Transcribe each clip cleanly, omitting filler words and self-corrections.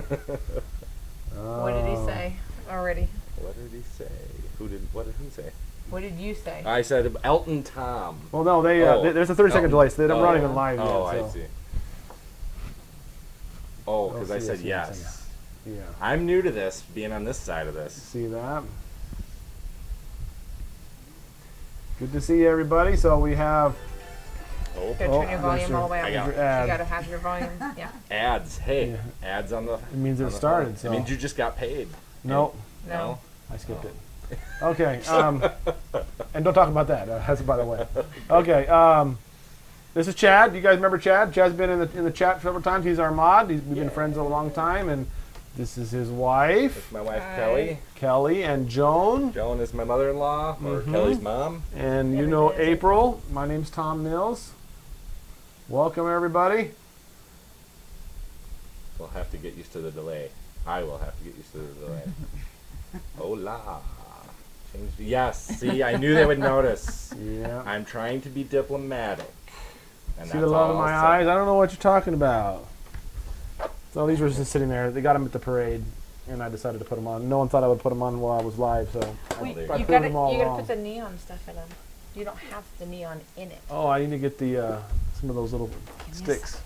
What did he say already? What did he say? What did he say? What did you say? I said Elton Tom. Well, no, there's a 30-second delay, so they're not even live yet. Oh, so. I see. Oh, because I said yes. Yeah. I'm new to this, being on this side of this. See that? Good to see you, everybody. So we have... Oh, Turn your volume all the way up. I got You it. got to have your volume. Yeah. Ads. Hey, ads on the... It means it started. So. It means you just got paid. No. No. I skipped it. Okay. And don't talk about that. That's by the way. Okay. This is Chad. You guys remember Chad? Chad's been in the chat several times. He's our mod. We've been friends a long time, and this is his wife. It's my wife, Kelly. Kelly and Joan. Joan is my mother-in-law, or Kelly's mom. And you know April. My name's Tom Mills. Welcome, everybody. We'll have to get used to the delay. I will have to get used to the delay. Hola. Yes, see, I knew they would notice. Yeah. I'm trying to be diplomatic. And See the love in my eyes? I don't know what you're talking about. So these were just sitting there. They got them at the parade, and I decided to put them on. No one thought I would put them on while I was live, so Wait, I you proved gotta them all wrong. put the neon stuff in them. You don't have the neon in it. Oh, I need to get the some of those little sticks.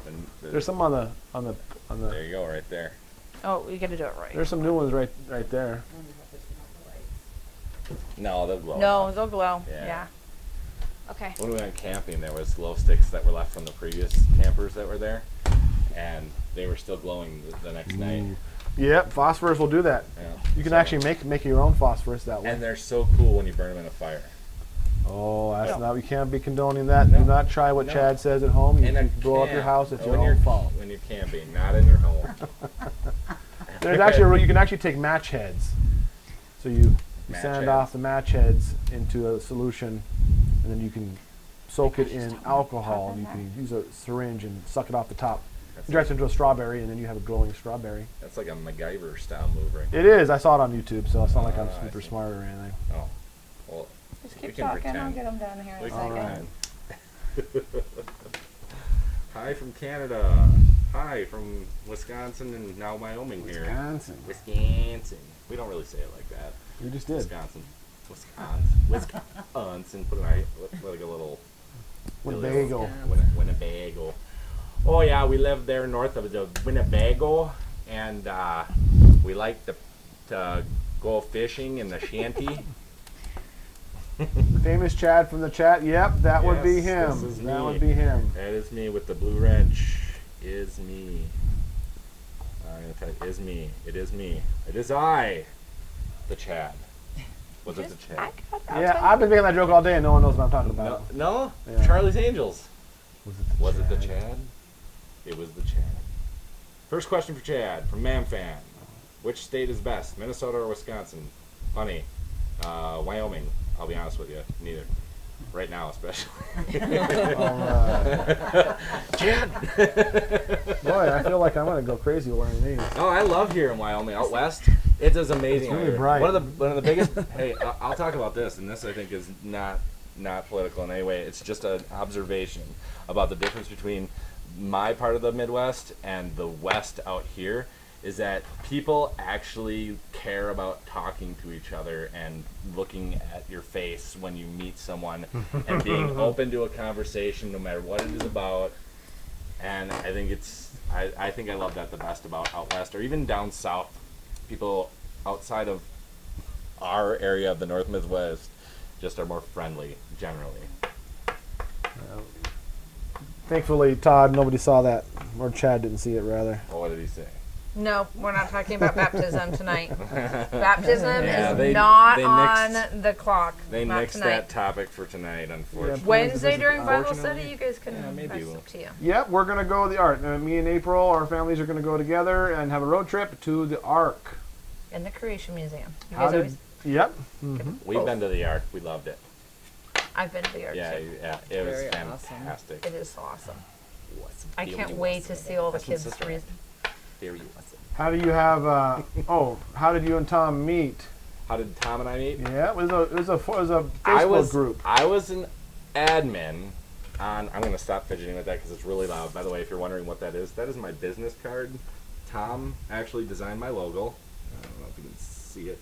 And There's some on the. there you go, right there. Oh, you gotta do it right. There's some new ones right there. No, they'll glow. No, they'll glow. Yeah. Yeah. Okay. When we went camping, there was glow sticks that were left from the previous campers that were there, and they were still glowing the next night. Yep, phosphorus will do that. Yeah. You can actually make your own phosphorus that way. And they're so cool when you burn them in a fire. Oh, that's not. We can't be condoning that. No. Do not try what Chad says at home. You In a can blow up your camp. house. It's your When own you're fault. When you're camping, not in your home. There's actually you can actually take match heads. So you Match sand heads. off the match heads into a solution, and then you can soak it in alcohol, and you can use a syringe and suck it off the top. You dress it into a strawberry, and then you have a glowing strawberry. That's like a MacGyver style move, right? It is. I saw it on YouTube, so it's not like I'm I super see. smart or anything. Oh, well, Just we keep can talking. pretend. I'll get them down here in a We second. can pretend. Hi from Canada. Hi from Wisconsin and now Wyoming here. Wisconsin. We don't really say it like that. You just did. Wisconsin. Wisconsin. Put it right. Like a little Winnebago. Winnebago. Oh yeah, we live there north of the Winnebago, and we like to go fishing in the shanty. Famous Chad from the chat. Yep, that would be Yes, him. this is That me. would be him. That is me with the blue wrench. Is me. I'm gonna tell you, is me. It is me. It is I. The Chad. Was it the Chad? Yeah, I've been making that joke all day, and no one knows what I'm talking about. No? Yeah. Charlie's Angels. Was it the Chad? It was the Chad. First question for Chad from MamFan. Which state is best, Minnesota or Wisconsin? Funny. Wyoming. I'll be honest with you. Neither. Right now, especially. Chad! Boy, I feel like I'm gonna go crazy wearing these. Oh, I love here in Wyoming, out west. It is amazing. It's really out here. bright. One of the biggest. Hey, I'll talk about this, and this I think is not political in any way. It's just an observation about the difference between my part of the Midwest and the West out here. Is that people actually care about talking to each other and looking at your face when you meet someone and being open to a conversation no matter what it is about. And I think I think I love that the best about out west or even down south. People outside of our area of the North Midwest just are more friendly generally. Thankfully, Todd, nobody saw that, or Chad didn't see it, rather. Well, what did he say? No, we're not talking about baptism tonight. Baptism Yeah, is they not nixed- on the clock. They not nixed tonight. that topic for tonight, unfortunately. Wednesday during Bible Unfortunately. study, you guys can. Yeah, maybe That's we'll. up to you. Yep, we're gonna go to the Ark. Me and April, our families are gonna go together and have a road trip to the Ark. In the Creation Museum. You How guys did? always. Yep. We've been to the Ark. We loved it. I've been to the Ark Yeah, too. yeah. It was Very awesome. fantastic. It is awesome. Was I very can't wait to awesome. see all the That's what kids' sister- reason. Very awesome. How do you have? How did you and Tom meet? How did Tom and I meet? Yeah, it was a Facebook I was group. I was an admin on. I'm gonna stop fidgeting with that because it's really loud. By the way, if you're wondering what that is my business card. Tom actually designed my logo. I don't know if you can see it.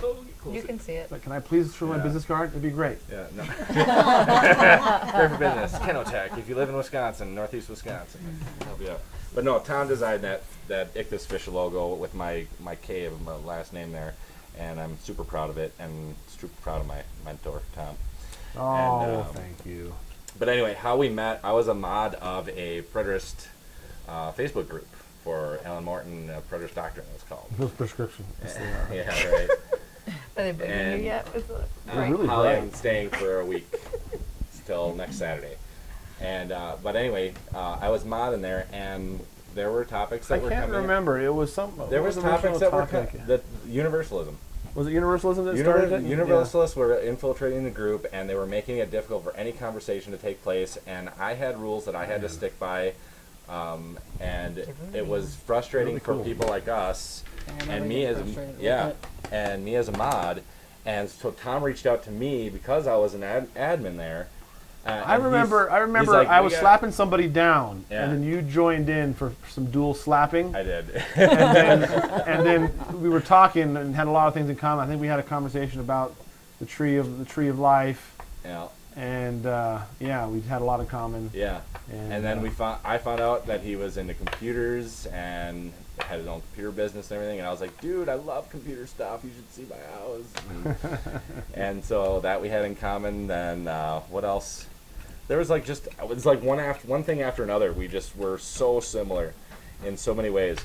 Oh, get closer. You can see it. Can I please show my Yeah. business card? It'd be great. Yeah, no. Great for business. Kennotech. If you live in Wisconsin, Northeast Wisconsin, I'll help you out. But no, Tom designed that Ichthus fish logo with my K of my last name there, and I'm super proud of it, and super proud of my mentor, Tom. Oh, thank you. But anyway, how we met, I was a mod of a preterist Facebook group for Alan Morton, Preterist Doctrine, it was called. Those prescriptions. Yeah, right. Are they booking And- you yet? With the, They're really Holly, bright. I'm staying for a week till next Saturday. And but anyway, I was modding there, and there were topics that I were can't coming. remember. It was some. There what was the topics original that were topic? the universalism. Was it universalism that started it? Universalists were infiltrating the group, and they were making it difficult for any conversation to take place. And I had rules that I had to stick by, and it was frustrating Really for cool. people like us, I and never me get as frustrated with yeah, it. and me as a mod. And so Tom reached out to me because I was an admin there. I and remember. he's like, I "We was got-" slapping somebody down, Yeah. and then you joined in for some dual slapping. I did. and then we were talking and had a lot of things in common. I think we had a conversation about the tree of life, Yeah. and yeah, we had a lot in common. Yeah. And then I found out that he was into computers and had his own computer business and everything. And I was like, dude, I love computer stuff. You should see my house. And so that we had in common. Then what else? There was like it was like one thing after another. We just were so similar in so many ways.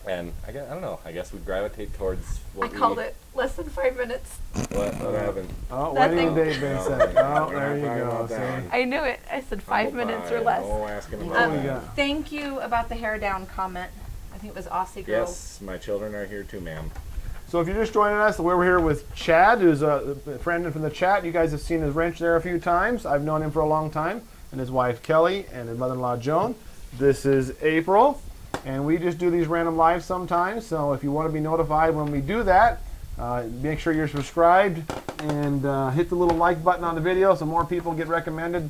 And I don't know. I guess we gravitate towards what I called it less than 5 minutes. What happened? Oh, Nothing. wedding date been set. Oh, there you go. See? I knew it. I said 5 minutes or less. No asking What about do we that. got? Thank you about the hair down comment. I think it was Aussie Girls. Yes, my children are here too, ma'am. So if you're just joining us, we're here with Chad, who's a friend from the chat. You guys have seen his wrench there a few times. I've known him for a long time, and his wife Kelly, and his mother-in-law Joan. This is April, and we just do these random lives sometimes. So if you want to be notified when we do that, make sure you're subscribed and hit the little like button on the video so more people get recommended,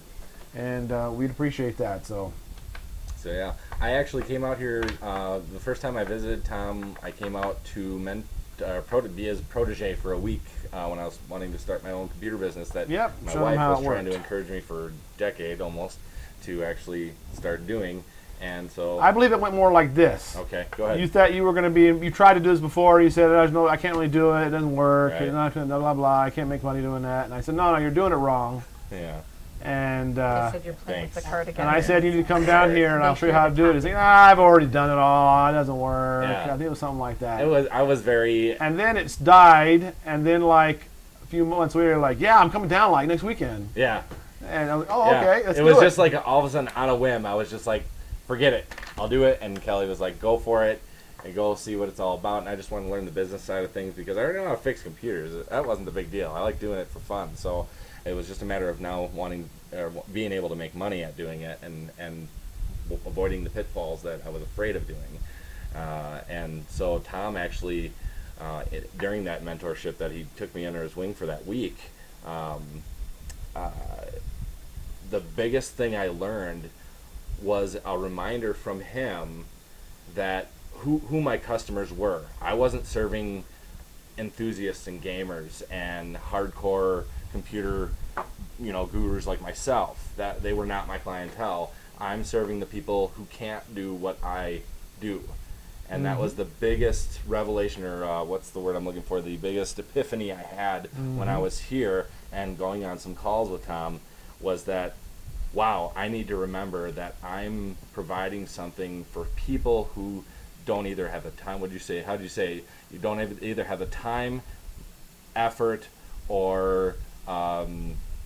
and we'd appreciate that. So yeah, I actually came out here the first time I visited Tom. I came out to be his protege for a week when I was wanting to start my own computer business that Yep, my show 'em wife how was it trying to worked. encourage me for a decade almost to actually start doing. And so I believe it went more like this. okay, go ahead. You thought you were going to be. You tried to do this before. You said, "There's no, I can't really do it. It doesn't work. Right. You're not gonna, blah blah blah. I can't make money doing that." And I said, "No, you're doing it wrong." Yeah. And You said you're playing with thanks. the cardigan. and I said, "You need to come down here, and I'll show you how to do it." He's like, I've already done it all. It doesn't work." Yeah. I think it was something like that. I was very And then it's died. And then like a few months later, like, "Yeah, I'm coming down like next weekend." yeah. And I was like, "Oh, Yeah. okay, let's it do was it." just like all of a sudden on a whim. I was just like, forget it, I'll do it. And Kelly was like, go for it and go see what it's all about. And I just wanted to learn the business side of things because I already know how to fix computers. That wasn't the big deal. I like doing it for fun. So it was just a matter of now being able to make money at doing it and avoiding the pitfalls that I was afraid of doing. And so Tom actually, during that mentorship that he took me under his wing for that week, the biggest thing I learned was a reminder from him that who my customers were. I wasn't serving enthusiasts and gamers and hardcore computer, gurus like myself. That they were not my clientele. I'm serving the people who can't do what I do. And that was the biggest revelation, or what's the word I'm looking for, the biggest epiphany I had when I was here and going on some calls with Tom, was that, wow, I need to remember that I'm providing something for people who don't either have the time, you don't either have the time, effort, or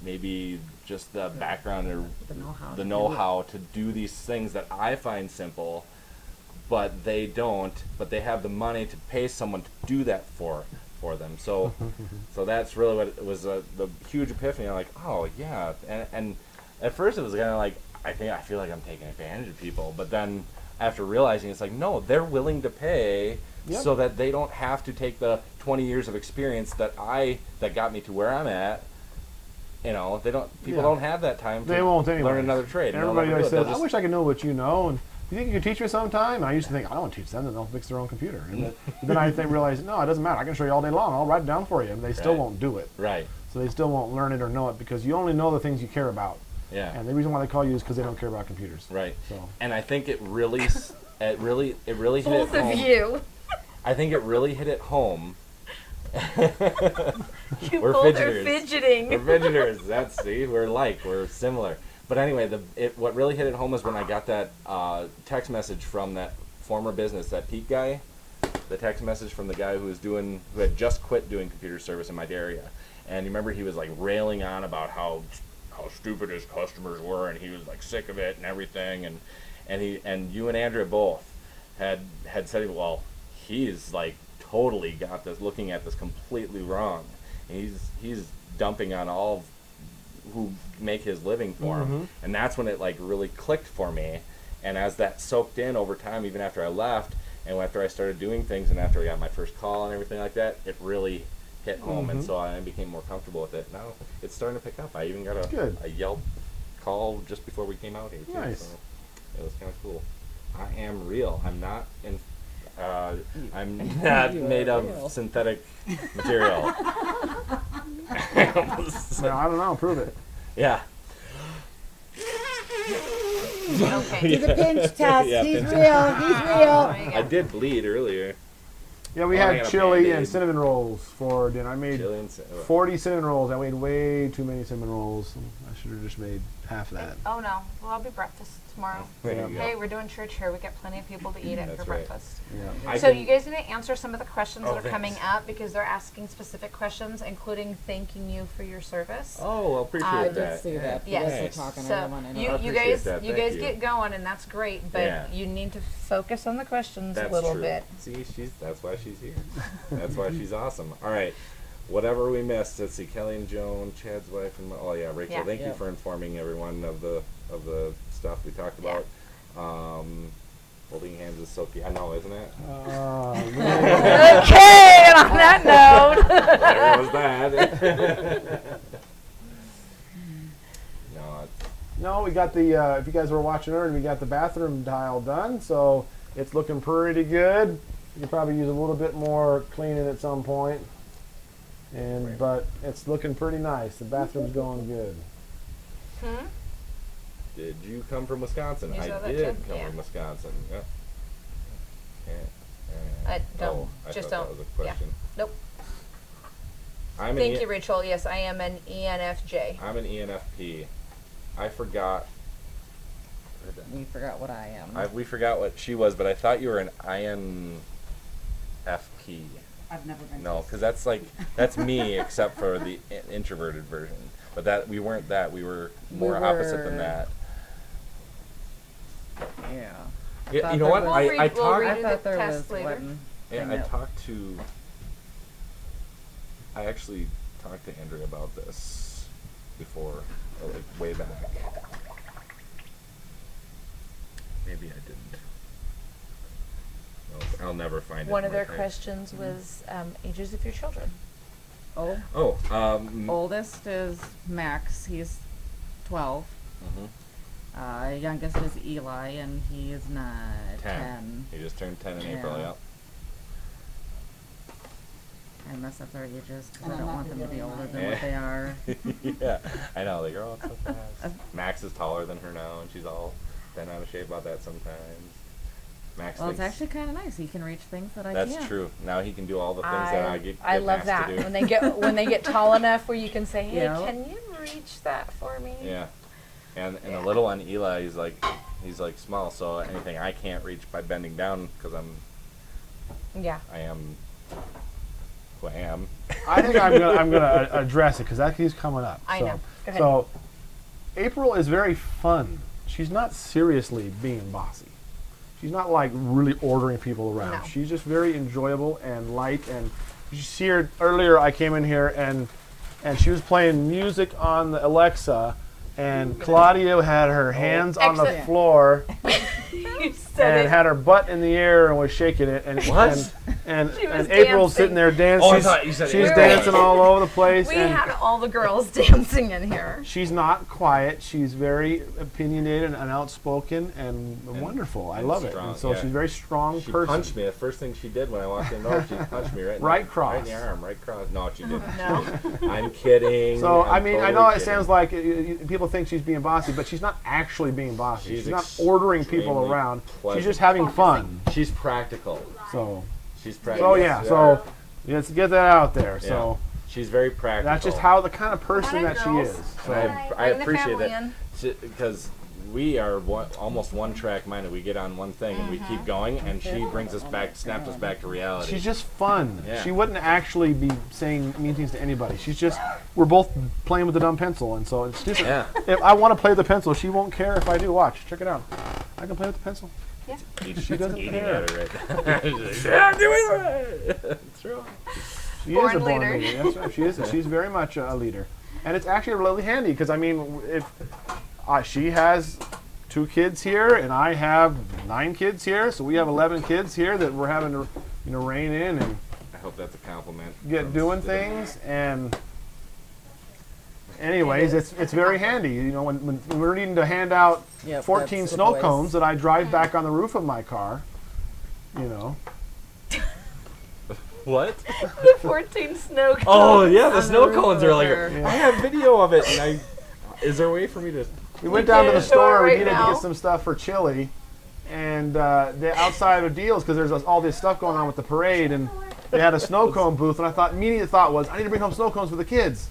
maybe just the background or the know-how to do these things that I find simple, but they don't, but they have the money to pay someone to do that for them. So that's really what it was, the huge epiphany. I'm like, oh yeah, and at first it was kind of like, I feel like I'm taking advantage of people, but then after realizing it's like, no, they're willing to pay so that they don't have to take the 20 years of experience that got me to where I'm at. People don't have that time to They won't anyway. learn another trade. Everybody They'll always never do it. says, "I wish I could know what you know." And you think you could teach me sometime? And I used to think, I don't want to teach them, then they'll fix their own computer. And then I realized, no, it doesn't matter. I can show you all day long. I'll write it down for you. And they still won't do it. Right. So they still won't learn it or know it because you only know the things you care about. Yeah. And the reason why they call you is because they don't care about computers. Right. So. And I think it really hit it home. Both of you. I think it really hit it home. You We're both fidgeters. are fidgeting. We're fidgeters. We're similar. But anyway, what really hit it home was when I got that text message from that former business, that Pete guy. The text message from the guy who had just quit doing computer service in my area. And you remember he was like railing on about how stupid his customers were, and he was like sick of it and everything. And you and Andrea both had said, well, he's like totally got this, looking at this completely wrong. And he's dumping on all who make his living for him. And that's when it like really clicked for me. And as that soaked in over time, even after I left, and after I started doing things, and after I got my first call and everything like that, it really hit home. And so I became more comfortable with it. Now it's starting to pick up. I even got a Yelp call just before we came out here too. Nice. So it was kind of cool. I am real. I'm not I'm not made of synthetic material. Well, I don't know. Prove it. Yeah. Okay. He's a pinch test. Yeah, He's pinch real. He's real. I did bleed earlier. Yeah, we Oh, I had got a chili Band-Aid. and cinnamon rolls for dinner. I made 40 cinnamon rolls. I made way too many cinnamon rolls. I should have just made half that. Oh no, well, I'll be breakfast tomorrow. There you go. Hey, we're doing church here. We got plenty of people to eat it That's for right. breakfast. Yeah. So you guys need to answer some of the questions that are thanks. coming up because they're asking specific questions, including thanking you for your service. Oh, well, appreciate I that. did see that. Yes. You guys were talking. I So don't want to you know. guys that. you Thank guys you. get going, and that's great. But Yeah. you need to focus on the questions That's a little true. bit. See, that's why she's here. That's why she's awesome. All right. Whatever we missed, let's see. Kelly and Joan, Chad's wife, and Rachel. Yeah. Thank you Yep. for informing everyone of the stuff we talked about. Holding hands is Sophia. I know, isn't it? Okay, and on that note. There was that. No, No, we got the, if you guys were watching earlier, we got the bathroom tile done, so it's looking pretty good. You could probably use a little bit more cleaning at some point. But it's looking pretty nice. The bathroom's going good. did you come from Wisconsin? You saw I that did too? come Yeah. from Wisconsin. Yep. Don't. I Just thought don't. That was a question. Nope. I'm Thank you, Rachel. Yes, I am an ENFJ. I'm an ENFP. I forgot. We forgot what I am. We forgot what she was, but I thought you were an INFP. I've never been. No, because that's me, except for the introverted version. But we weren't that. We were more opposite than that. Yeah. You know what? We'll I read talked. it. I thought there test was later. one. Yeah, thing I that- talked to. I actually talked to Andrea about this before, like way back. Maybe I didn't. I'll never find it. One in of my their types. questions was ages of your children. Oh, Oh, oldest is Max. He's 12. mhm. Youngest is Eli, and he is not 10. He just turned 10 in April. Yeah. Yep. I mess up their ages because And I I'm don't not want them to gonna be get older mine. than what they are. Yeah, I know, they grow up so fast. Max is taller than her now, and she's all bent out of shape about that sometimes. Max Well, it's thinks actually kind of nice. He can reach things that I that's can't. true. Now he can do all the things that I get love Max that to do. when they get tall enough where you can say, "Hey, Yeah. can you reach that for me?" Yeah, and Yeah. the little one, Eli, he's like small, so anything I can't reach by bending down because Yeah. I am who I am. I think I'm gonna address it because that keeps coming up. I so, know. Go ahead. So, April is very fun. She's not seriously being bossy. She's not like really ordering people around. No. She's just very enjoyable and light. And you see her earlier. I came in here and she was playing music on the Alexa, and Claudia had her hands on the Excellent. floor, You said and it. had her butt in the air and was shaking it. And What? And She was April's dancing. sitting there dancing. Oh, I thought you said she's April. dancing all over the place. We and had all the girls dancing in here. she's not quiet. She's very opinionated and outspoken and wonderful. I love it. strong, And so yeah. she's a very strong She person. punched me. The first thing she did when I walked in the door, she punched me Right cross. right in the arm, right cross. No, she didn't. No. I'm kidding. So, I'm I mean, I totally know it kidding. sounds like people think she's being bossy, but she's not actually being bossy. She's not She's ordering people extremely around. pleasant. She's just having fun. She's practical. So, She's practical. so let's get that out there. So, she's very practical. that's just how the kind of person Hi, that she girls. is. And So, I Bring the appreciate family that in. because we are almost one track minded. We get on one thing and we keep going, and she brings us back, snaps us back to reality. she's just fun. Yeah. She wouldn't actually be saying mean things to anybody. She's just, we're both playing with the dumb pencil. And so, it's just, Yeah. if I want to play the pencil, she won't care if I do. Watch, check it out. I can play with the pencil. She doesn't eating care. at her right now. She's like, yeah, I'm doing it. That's right. She Born is a born leader. leader. That's right. She is. She's very much a leader, and it's actually really handy because I mean, if she has 2 kids here and I have 9 kids here, so we have 11 kids here that we're having to, rein in and I hope that's a compliment. get from doing the- things. And anyways, it's very handy. When we're needing to hand out Yep, 14 that's the snow voice. cones that I drive back on the roof of my car, What? The 14 snow cones. Oh yeah, the on snow roof cones are like. over. Yeah. I have video of it, and is there a way for me to? We went down to the can't show store. it We right needed to now. get some stuff for chili, and the outside of deals because there's all this stuff going on with the parade, and they had a snow cone booth. And immediate thought was, I need to bring home snow cones for the kids.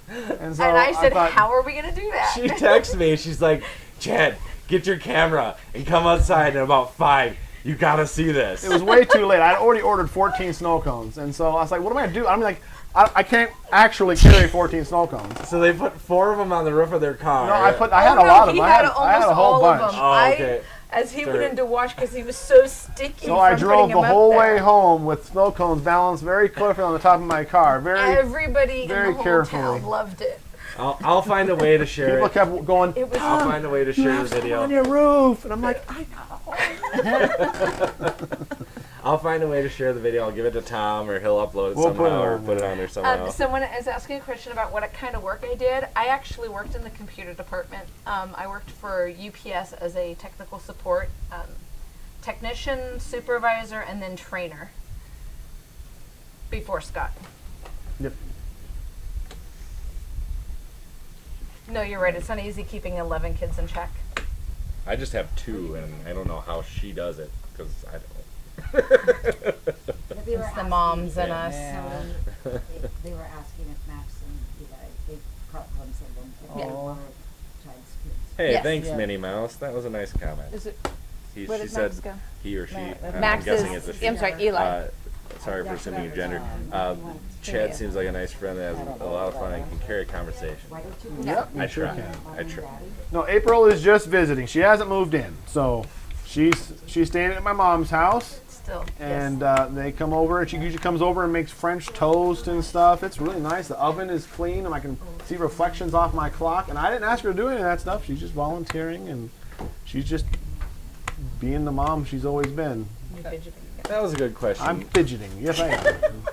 And so And I said, thought, how are we going to do that? She texts me. She's like, Chad, get your camera and come outside in about 5. You gotta see this. it was way too late. I'd already ordered 14 snow cones, and so I was like, what am I gonna do? I'm like, I can't actually carry 14 snow cones. So they put 4 of them on the roof of their car. No, I had a lot of them. I had a almost whole all bunch. of them. Oh, okay. As he Sorry. went into wash because he was so sticky. So I from drove putting the him up whole there. way home with snow cones balanced very carefully on the top of my car. Everybody very in the whole carefully. town loved it. I'll find a way to share People it. kept going, It was I'll find a way to you share have the some on video. your roof. And I'm like, I know. I'll find a way to share the video. I'll give it to Tom, or he'll upload it We'll put it somehow, or on put it there. on there somehow. Someone is asking a question about what kind of work I did. I actually worked in the computer department. I worked for UPS as a technical support technician, supervisor, and then trainer before Scott. Yep. No, you're right. It's not easy keeping 11 kids in check. I just have 2, and I don't know how she does it because I don't. It's the moms and us. Yeah. They were asking if Max and Eli, they caught glimpse of them, if they Yeah. were Chad's kids. Hey, Yes. thanks, Yeah. Minnie Mouse. That was a nice comment. Is it? She Where did said Max go? he or she. I'm Max guessing it's a is. she. I'm sorry, Eli. Sorry for assuming your gender. Chad seems like a nice friend that has a lot of fun and can carry a conversation. Why don't you Yep. I sure try. can. I try. No, April is just visiting. She hasn't moved in. So she's staying at my mom's house. Still. And they come over, and she usually comes over and makes French toast and stuff. It's really nice. The oven is clean, and I can see reflections off my clock. And I didn't ask her to do any of that stuff. She's just volunteering, and she's just being the mom she's always been. That was a good question. I'm fidgeting. Yes, I am.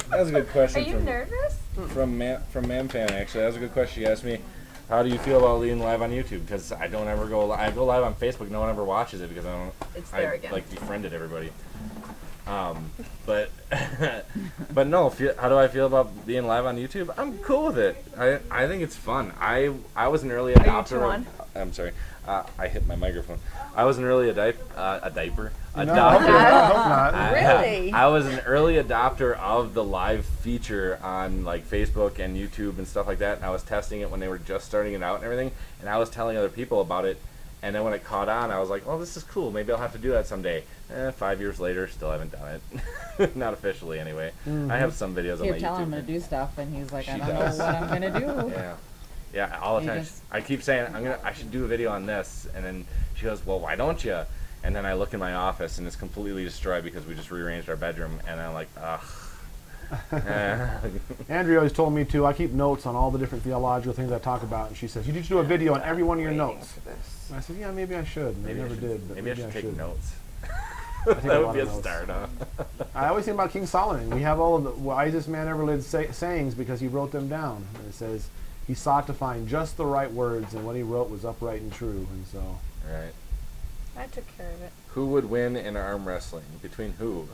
That was a good Are question you nervous? from MamFan, actually. That was a good question. She asked me, how do you feel about being live on YouTube? Because I don't ever go live. I go live on Facebook. No one ever watches it because It's there I again. like defriended everybody. But but no. How do I feel about being live on YouTube? I'm cool with it. I think it's fun. I was an early adopter. Are you I'm sorry. I hit my microphone. I was an early adopter. No, I hope not. Really? I was an early adopter of the live feature on like Facebook and YouTube and stuff like that. And I was testing it when they were just starting it out and everything. And I was telling other people about it. And then when it caught on, I was like, "Oh, this is cool. Maybe I'll have to do that someday." 5 years later, still haven't done it. Not officially, anyway. I have some videos on my Keep telling him YouTube. to do stuff, and he's like, I She don't does. know what I'm gonna do. Yeah, all the You time. just- I keep saying I should do a video on this, and then she goes, "Well, why don't you?" And then I look in my office, and it's completely destroyed because we just rearranged our bedroom, and I'm like, ugh. Andrea always told me to. I keep notes on all the different theological things I talk about, and she says, you need to do a video on every one of your notes. And I said, yeah, maybe I should. And I never did. But Maybe I should take notes. I take That a would be a lot of notes. start, huh? I always think about King Solomon. We have all of the wisest man ever lived sayings because he wrote them down. And it says he sought to find just the right words, and what he wrote was upright and true. And so, Right. I took care of it. Who would win in arm wrestling? Between who?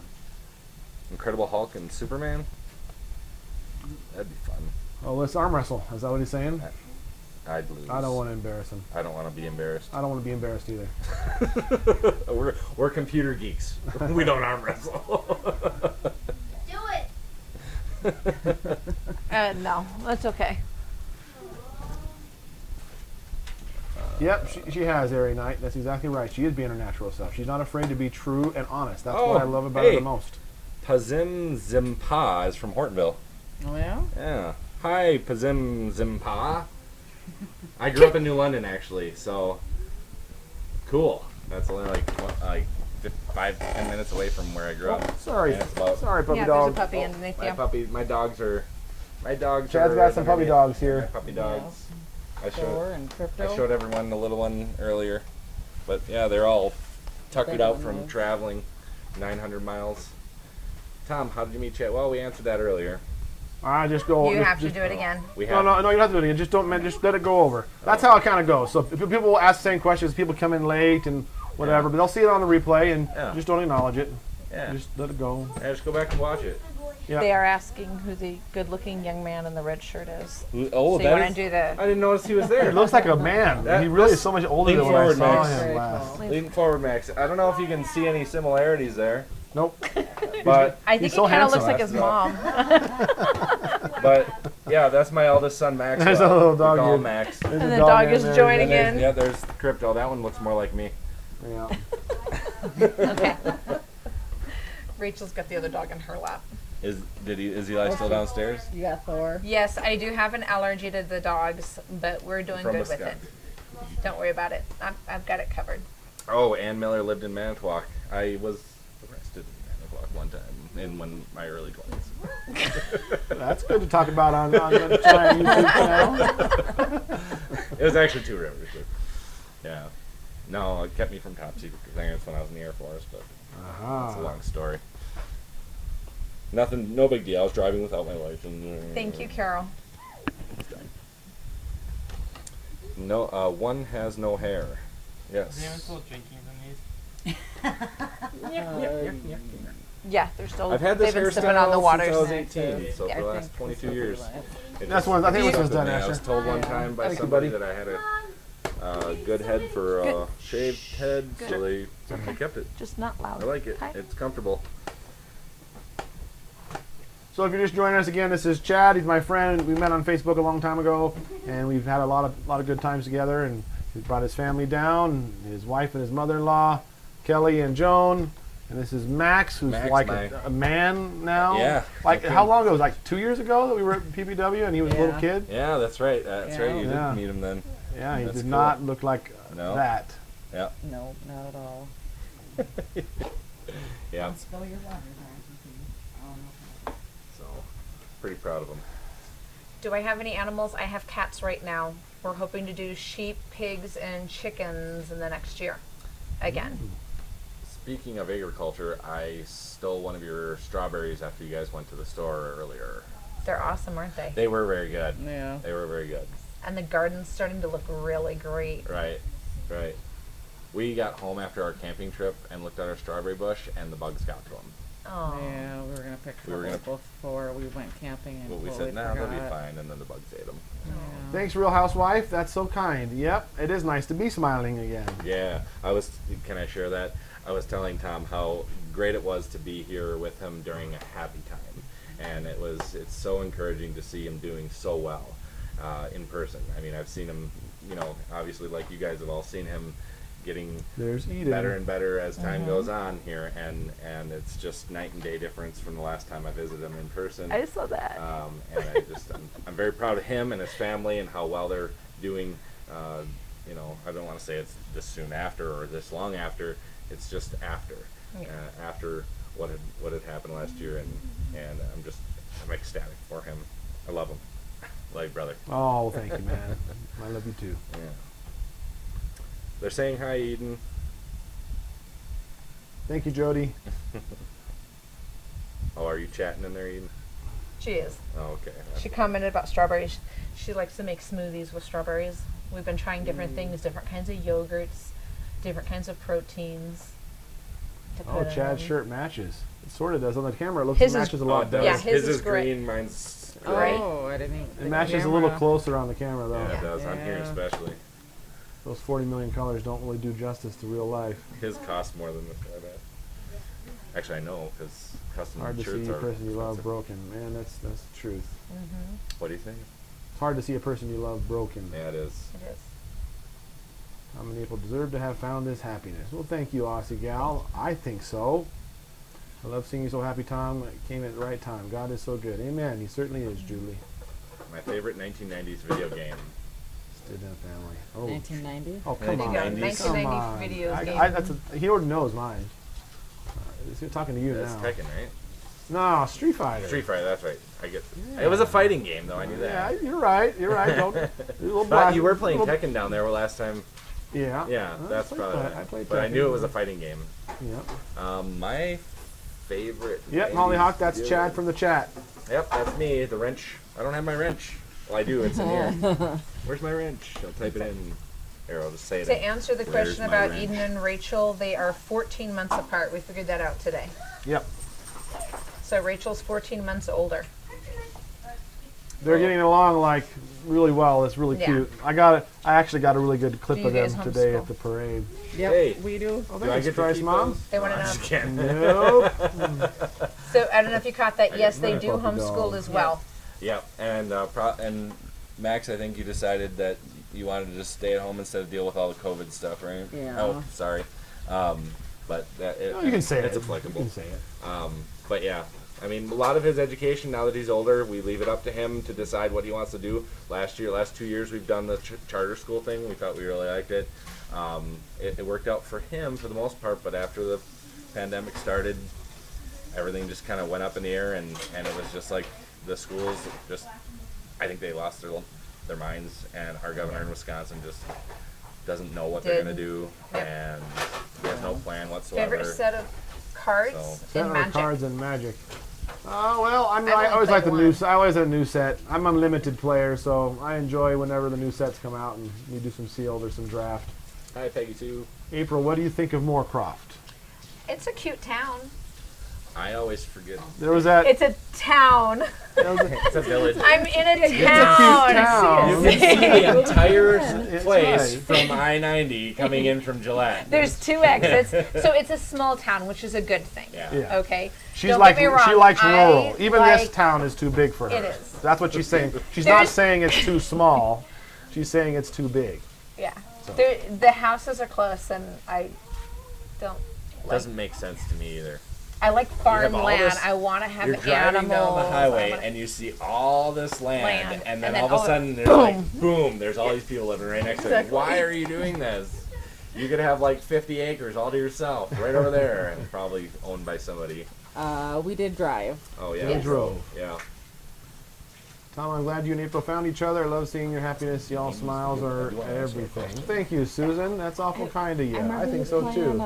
Incredible Hulk and Superman? That'd be fun. oh, let's arm wrestle. Is that what he's saying? I'd lose. I don't want to embarrass him. I don't want to be embarrassed. I don't want to be embarrassed either. We're computer geeks. We don't arm wrestle. Do it. No, that's okay. Yep, she has every night. That's exactly right. She is being her natural self. She's not afraid to be true and honest. That's what I love about her the most. Pazim Zimpa is from Hortonville. Oh, yeah? Yeah. Hi, Pazim Zimpa. I grew up in New London, actually, so cool. That's only like 5-10 minutes away from where I grew up. Sorry. And it's about- Sorry, puppy Yeah, dog. there's a puppy underneath you. My dogs are. Chad's are got some puppy underneath. dogs here. My puppy dogs. I Thor and Crypto. showed everyone the little one earlier, but yeah, they're all tuckered Big out one, from yeah. traveling 900 miles. Tom, how did you meet Chad? Well, we answered that earlier. I just go. You just, have to just- do it again. We No, have. no, no, you don't have to do it again. Just just let it go over. That's how it kind of goes. So if people will ask the same questions, people come in late and whatever, but they'll see it on the replay and Yeah. just don't acknowledge it. Yeah. Just let it go. Yeah, just go back and watch it. Yeah. They are asking who the good-looking young man in the red shirt is. Oh, So you want to do the? I didn't notice he was there. He looks like a man. That- he really is this- so much older lean than when I forward, saw Max. him Very last. cool. Lean forward, Max. I don't know if you can see any similarities there, Nope. but I think He's he so kind of handsome, looks like his that's- mom. but yeah, that's my eldest son, Max. There's a little dog We call here. him Max. There's And a the dog in is there. joining And in. yeah, there's Crypto. That one looks more like me. Yeah. Okay. Rachel's got the other dog in her lap. Is Eli still downstairs? You got Thor. Yes, I do have an allergy to the dogs, but we're doing From good with it. Wisconsin. Don't worry about it. I've got it covered. Oh, Ann Miller lived in Manitowoc. I was arrested in Manitowoc one time in my early 20s. That's good to talk about on the giant YouTube channel. It was actually 2 Rivers. But yeah. No, it kept me from top secret clearance when I was in the Air Force, but it's a long story. Nothing, no big deal. I was driving without my license. Thank you, Carol. No, one has no hair. Yes. Is anyone still drinking from these? Yeah, they're still. I've had this they've been sipping hairstyle on the water since I was since. 18, so Yeah, for the I last 22 years. It That's just- one- I think it this one's stuck with done, me. I was Asher. told one time by Thank you, somebody buddy. that I had a good head for a shaved head, so they kept it. Just not loud. I like it. Okay. It's comfortable. So if you're just joining us again, this is Chad. He's my friend. We met on Facebook a long time ago, and we've had a lot of good times together. And he brought his family down, his wife and his mother-in-law, Kelly and Joan. And this is Max, who's Max, like my- a man now. Yeah. Like how long ago? It was like 2 years ago that we were at PPW, and he was a little Yeah. kid. Yeah, that's right. That's right. You Yeah. did meet him then. Yeah, he That's did cool. not look like No. that. Yeah. No, not at all. Yeah. Don't spill your water there. Oh, no. So, pretty proud of him. Do I have any animals? I have cats right now. We're hoping to do sheep, pigs, and chickens in the next year. Again. Speaking of agriculture, I stole one of your strawberries after you guys went to the store earlier. They're awesome, aren't they? They were very good. Yeah. They were very good. And the garden's starting to look really great. Right, right. We got home after our camping trip and looked at our strawberry bush, and the bugs got to them. Oh. Yeah, we were gonna pick We were trouble gonna- before we went camping and But we totally said, nah, they'll be forgot. fine, and then the bugs ate them. Yeah. Thanks, Real Housewife. That's so kind. Yep, it is nice to be smiling again. Yeah, can I share that? I was telling Tom how great it was to be here with him during a happy time. And it's so encouraging to see him doing so well in person. I mean, I've seen him, obviously like you guys have all seen him getting There's Eden. better and better as time goes on here. And it's just night and day difference from the last time I visited him in person. I saw that. And I'm very proud of him and his family and how well they're doing. I don't want to say it's this soon after or this long after. It's just after. Yeah. After what had happened last year, and I'm ecstatic for him. I love him, like brother. Oh, thank you, man. I love you too. Yeah. They're saying hi, Eden. Thank you, Jody. Oh, are you chatting in there, Eden? She is. Oh, okay. She commented about strawberries. She likes to make smoothies with strawberries. We've been trying different things, different kinds of yogurts, different kinds of proteins. To Oh, put Chad's in. shirt matches. It sort of does. On the camera, it looks His it is- matches a Oh, lot it better. Yeah, does. his His is is great. green, mine's Right. gray. Oh, I didn't. It matches a little closer on the camera, though. Yeah, it does. On here Yeah. especially. Those 40 million colors don't really do justice to real life. His costs more than this, I bet. Actually, I know, because custom Hard to see shirts a are person you love expensive. broken. Man, that's the truth. Mm-hmm. What do you think? It's hard to see a person you love broken. Yeah, it is. It is. How many people deserve to have found this happiness? Well, thank you, Aussie gal. I think so. I love seeing you so happy, Tom. It came at the right time. God is so good. Amen. He certainly is, Julie. My favorite 1990s video game. Did that family. Oh, 1990. oh come There on. you go. 90s. Come 1990 on. videos game. He already knows mine. He's talking to you That's now. Tekken, right? No, Street Fighter. Street Fighter, that's right. I get. Yeah. It was a fighting game, though. I knew Yeah, that. you're right. You're right. Don't. a little But black- you were playing little- Tekken down there last time. Yeah. Yeah, I that's played probably. that. I played But I Tekken. knew it was a fighting game. Yep. My favorite. Yep, 90s Hollyhock, that's video- Chad from the chat. Yep, that's me. The wrench. I don't have my wrench. Well, I do. It's in here. Where's my wrench? I'll type it in. Here, I'll just say it. To answer the Where's question my about wrench? Eden and Rachel, they are 14 months apart. We figured that out today. Yep. So Rachel's 14 months older. They're getting along like really well. It's really Yeah. cute. I actually got a really good clip Do you of them guys today homeschool? at the parade. Yep, Hey. we do. Oh, Do I thanks, get to Christ, keep Mom. those? They wanna No, I'm know. just kidding. Nope. So I don't know if you caught that. Yes, they my do puppy homeschool dog. as well. Yep, and and Max, I think you decided that you wanted to just stay at home instead of deal with all the COVID stuff, right? Yeah. Oh, sorry. But that No, you can say it's it. applicable. You can say it. But yeah, I mean, a lot of his education, now that he's older, we leave it up to him to decide what he wants to do. Last 2 years, we've done the charter school thing. We thought we really liked it. It worked out for him for the most part, but after the pandemic started, everything just kind of went up in the air, and it was just like the schools just, I think they lost their minds, and our governor in Wisconsin just doesn't know what they're going to do, Yep. and he has no plan whatsoever. Favorite set of cards So- Set in of Magic. cards and Magic. Well, I only always like played the new. one. I always had a new set. I'm a limited player, so I enjoy whenever the new sets come out and we do some sealed or some draft. Hi, Peggy Sue. April, what do you think of Moorcroft? It's a cute town. I always forget. There was that. It's a town. That was a, It's a village. I'm in a it's a cute town. town. You can see the entire It's place right. from I-90 coming in from Gillette. There's 2 exits, so it's a small town, which is a good thing. Yeah. Yeah. Okay. She's Don't like get me wrong, she likes I rural. Even this like- town is too big for her. It is. That's what she's saying. She's not There's- saying it's too small. She's saying it's too big. Yeah. So. The houses are close, and I don't. Like, Doesn't make sense to me either. I like all farmland. this- I want to have You're animals. driving down the I highway wanna- and you see all this land, Land, and then and then all of a all of- sudden there's like, boom, there's all these people living right next to it. Exactly. Why are you doing this? You could have like 50 acres all to yourself, right over there, and probably owned by somebody. We did drive. Oh yeah. They Yes. drove. Yeah. Tom, I'm glad you and April found each other. I love seeing your happiness. Y'all smiles are everything. Thank you, Susan. That's awful kind of you. I think so too.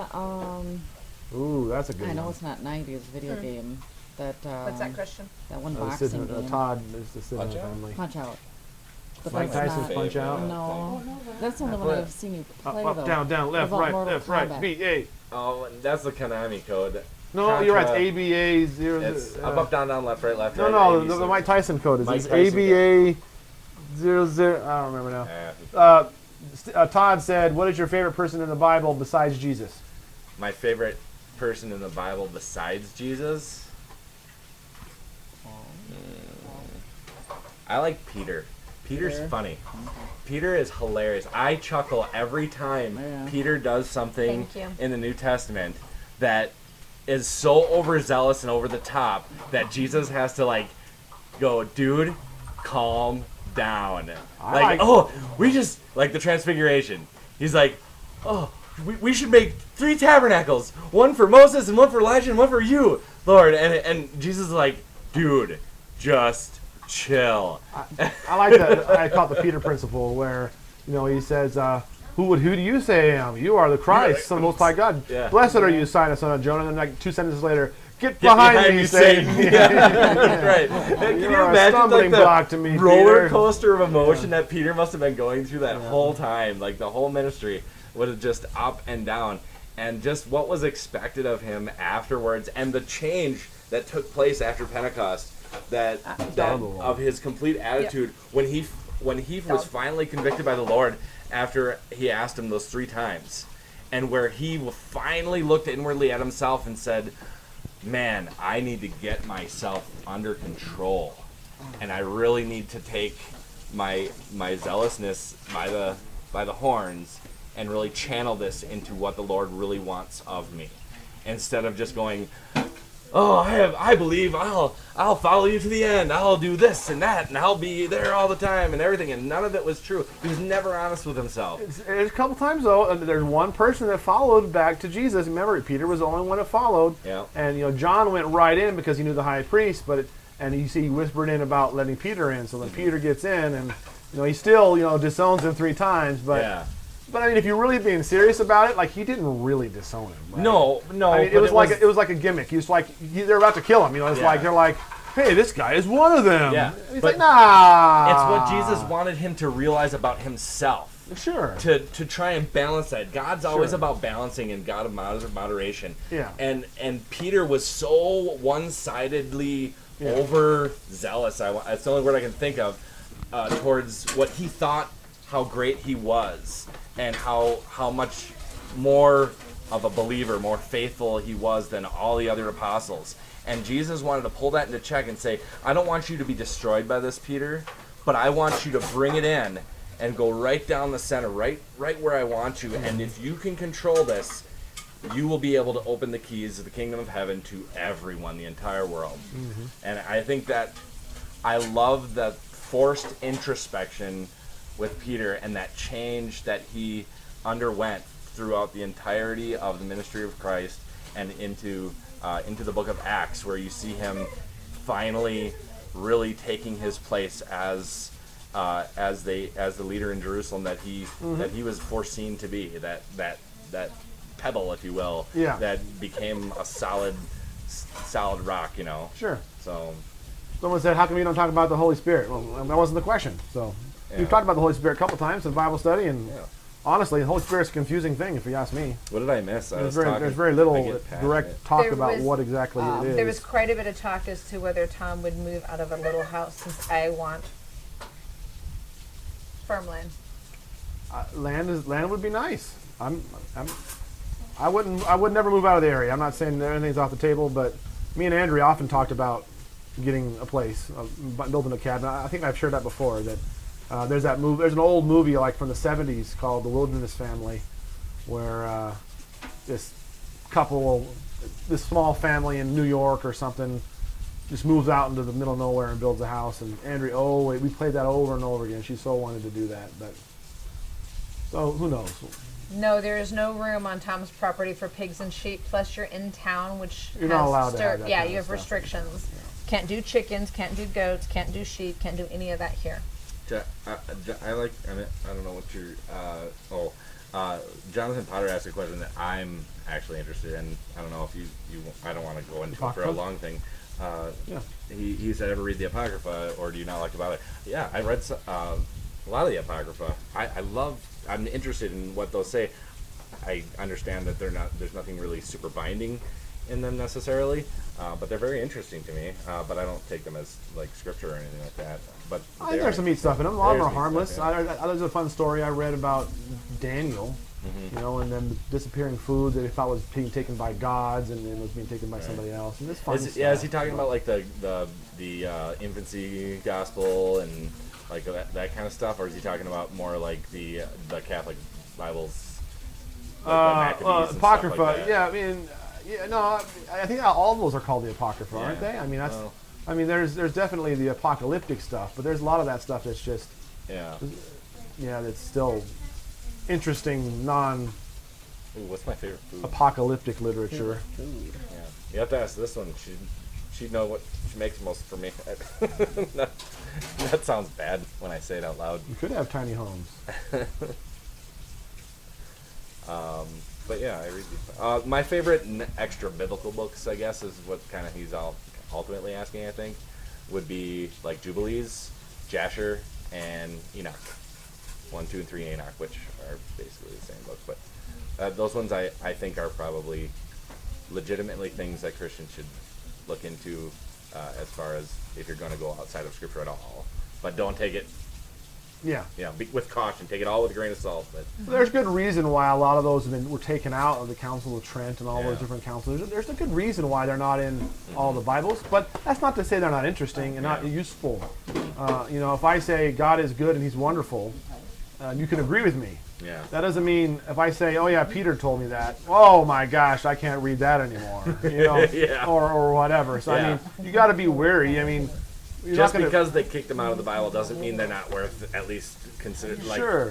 Ooh, that's a good I know one. it's not 90s video game. That What's that question? that one The boxing Sidman- game. Todd is the Sidman Punch Out? family. Punch Out. But Mike that's Tyson's not, Punch Out. No, that's the only one I've seen you play Up, though. down, down, left, About right, Mortal left, right. Kombat. B, A. Oh, that's the Konami code. No, you're right. Contra- It's ABA 0. It's up, down, left, right, left, No, right. no, ABC. the Mike Tyson code is Mike it's Tyson ABA 00. I don't remember now. Todd said, "What is your favorite person in the Bible besides Jesus?" My favorite person in the Bible besides Jesus? I like Peter. Peter's Peter? funny. Peter is hilarious. I chuckle every time Yeah. Peter does something Thank you. in the New Testament that is so overzealous and over the top that Jesus has to like go, dude, calm down. I like- We just like the Transfiguration. He's like, oh, we should make 3 tabernacles, one for Moses and one for Elijah and one for you, Lord. And Jesus is like, dude, just chill. I like that. I call it the Peter principle, where he says, who do you say I am? You are the Christ, Son of the Most High God. Yeah. Blessed are you, son of Jonah. And then like 2 sentences later, get behind me, Satan. Yeah. Right. Can you You're a imagine stumbling like block to me, the roller Peter. coaster of emotion that Peter must have been going through that whole time? Like the whole ministry was just up and down, and just what was expected of him afterwards, and the change that took place after Pentecost, that of his complete attitude when he was finally convicted by the Lord after he asked him those 3 times, and where he finally looked inwardly at himself and said, man, I need to get myself under control, and I really need to take my zealousness by the horns and really channel this into what the Lord really wants of me, instead of just going, oh, I believe I'll follow you to the end. I'll do this and that, and I'll be there all the time and everything. And none of it was true. He was never honest with himself. There's a couple times though. There's one person that followed back to Jesus. Remember, Peter was the only one that followed. Yeah. And John went right in because he knew the high priest. And you see, he whispered in about letting Peter in. So then Peter gets in, and he still disowns him 3 times. But Yeah. But I mean, if you're really being serious about it, like, he didn't really disown him. Right? No. I mean, it was like a gimmick. He was like, they're about to kill him. It's like they're like, hey, this guy is one of them. Yeah. And he's But like, nah. It's what Jesus wanted him to realize about himself. Sure. To try and balance that. God's always Sure. about balancing and God of moderation. Yeah. And Peter was so one-sidedly overzealous. That's the only word I can think of towards what he thought how great he was, and how much more of a believer, more faithful he was than all the other apostles. And Jesus wanted to pull that into check and say, I don't want you to be destroyed by this, Peter, but I want you to bring it in and go right down the center, right where I want you. And if you can control this, you will be able to open the keys of the kingdom of heaven to everyone, the entire world. Mm-hmm. And I think that I love the forced introspection with Peter and that change that he underwent throughout the entirety of the ministry of Christ and into the book of Acts, where you see him finally really taking his place as the leader in Jerusalem that he was foreseen to be, that pebble, if you will, that became a solid rock, Sure. So someone said, how come you don't talk about the Holy Spirit? Well, that wasn't the question. So we've talked about the Holy Spirit a couple times in Bible study, and honestly, the Holy Spirit's a confusing thing, if you ask me. What did I miss? There's very little direct talk about what exactly it is. There was quite a bit of talk as to whether Tom would move out of a little house, since I want farmland. Land would be nice. I would never move out of the area. I'm not saying that anything's off the table, but me and Andrea often talked about getting a place, building a cabin. I think I've shared that before. That there's an old movie like from the '70s called The Wilderness Family, where this small family in New York or something, just moves out into the middle of nowhere and builds a house. And Andrea, we played that over and over again. She so wanted to do that, but so who knows? No, there is no room on Tom's property for pigs and sheep. Plus, you're in town, which you're not allowed to have that kind you of have stuff. Restrictions. Yeah. Can't do chickens, can't do goats, can't do sheep, can't do any of that here. I don't know what you're. Jonathan Potter asked a question that I'm actually interested in. I don't know if you I don't want to go into it for a long thing. He said, ever read the Apocrypha, or do you not like about it? Yeah, I read a lot of the Apocrypha. I'm interested in what they'll say. I understand that there's nothing really super binding in them necessarily, but they're very interesting to me. But I don't take them as like scripture or anything like that. But I think there's some neat stuff in them. A lot of them are harmless. There's a fun story I read about Daniel, and then the disappearing food that he thought was being taken by gods and then was being taken by somebody else. And this fun stuff. Is he talking about like the infancy gospel and like that kind of stuff, or is he talking about more like the Catholic Bibles, like the Maccabees and Apocrypha? Stuff like that? I mean, I think all of those are called the Apocrypha, aren't they? I mean, there's definitely the apocalyptic stuff, but there's a lot of that stuff that's just that's still interesting, Ooh, what's my favorite food? Apocalyptic literature. Food. Yeah, you have to ask this one. She'd know what she makes most for me. that sounds bad when I say it out loud. You could have tiny homes. But yeah, I read these. My favorite extra biblical books, I guess, is what kind of he's ultimately asking, I think, would be like Jubilees, Jasher, and Enoch. 1, 2, and 3 Enoch, which are basically the same books. But those ones I think are probably legitimately things that Christians should look into as far as if you're going to go outside of Scripture at all. But don't take it, with caution. Take it all with a grain of salt. But there's good reason why a lot of those were taken out of the Council of Trent and all those different councils. There's a good reason why they're not in all the Bibles, but that's not to say they're not interesting and not useful. If I say God is good and He's wonderful, you can agree with me. yeah, That doesn't mean if I say, "Oh yeah, Peter told me that." Oh my gosh, I can't read that anymore. Yeah. or whatever. So I mean, you got to be wary. I mean, you're just not gonna, because they kicked them out of the Bible doesn't mean they're not worth at least considered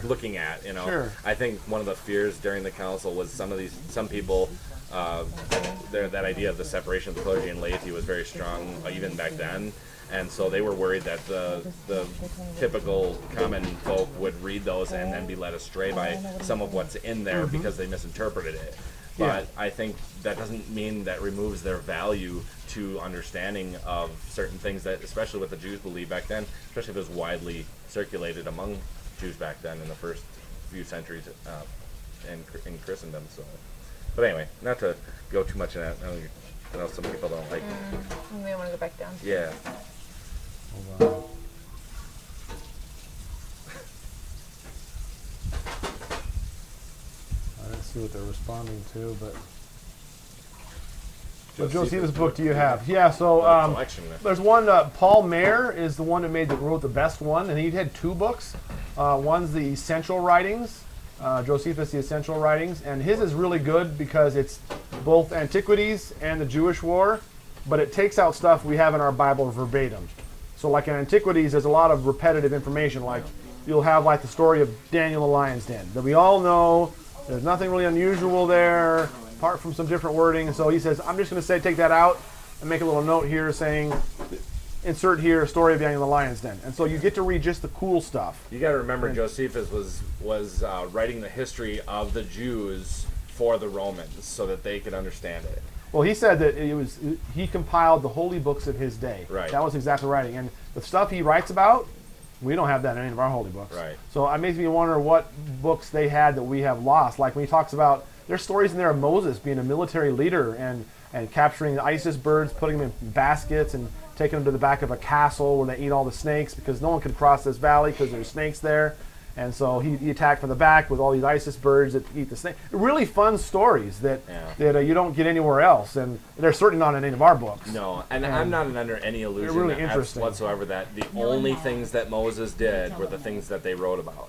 looking at. Sure. I think one of the fears during the council was some people. That idea of the separation of the clergy and laity was very strong even back then. And so they were worried that the typical common folk would read those and then be led astray by some of what's in there because they misinterpreted it. But I think that doesn't mean that removes their value to understanding of certain things that, especially what the Jews believed back then, especially if it was widely circulated among Jews back then in the first few centuries in Christendom. So, but anyway, not to go too much in that. I know some people don't like. You may want to go back down. Yeah. Hold on. I didn't see what they're responding to, but. What Josephus book do you have? Yeah, so there's one. Paul Mayer is the one that wrote the best one, and he had 2 books. One's the Essential Writings, Josephus, the Essential Writings, and his is really good because it's both Antiquities and the Jewish War, but it takes out stuff we have in our Bible verbatim. So like in Antiquities, there's a lot of repetitive information. Like you'll have like the story of Daniel in the lion's den that we all know. There's nothing really unusual there, apart from some different wording. And so he says, I'm just going to take that out and make a little note here saying, insert here, story of Daniel in the lion's den. And so you get to read just the cool stuff. You got to remember, Josephus was writing the history of the Jews for the Romans so that they could understand it. Well, he said that he compiled the holy books of his day. Right. That was exactly writing. And the stuff he writes about, we don't have that in any of our holy books. Right. So it makes me wonder what books they had that we have lost. Like when he talks about, there's stories in there of Moses being a military leader and capturing the Isis birds, putting them in baskets and taking them to the back of a castle where they eat all the snakes because no one could cross this valley because there's snakes there. And so he attacked from the back with all these Isis birds that eat the snake. Really fun stories that you don't get anywhere else, and they're certainly not in any of our books. No, and I'm not under any illusion really interesting. whatsoever that the only things that Moses did were the things that they wrote about.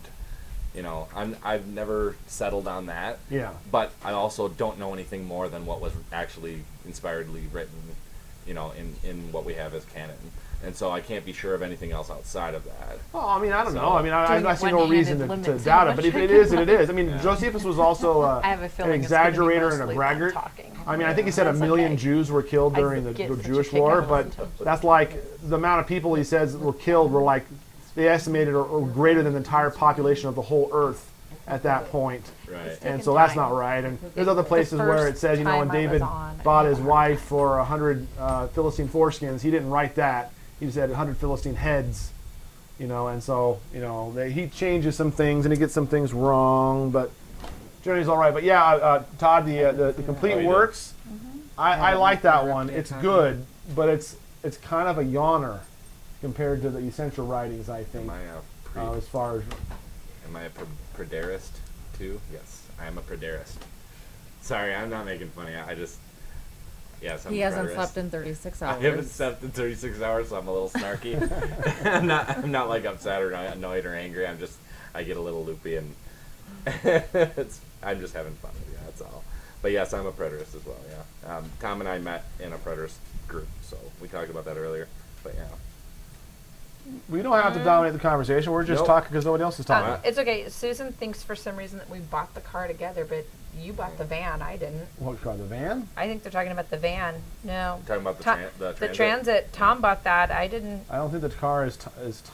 I've never settled on that. Yeah. But I also don't know anything more than what was actually inspiredly written, in what we have as canon. And so I can't be sure of anything else outside of that. Well, I mean, I don't know. I mean, I see no reason to doubt it. But if it is, it is. I mean, Josephus was also I have a an feeling exaggerator and a braggart. I mean, I think he said 1 million Jews were killed during the Jewish War, but that's like the amount of people he says were killed were like, they estimated are greater than the entire population of the whole earth at that point. Right. And so that's not right. And there's other places where it says, when David bought his wife for 100 Philistine foreskins, he didn't write that. He said 100 Philistine heads, and so, he changes some things and he gets some things wrong, but generally he's all right. But yeah, Todd, the complete works, I like that one. It's good, but it's kind of a yawner compared to the essential writings, I think. As far as... Am I a preterist too? Yes, I am a preterist. Sorry, I'm not making fun of you. Yes, I'm He a hasn't preterist. slept in 36 hours. I haven't slept in 36 hours, so I'm a little snarky. I'm not like upset or annoyed or angry. I get a little loopy, and I'm just having fun with you. That's all. But yes, I'm a preterist as well. Yeah. Tom and I met in a preterist group, so we talked about that earlier. But yeah. We don't have to dominate the conversation. We're just Nope. talking because nobody else is talking. It's okay. Susan thinks for some reason that we bought the car together, but you bought the van. I didn't. What car? The van? I think they're talking about the van. No. Talking about the, the transit. transit. Tom bought that. I didn't. I don't think the car is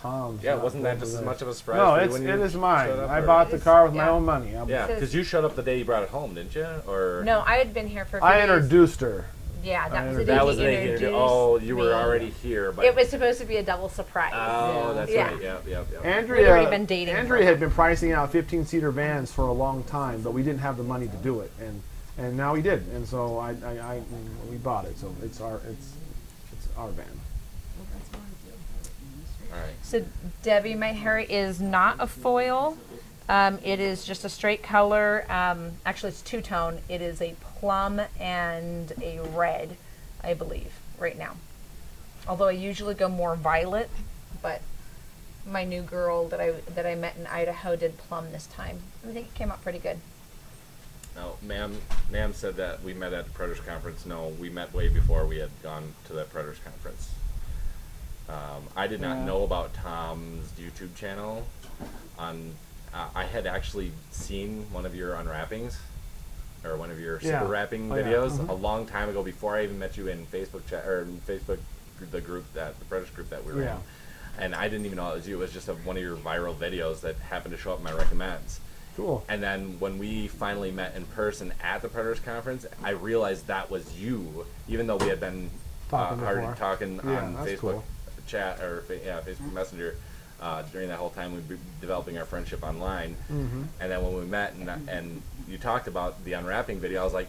Tom's. Yeah, not wasn't that both just of as theirs. much of a surprise? No, for you it when you is mine. showed up, I or- bought the car with my Yeah. own money. Yeah, because you showed up the day you brought it home, didn't you? Or No, I had been here for a few I days. introduced her. Yeah, that was the day that he was the day you introduced introduced. Oh, you were me. already here, but It was supposed to be a double surprise. Oh, that's Yeah. right. Yep. Andrea, We'd already been dating for Andrea a had been pricing out 15-seater vans for a long time, but we didn't have the money to do it, and now we did, and so we bought it. So it's our van. All right. So Debbie, my hair is not a foil. It is just a straight color. Actually, it's two-tone. It is a plum and a red, I believe, right now. Although I usually go more violet, but my new girl that I met in Idaho did plum this time. I think it came out pretty good. No, ma'am said that we met at the Predators Conference. No, we met way before we had gone to that Predators Conference. I did not know about Tom's YouTube channel. I had actually seen one of your unwrappings, or one of your super wrapping videos a long time ago, before I even met you in Facebook chat or in Facebook, the group the Predators group that we were in. And I didn't even know it was you. It was just one of your viral videos that happened to show up in my recommends. Cool. And then when we finally met in person at the Predators Conference, I realized that was you, even though we had been already talking on Facebook chat or Facebook Messenger during that whole time. We'd be developing our friendship online. And then when we met and you talked about the unwrapping video, I was like,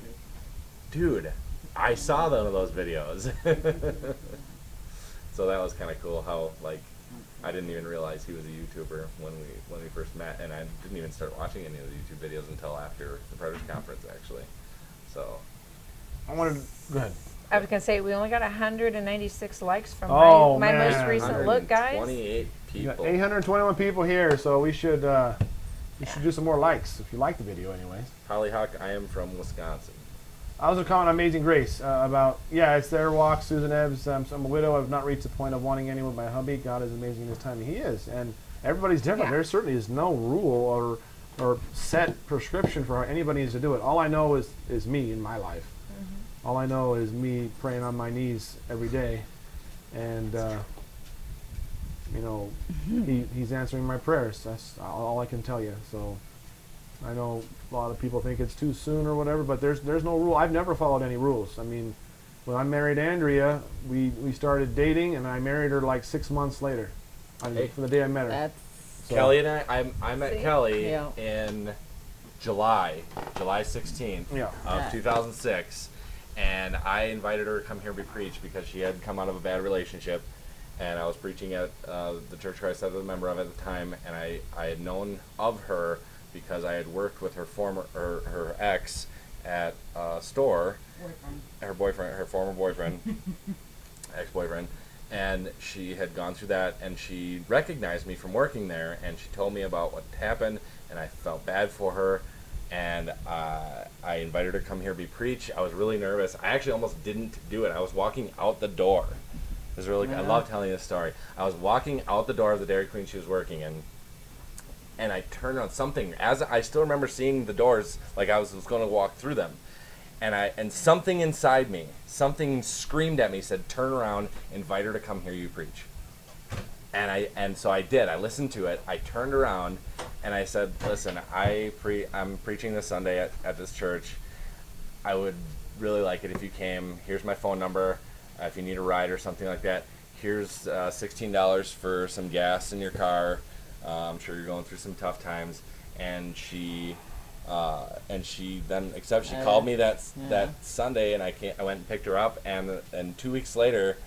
dude, I saw one of those videos. So that was kind of cool how, like, I didn't even realize he was a YouTuber when we first met, and I didn't even start watching any of the YouTube videos until after the Predators Conference, actually. So I wanted to go ahead. I was gonna say we only got 196 likes from Oh, my man. most recent look, guys. 28 You got people. 821 people here, so we should do some more likes if you like the video, anyways. Hollyhock, I am from Wisconsin. I was a comment on Amazing Grace about, it's their walk, Susan Ebbs. I'm a widow. I've not reached the point of wanting anyone but my hubby. God is amazing in his time. He is. And everybody's different. Yeah. There certainly is no rule or set prescription for how anybody needs to do it. All I know is me in my life. All I know is me praying on my knees every day. And, he's answering my prayers. That's all I can tell you. So I know a lot of people think it's too soon or whatever, but there's no rule. I've never followed any rules. I mean, when I married Andrea, we started dating, and I married her like 6 months later, from the day I met her. That's So- Kelly and I met See? Kelly Yeah. in July 16th Yeah. of 2006, and I invited her to come here and be preached because she had come out of a bad relationship, and I was preaching at the church Christ I was a member of at the time, and I had known of her because I had worked with her ex at a store, her former boyfriend, ex-boyfriend, and she had gone through that, and she recognized me from working there, and she told me about what happened, and I felt bad for her, and I invited her to come here be preached. I was really nervous. I actually almost didn't do it. I was walking out the door. It was really good. I love telling this story. I was walking out the door of the Dairy Queen she was working in, and I turned on something. As I still remember seeing the doors, like I was going to walk through them, and something inside me, something screamed at me, said, "Turn around, invite her to come hear you preach." And so I did. I listened to it. I turned around, and I said, "Listen, I'm preaching this Sunday at this church. I would really like it if you came. Here's my phone number. If you need a ride or something like that, here's $16 for some gas in your car. I'm sure you're going through some tough times." And she then accepted. She called me that Sunday, and I went and picked her up. And 2 weeks later,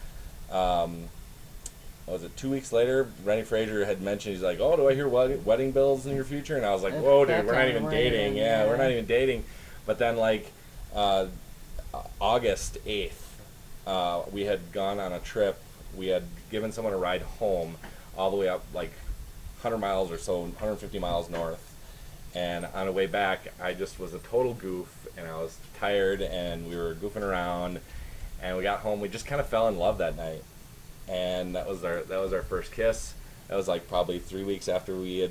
was it 2 weeks later? Rennie Fraser had mentioned, he's like, "Oh, do I hear wedding bills in your future?" And I was like, "Whoa, dude, we're not even dating. Yeah, we're not even dating." But then, like, August 8th, we had gone on a trip. We had given someone a ride home all the way up, like, 100 miles or so, 150 miles north. And on the way back, I just was a total goof, and I was tired, and we were goofing around. And we got home. We just kind of fell in love that night. and that was our first kiss. That was like probably 3 weeks after I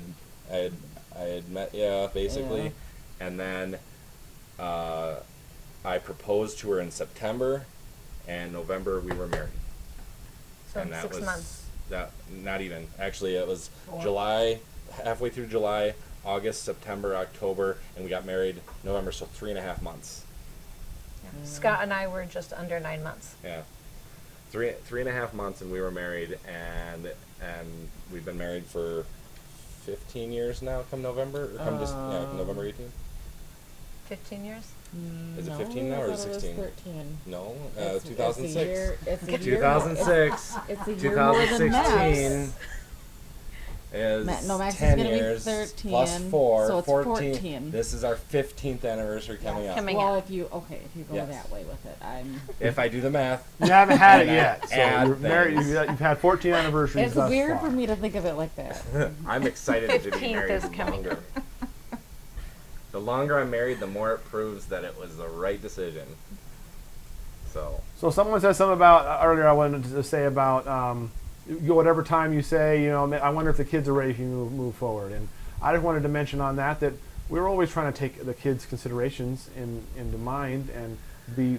had met, basically. Yeah. And then I proposed to her in September, and November we were married. So And that 6 was months. not even. Actually, it was July, halfway through July, August, September, October, and we got married November, so 3.5 months. Scott and I were just under 9 months. Yeah. 3.5 months, and we were married, and we've been married for 15 years now. Come November, or come November 18th. 15 years? Is it No, 15 now, I or thought it was 16? 13. No, It's 2006. a year, it's a year 2006. It's a year more than Max. Is No, Max is 10 gonna be years 13, plus 4, so it's 14. 14. This is our 15th anniversary coming up. Coming Well, up. if you go Yes. that way with it, If I do the math, You haven't had it And yet. So add you're married. things. You've had 14 anniversaries it's thus weird far. for me to think of it like that. I'm excited to be 15th married is coming longer. The longer I'm married, the more it proves that it was the right decision. So Someone said something about earlier. I wanted to say about whatever time you say. I wonder if the kids are ready if you move forward. And I just wanted to mention on that we're always trying to take the kids' considerations into mind and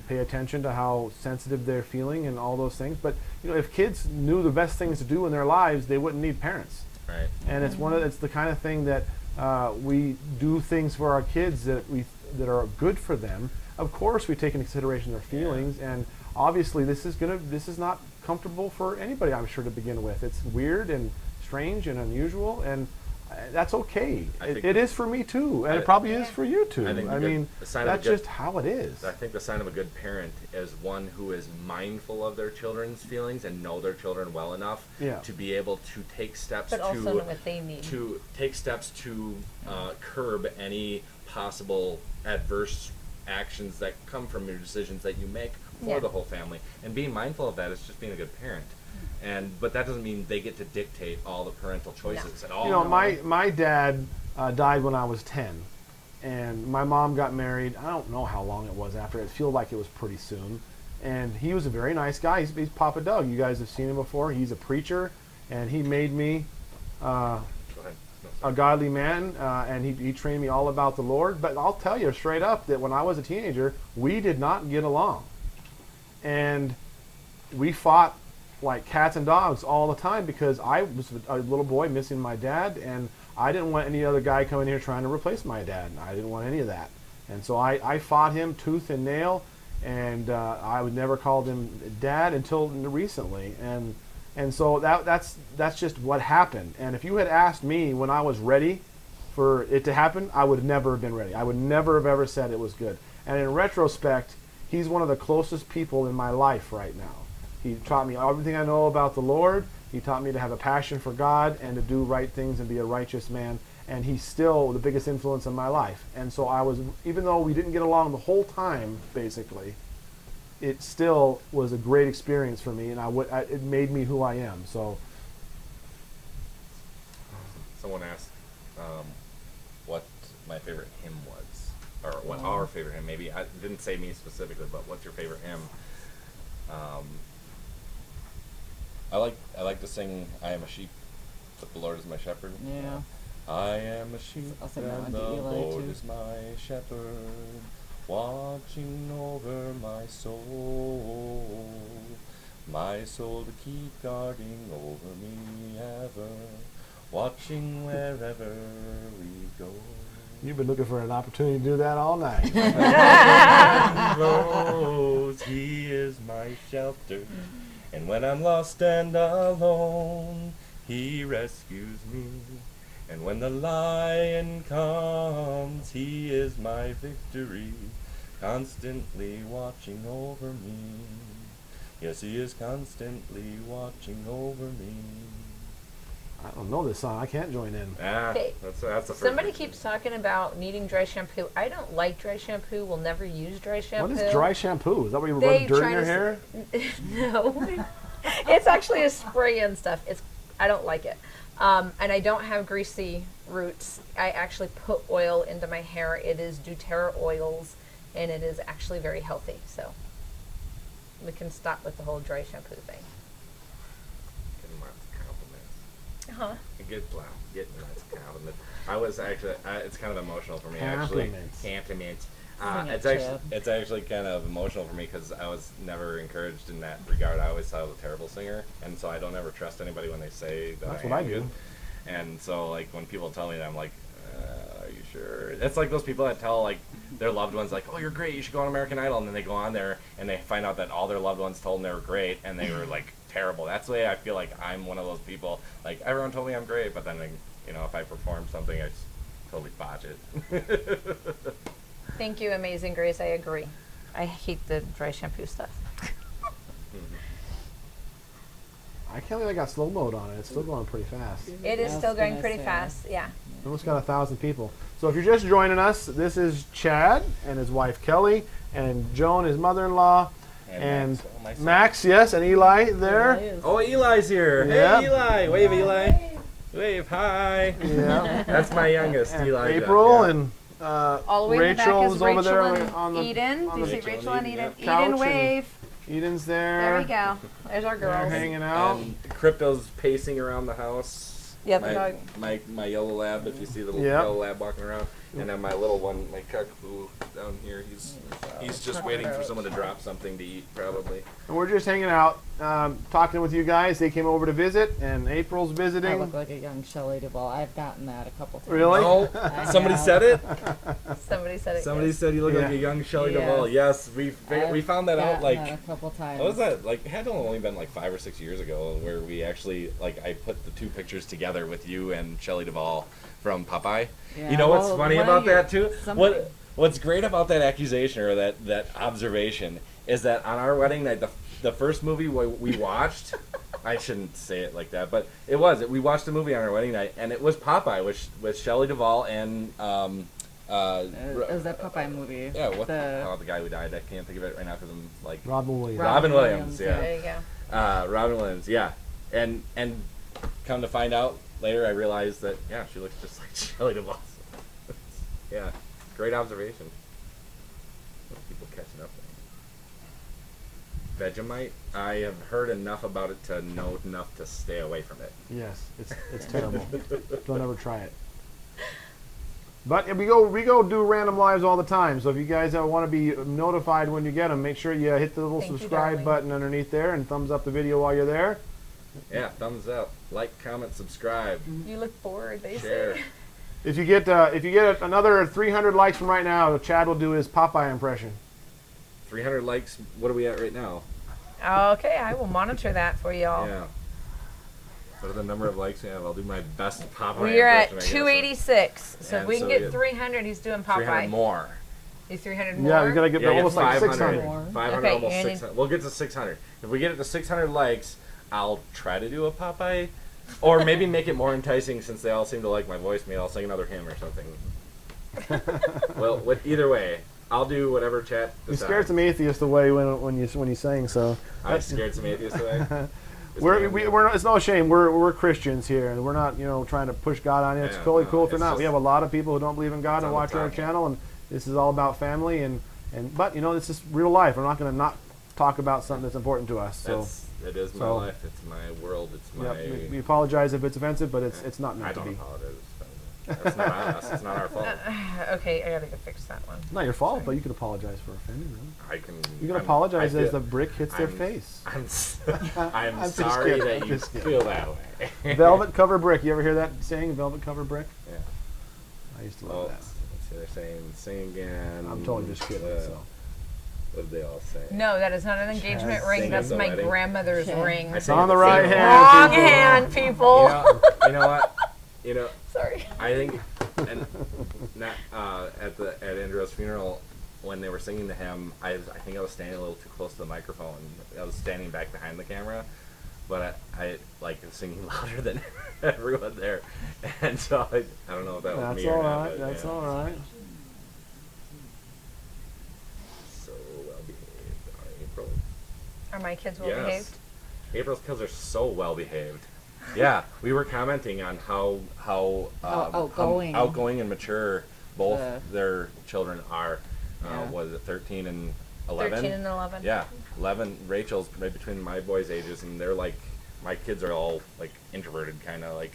pay attention to how sensitive they're feeling and all those things. But if kids knew the best things to do in their lives, they wouldn't need parents. right. And it's the kind of thing that we do things for our kids that are good for them. Of course, we take into consideration their feelings, and obviously, this is not comfortable for anybody, I'm sure, to begin with. It's weird and strange and unusual, and that's okay. It is for me too, and it probably is for you too. I think that's just how it is. I think the sign of a good parent is one who is mindful of their children's feelings and know their children well enough to be able to take steps But also know what they need. to take steps to curb any possible adverse actions that come from your decisions that you make for the whole family. And being mindful of that is just being a good parent. But that doesn't mean they get to dictate all the parental choices at all. My dad died when I was 10, and my mom got married. I don't know how long it was after. It feels like it was pretty soon. And he was a very nice guy. He's Papa Doug. You guys have seen him before. He's a preacher, and he made me Go ahead. No, a godly man, and he trained me all about the Lord. But I'll tell you straight up that when I was a teenager, we did not get along. And we fought like cats and dogs all the time because I was a little boy missing my dad, and I didn't want any other guy coming here trying to replace my dad. I didn't want any of that. And so I fought him tooth and nail, and I would never called him dad until recently. And so that's just what happened. And if you had asked me when I was ready for it to happen, I would never have been ready. I would never have ever said it was good. And in retrospect, he's one of the closest people in my life right now. He taught me everything I know about the Lord. He taught me to have a passion for God and to do right things and be a righteous man. And he's still the biggest influence in my life. And so even though we didn't get along the whole time, basically, it still was a great experience for me, and it made me who I am. So, someone asked what my favorite hymn was, or what our favorite hymn. Maybe I didn't say me specifically, but what's your favorite hymn? I like to sing "I am a sheep, but the Lord is my shepherd." Yeah. I am a sheep, I'll sing that one and to the Eli, Lord too. is my shepherd, watching over my soul. My soul to keep guarding over me ever, watching wherever we go. you've been looking for an opportunity to do that all night. Knows he is my shelter, and when I'm lost and alone, he rescues me. And when the lion comes, he is my victory, constantly watching over me. Yes, he is constantly watching over me. I don't know this song. I can't join in. Okay. That's the first Somebody one. keeps talking about needing dry shampoo. I don't like dry shampoo. Will never use dry shampoo. What is dry shampoo? Is that where you They rub dirt in try your to hair? No. It's actually a spray and stuff. I don't like it. And I don't have greasy roots. I actually put oil into my hair. It is doTERRA oils, and it is actually very healthy. So we can stop with the whole dry shampoo thing. lots of compliments. Huh? Getting lots of compliments. I was actually, it's kind of emotional for me Compliments. actually. Compliments. Sing it, It's actually kind of emotional for me because I was never encouraged in that regard. I always thought I was a terrible singer, and so I don't ever trust anybody when they say that. That's I what am I do. good. And so like when people tell me that, I'm like, are you sure? It's like those people that tell like their loved ones like, oh, you're great, you should go on American Idol, and then they go on there and they find out that all their loved ones told them they were great and they were like terrible. That's the way I feel like I'm one of those people. Like everyone told me I'm great, but then you know if I perform something, I just totally botch it. Thank you, Amazing Grace. I agree. I hate the dry shampoo stuff. I can't believe I got slow mode on it. It's still going pretty fast. It is I was still going gonna pretty say. fast. Yeah. Almost got 1,000 people. So if you're just joining us, this is Chad and his wife Kelly, and Joan, his mother-in-law, and Max, yes, and Eli there. Oh, Eli's here. Yep. Hey, Eli. Wave, Eli. Wave, hi. Yeah. That's my youngest, And Eli. April Yeah. and All the way in the back Rachel's is over Rachel there and on the Eden. on Do you the see Rachel Rachel and and Eden, Eden? couch Eden, and- wave. Eden's there. There we go. There's our They're girls. hanging out. And Crypto's pacing around the house. Yeah, the dog. My yellow lab, if you see the little Yep. yellow lab walking around. And then my little one, my cockapoo down here, he's just waiting for someone to drop something to eat, probably. And we're just hanging out, talking with you guys. They came over to visit, and April's I visiting. look like a young Shelley Duvall. I've gotten that a couple times. Really? Oh, I somebody have. said it? Somebody said it. Somebody yes. said you look Yeah. like a young Shelley Yes. Duvall. Yes, we I've found that out gotten like... that a couple times. What was that? Like, it had only been like 5 or 6 years ago where we actually, like, I put the two pictures together with you and Shelley Duvall from Popeye. Yeah, You know what's well, funny one about of your- that, too? somebody- What's great about that accusation or that observation is that on our wedding night, the first movie we watched, I shouldn't say it like that, but we watched a movie on our wedding night, and it was Popeye with Shelley Duvall and... It was that Popeye movie. yeah, what the the guy who died? I can't think of it right now because I'm like... Robin Williams. Robin Williams, yeah. There you go. Robin Williams, yeah. And come to find out later, I realized that, yeah, she looks just like Shelley Duvall. Yeah, great observation. People catching up there. Vegemite, I have heard enough about it to know enough to stay away from it. Yes, it's terrible. Don't ever try it. But we go do random lives all the time. So if you guys want to be notified when you get them, make sure you hit the little Thank you, subscribe darling. button underneath there and thumbs up the video while you're there. Yeah, thumbs up, like, comment, subscribe, You look bored, they share. say. If you get another 300 likes from right now, Chad will do his Popeye impression. 300 likes, what are we at right now? Okay, I will monitor that for y'all. Yeah. What are the number of likes we have? I'll do my best Popeye We're at impression, I guess. 286. So if And we can so get you- 300, he's doing 300 Popeye. more. He's 300 more? Yeah, you gotta get Yeah, almost like 500. 600. 500, Okay, almost Andy. 600. We'll get to 600. If we get it to 600 likes, I'll try to do a Popeye. Or maybe make it more enticing since they all seem to like my voice. Maybe I'll sing another hymn or something. Well, either way, I'll do whatever chat You decides. scared some atheists away when you sang. So I scared some atheists away. it's no shame. We're Christians here, and we're not trying to push God on you. It's Yeah, totally no, cool if you're it's not. just- We have a lot of people who don't believe in God It's and on the watch our top. channel, and this is all about family but it's just real life. We're not going to not talk about something that's important to us. So It is my so- life. It's my world. It's my... yep, we apologize if it's offensive, but it's not I meant to don't be. apologize. That's not on us. It's not our fault. Okay, I gotta go fix that one. Not your fault, but you can apologize for offending them. I can... You can I'm- apologize I as feel- the brick hits their I'm- face. I'm I'm just sorry kidding, that I'm you just kidding. feel that way. Velvet cover brick. You ever hear that saying, velvet cover brick? Yeah. I used to love Well, that. let's see, they're saying, sing again. I'm totally just kidding. So. What did they all say? No, that is not an engagement Yes. ring. Sing That's at the my wedding. grandmother's Yeah. ring. I It's sang on the at right same- hand. Wrong people. hand, people. You know what? You know, Sorry. I think, and not at Andrea's funeral when they were singing to him, I think I was standing a little too close to the microphone. I was standing back behind the camera, but I like singing louder than everyone there, and so I don't know if that was That's me or all not. right. but That's yeah. all right. So well behaved, April. Are my kids well Yes. behaved? April's kids are so well behaved. Yeah, we were commenting on how outgoing. outgoing and mature both Yeah. their children are. Yeah. Was it 13 and 11? 13 and 11. Yeah, 11. Rachel's right between my boys' ages, and they're like my kids are all like introverted, kind of like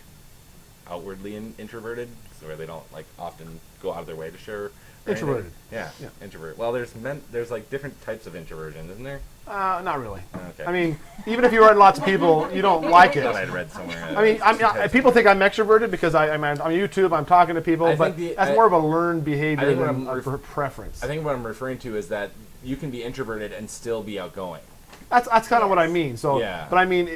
outwardly introverted, so where they don't like often go out of their way to share. Introverted. Yeah, introvert. Well, there's like different types of introversion, isn't there? Not really. Okay. I mean, even if you're around lots of people, you don't like it. I thought I'd read somewhere. People think I'm extroverted because I'm on YouTube, I'm talking to people, but that's more of a learned behavior than a preference. I think what I'm referring to is that you can be introverted and still be outgoing. That's kind of what I mean. So, Yeah. but I mean,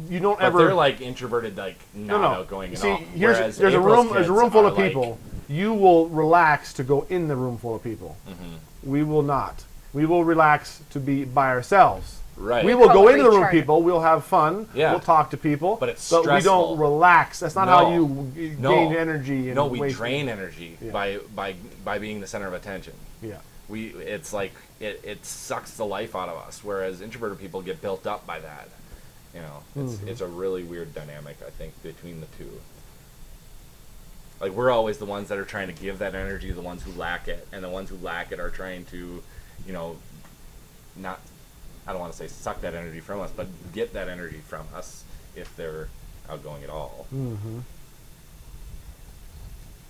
you don't But ever. they're like introverted, like not outgoing at See, all. there's a April's room full kids of are, people. Like, You will relax to go in the room full of people. Mm-hmm. We will not. We will relax to be by ourselves. Right. We will go Call it into the room with recharge. people. We'll have fun. Yeah. We'll talk to people. But it's we stressful. don't relax. That's not No. how you gain energy. And No, we waste drain energy Yeah. by being the center of attention. Yeah. It's like it sucks the life out of us, whereas introverted people get built up by that. You know, it's a really weird dynamic, I think, between the two. Like, we're always the ones that are trying to give that energy to the ones who lack it, and the ones who lack it are trying to, you know, not, I don't want to say suck that energy from us, but get that energy from us if they're outgoing at all. Mm-hmm.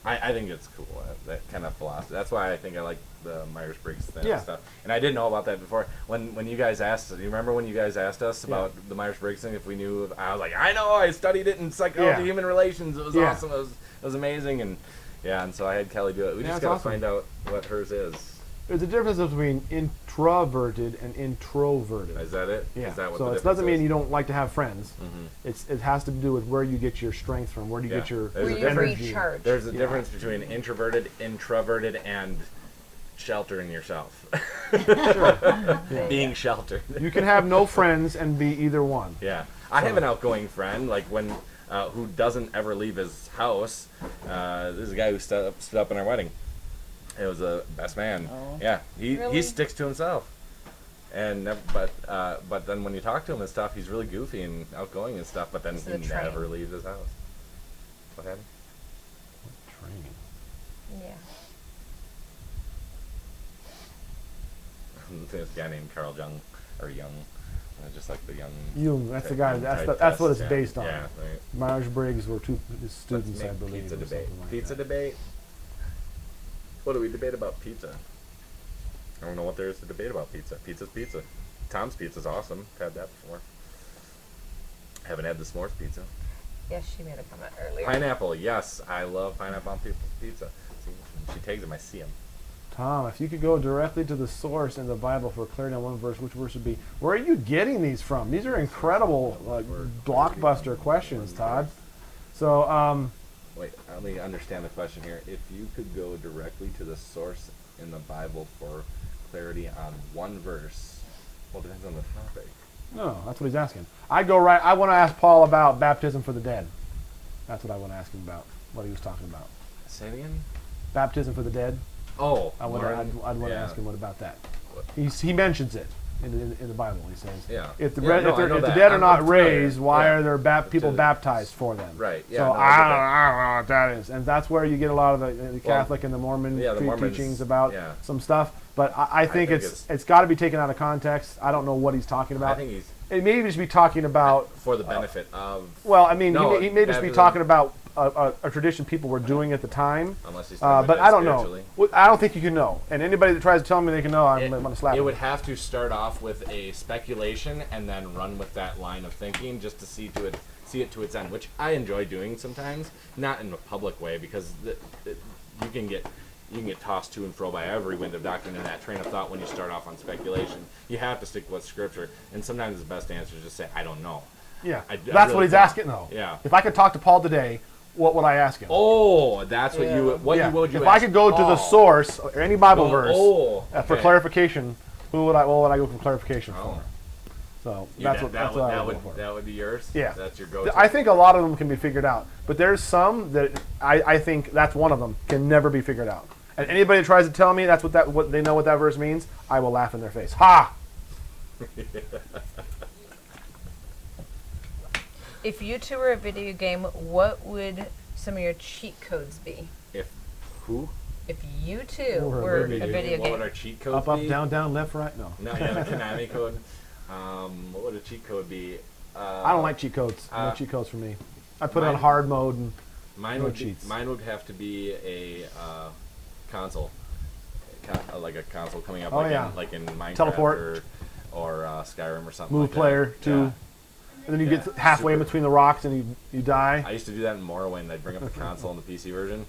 I think it's cool, that kind of philosophy. That's why I think I like the Myers-Briggs thing Yeah. and stuff. And I didn't know about that before. When you guys asked, do you remember when you guys asked us about the Myers-Briggs thing, if we knew? I was like, I know, I studied it in psychology, human relations. It was awesome. It was amazing. And so I had Kelly do it. We just got to find out what hers is. There's a difference between introverted and introverted. Is that it? Yeah. Is that what So the it difference doesn't mean is? you don't like to have friends. Mm-hmm. It has to do with where you get your strength from. Where do you get your There's Where a you difference. recharge. There's a difference between introverted, introverted, and sheltering yourself. Being sheltered. You can have no friends and be either one. Yeah, I have an outgoing friend, like who doesn't ever leave his house. This is a guy who stood up in our wedding. It was a best man. Oh. Yeah, he Really? sticks to himself. And but then when you talk to him and stuff, he's really goofy and outgoing and stuff. But then This is he a train. never leaves his house. What happened? Training. Yeah. This guy named Carl Jung or Young, just like the Young. Jung, that's the guy. Young That's type that's what it's test, based on. Yeah, right. Myers-Briggs were two his Let's students, I make believe. pizza or debate. something like Pizza that. debate. What do we debate about pizza? I don't know what there is to debate about pizza. Pizza's pizza. Tom's Pizza's awesome. I've had that before. Haven't had the s'mores pizza. Yes, she made a comment earlier. Pineapple, yes. I love pineapple on pizza. See, she takes them, I see them. Tom, if you could go directly to the source in the Bible for clarity on one verse, which verse would be? Where are you getting these from? These are incredible, blockbuster questions, Todd. So, Wait, let me understand the question here. If you could go directly to the source in the Bible for clarity on one verse, well, it depends on the topic. no, that's what he's asking. I want to ask Paul about baptism for the dead. That's what I want to ask him about. What he was talking about. Say it again? Baptism for the dead. Oh, I'd want to ask him what about that. He mentions it in the Bible. He says, Yeah. if the Yeah, no, I know if the that. dead are I'm not familiar. raised, why Yeah. are there people baptized for them? Right, yeah, So no, I get that. I don't know what that is, and that's where you get a lot of the Catholic and the Mormon yeah, the Mormons, teachings about yeah. some stuff. But I think think it's got to be taken out of context. I don't know what he's talking I about. think he's It may just be talking about. for the benefit of. Well, I mean, No, he may just be baptism- talking about a tradition people were doing at the time. Unless he's talking But about I don't know. spiritually. Well, I don't think you can know. And anybody that tries to tell me they can know, I'm going to slap It them. would have to start off with a speculation and then run with that line of thinking just to see it to its end, which I enjoy doing sometimes, not in a public way because you can get tossed to and fro by every wind of doctrine in that train of thought when you start off on speculation. You have to stick with scripture, and sometimes the best answer is just say, I don't know. Yeah, I that's really what he's don't. asking, though. Yeah. If I could talk to Paul today, what would I ask him? Oh, that's what you would. Yeah. What would you if ask I could go to the Paul? source or any Bible verse for okay. clarification, what would I go for clarification Oh. for? So You- that's that, what that would, I that would would go for. that would be yours. Yeah. That's your go-to. I think a lot of them can be figured out, but there's some that I think that's one of them can never be figured out. And anybody that tries to tell me that's what they know what that verse means, I will laugh in their face. Ha! If you two were a video game, what would some of your cheat codes be? If who? If you two Or a were a video video What would game. our cheat code Up, be? down, down, left, right. No. No, yeah, the Konami code. What would a cheat code be? I don't like cheat codes. No cheat codes for me. I put it on mine- hard mode and Mine no would cheats. mine would have to be a console, like a console coming up, Oh, like, yeah. in Minecraft Teleport. or Skyrim or something. move like player that. too. Yeah. And then you Yeah, get halfway in super. between the rocks and you die. I used to do that in Morrowind. I'd bring up the console and the PC version,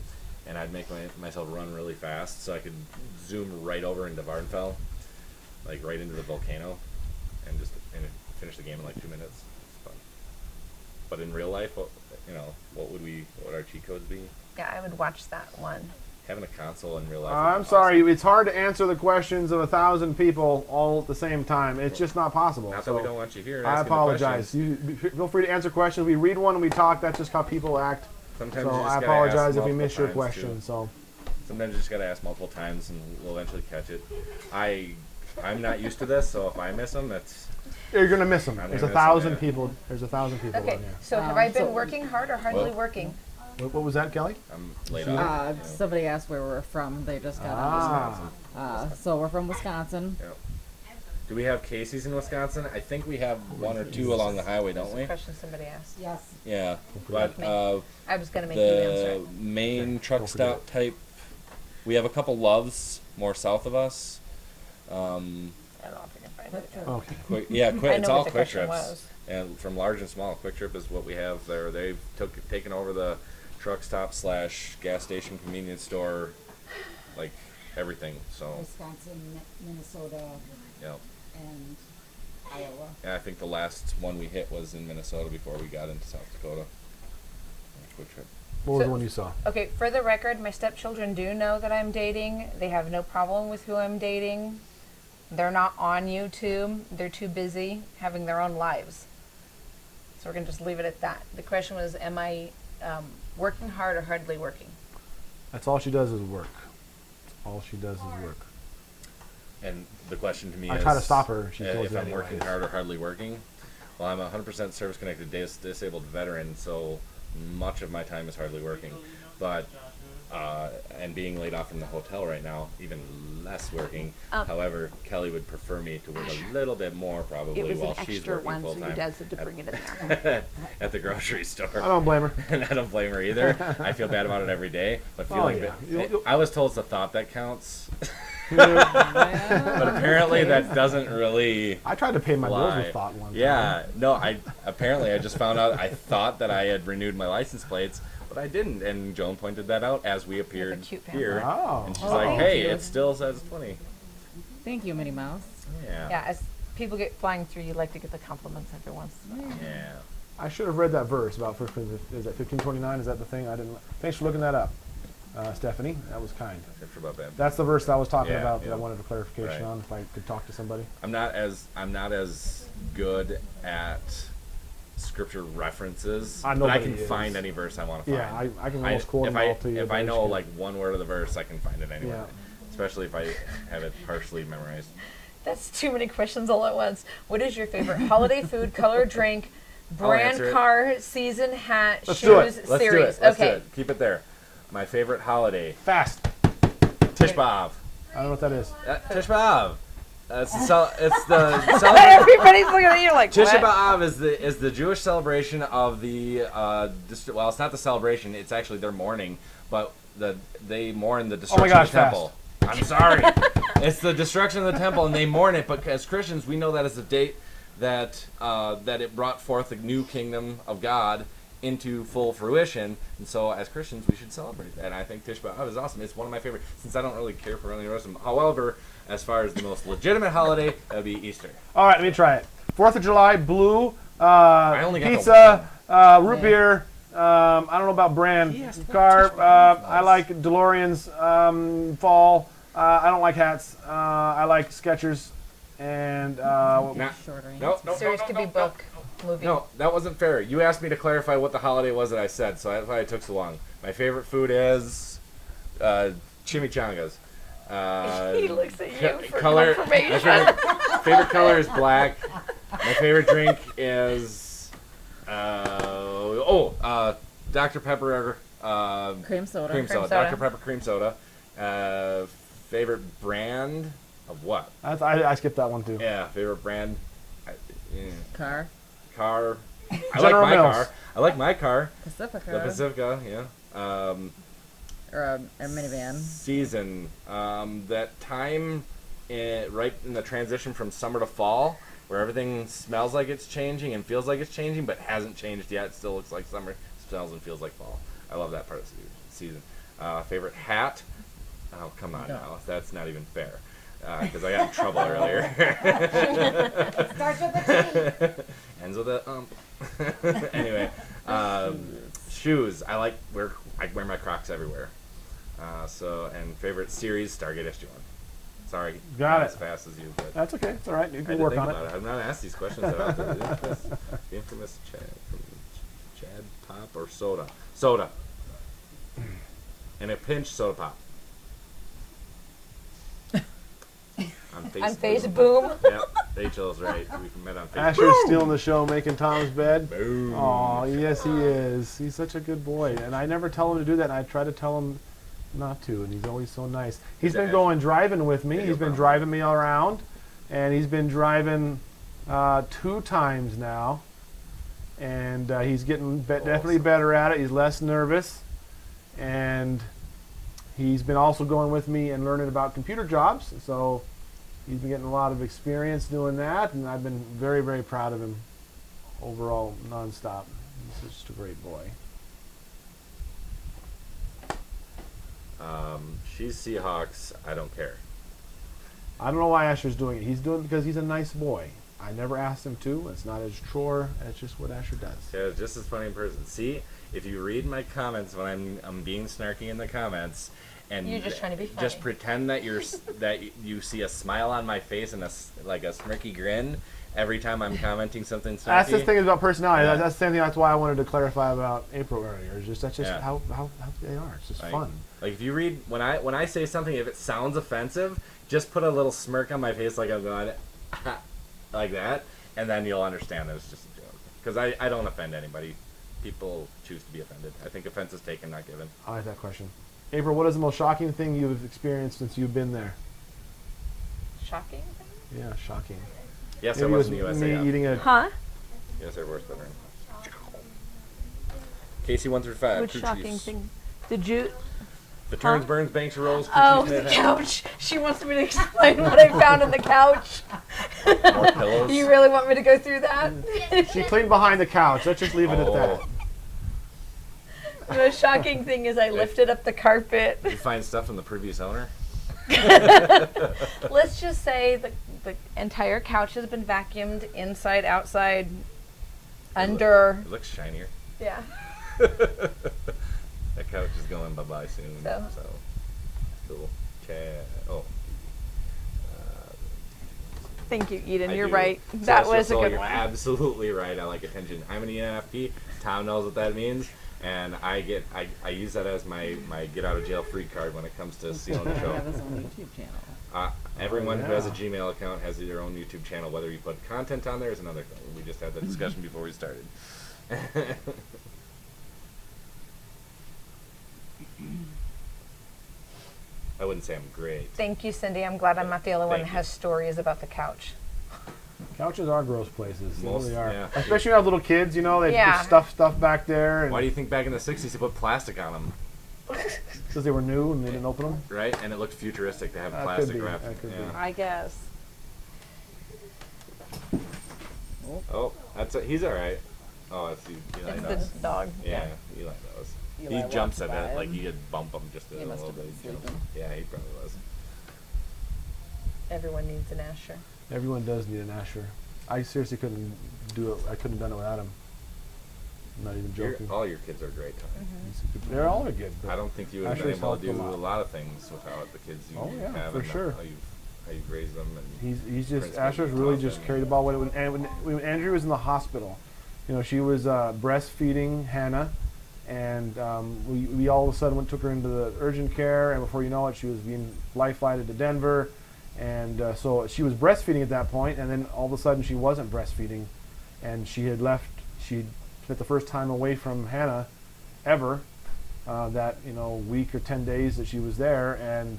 and I'd make myself run really fast so I could zoom right over into Vardenfell, like right into the volcano, and finish the game in like 2 minutes. It's fun. But in real life, what would our cheat codes be? Yeah, I would watch that one. Having a console in real life. I'm sorry, it's hard to answer the questions of 1,000 people all at the same time. It's just not possible. Not that So we don't want you here. and I asking the apologize. questions. You feel free to answer questions. We read one and we talk. That's just how people act. Sometimes So you just I gotta apologize ask if we multiple missed your times, question. too. So Sometimes you just gotta ask multiple times, and we'll eventually catch it. I'm not used to this, so if I miss them, that's you're gonna miss them. I'm There's gonna 1,000 miss 'em, yeah. people. There's 1,000 people Okay, on there. so have I been so- working hard or hardly Well- working? What was that, Kelly? I'm laid off. you know. Somebody asked where we're from. They just got on. So we're from Wisconsin. Yep. Do we have Casey's in Wisconsin? I think we have one or two along the highway, don't we? Question somebody asked. Yes. Yeah, but I was going to make you answer the it. main truck stop type, we have a couple Loves more south of us. I don't know if I can find it. Okay. I It's know all what the Quick question Trips. was. And from large and small, Quick Trip is what we have there. They've taken over the truck stop / gas station convenience store, like everything. So, Wisconsin, Minnesota, yeah. and Iowa. And I think the last one we hit was in Minnesota before we got into South Dakota. Quick Trip. What was So- the one you saw? Okay, for the record, my stepchildren do know that I'm dating. They have no problem with who I'm dating. They're not on YouTube. They're too busy having their own lives. So we're going to just leave it at that. The question was, am I working hard or hardly working? That's all she does is work. That's all she does is work. And the question to me I is, try to stop her, she told if you I'm working anyways. hard or hardly working. Well, I'm a 100% service-connected disabled veteran, so much of my time is hardly working. But and being laid off from the hotel right now, even less working. However, Kelly would prefer me to work a little bit more probably It was while an she's extra working one, so full-time you guys had to bring it in there. at the grocery store. I don't blame her. And I don't blame her either. I feel bad about it every day, but feeling yeah. I was told it's the thought that counts. But apparently that doesn't really I tried to pay my bills fly. with thought one time. Yeah, no, I just found out I thought that I had renewed my license plates, but I didn't, and Joan pointed that out as we appeared cute family. here. Oh. And she's Oh, like, thank "Hey, you. it still says 20." Thank you, Minnie Mouse. Yeah. Yeah, as people get flying through, you like to get the compliments every once in a while. Yeah. I should have read that verse about 1 Corinthians. Is that 15:29? Is that the thing? I didn't. Thanks for looking that up, Stephanie. That was kind. Except about that. That's the verse that I was talking Yeah, about that yeah. I wanted a clarification Right. on. If I could talk to somebody. I'm not as good at scripture references, I know, but I but can it is. find any verse I want to find. Yeah, I can almost quote if them all to you. If but I it's know good. like one word of the verse, I can find it anywhere. Yeah. Especially if I have it partially memorized. That's too many questions all at once. What is your favorite holiday food, color, drink, I'll brand, answer it. car, season, hat, Let's do it. shoes, Let's series? do it. Let's Okay. do it. Keep it there. My favorite holiday, Fast. Tish B'Av. I don't know what that is. Tish B'Av. It's the Everybody's looking at you like, Tisha what? B'Av is the Jewish celebration of the well, it's not the celebration. It's actually their mourning, but they mourn the destruction gosh, of the temple. I'm sorry. It's the destruction of the temple, and they mourn it. But as Christians, we know that as a date that it brought forth the new kingdom of God into full fruition. And so, as Christians, we should celebrate that. And I think Tish B'Av is awesome. It's one of my favorite. Since I don't really care for any of them. However, as far as the most legitimate holiday, that would be Easter. All right, let me try it. 4th of July, blue, only got the pizza, root beer. I don't know about brand. Car. I like DeLoreans. Fall. I don't like hats. I like Skechers. And Nah. Short range. No. Series could be book, movie. No, that wasn't fair. You asked me to clarify what the holiday was that I said, so that's why it took so long. My favorite food is chimichangas. He looks at you for color. confirmation. My favorite color is black. My favorite drink is Dr. Pepper. Cream soda. Cream soda. soda. Dr. Pepper cream soda. Favorite brand of what? I skipped that one too. Yeah, favorite brand. Car. car. I General like my Mills. car. I like my car. Pacifica. The Pacifica, yeah. Or a minivan. Season. That time right in the transition from summer to fall, where everything smells like it's changing and feels like it's changing, but hasn't changed yet. It still looks like summer, smells and feels like fall. I love that part of the season. Favorite hat? Oh, come on now. That's not even fair. Because I got in trouble earlier. Starts with a T. Ends with a Anyway, shoes. I wear my Crocs everywhere. And favorite series, Stargate SG-1. Sorry, Got not it. as fast as you, but That's okay. It's all right. You I can had to work think on about it. I'm not asked these questions about the infamous Chad from Chad Pop or Soda. Soda. And a pinch, Soda Pop. On Facebook. On Facebook. Yep, Rachel's right. We met on Facebook. Asher's stealing the show, making Tom's bed. Boom. Oh, yes, he is. He's such a good boy. And I never tell him to do that, and I try to tell him not to, and he's always so nice. He's been going driving with me. He's been driving me around, and he's been driving 2 times now. And he's getting definitely better at it. He's less nervous. And he's been also going with me and learning about computer jobs. So he's been getting a lot of experience doing that, and I've been very, very proud of him overall, nonstop. He's just a great boy. She's Seahawks. I don't care. I don't know why Asher's doing it. He's doing it because he's a nice boy. I never asked him to. It's not his chore. It's just what Asher does. Yeah, just as funny in person. See, if you read my comments when I'm being snarky in the comments, and You're just trying to be funny. just pretend that you see a smile on my face and a smirky grin every time I'm commenting something snarky. That's the thing about personality. Yeah. That's the same thing. That's why I wanted to clarify about April earlier. That's just Yeah. how they are. It's just fun. Like if you read when I say something, if it sounds offensive, just put a little smirk on my face, like I'm going like that, and then you'll understand that it's just a joke. Because I don't offend anybody. People choose to be offended. I think offense is taken, not given. I like that question. April, what is the most shocking thing you've experienced since you've been there? Shocking? Yeah, shocking. Yes, Maybe I it was in the me USA. eating a. Huh? Yes, I was better. Casey 1 through 5. Which crew shocking chiefs. thing? Did you? The turns, burns, banks, or rolls. Crew Oh, chiefs, the net couch. She wants me to explain what I found in the couch. More pillows. You really want me to go through that? She cleaned behind the couch. Let's just leave it at that. Oh. The shocking thing is I lifted up the carpet. You find stuff from the previous owner. Let's just say the entire couch has been vacuumed inside, outside, under. It looks shinier. Yeah. That couch is going bye-bye soon. So. Cool. Chad. Oh. Thank you, Eden. I You're do. right. So That it's was just a all- good you're one. absolutely right. I like attention. I'm an ENFP. Tom knows what that means. And I use that as my get out of jail free card when it comes to stealing the He show. have his own YouTube channel. Everyone who has a yeah. Gmail account has their own YouTube channel. Whether you put content on there is another thing. We just had that discussion before we started. I wouldn't say I'm great. Thank you, Cindy. I'm glad I'm not the only one that Thank you. has stories about the couch. Couches are gross places. They Most- really are. yeah. Especially when you have little kids, you know, they Yeah. just stuff back there. And Why do you think back in the 60s they put plastic on them, because they were new and they didn't open them? right? And it looked futuristic to have That could plastic be, wrapped. that could be. I guess. Oh, he's all right. Oh, it's Eli It's knows. the dog. Yeah, Eli knows. Eli He jumps walked at it by like him. you could bump him just a He must little have bit. been He jumps. sleeping. Yeah, he probably was. Everyone needs an Asher. Everyone does need an Asher. I seriously couldn't do it. I couldn't have done it without him. I'm not even joking. All your kids are great. Tom. He's a good- They're all good. But I don't think you would have been Asher's able to helped do a a lot. lot of things without the kids you Oh, yeah, have for and sure. how you've raised them. And He's just Prince Asher's William really Thompson. just carried the ball. When Andrea was in the hospital, you know, she was breastfeeding Hannah, and we all of a sudden took her into the urgent care, and before you know it, she was being life flighted to Denver, and so she was breastfeeding at that point, and then all of a sudden she wasn't breastfeeding, and she had left. She spent the first time away from Hannah ever. That week or 10 days that she was there, and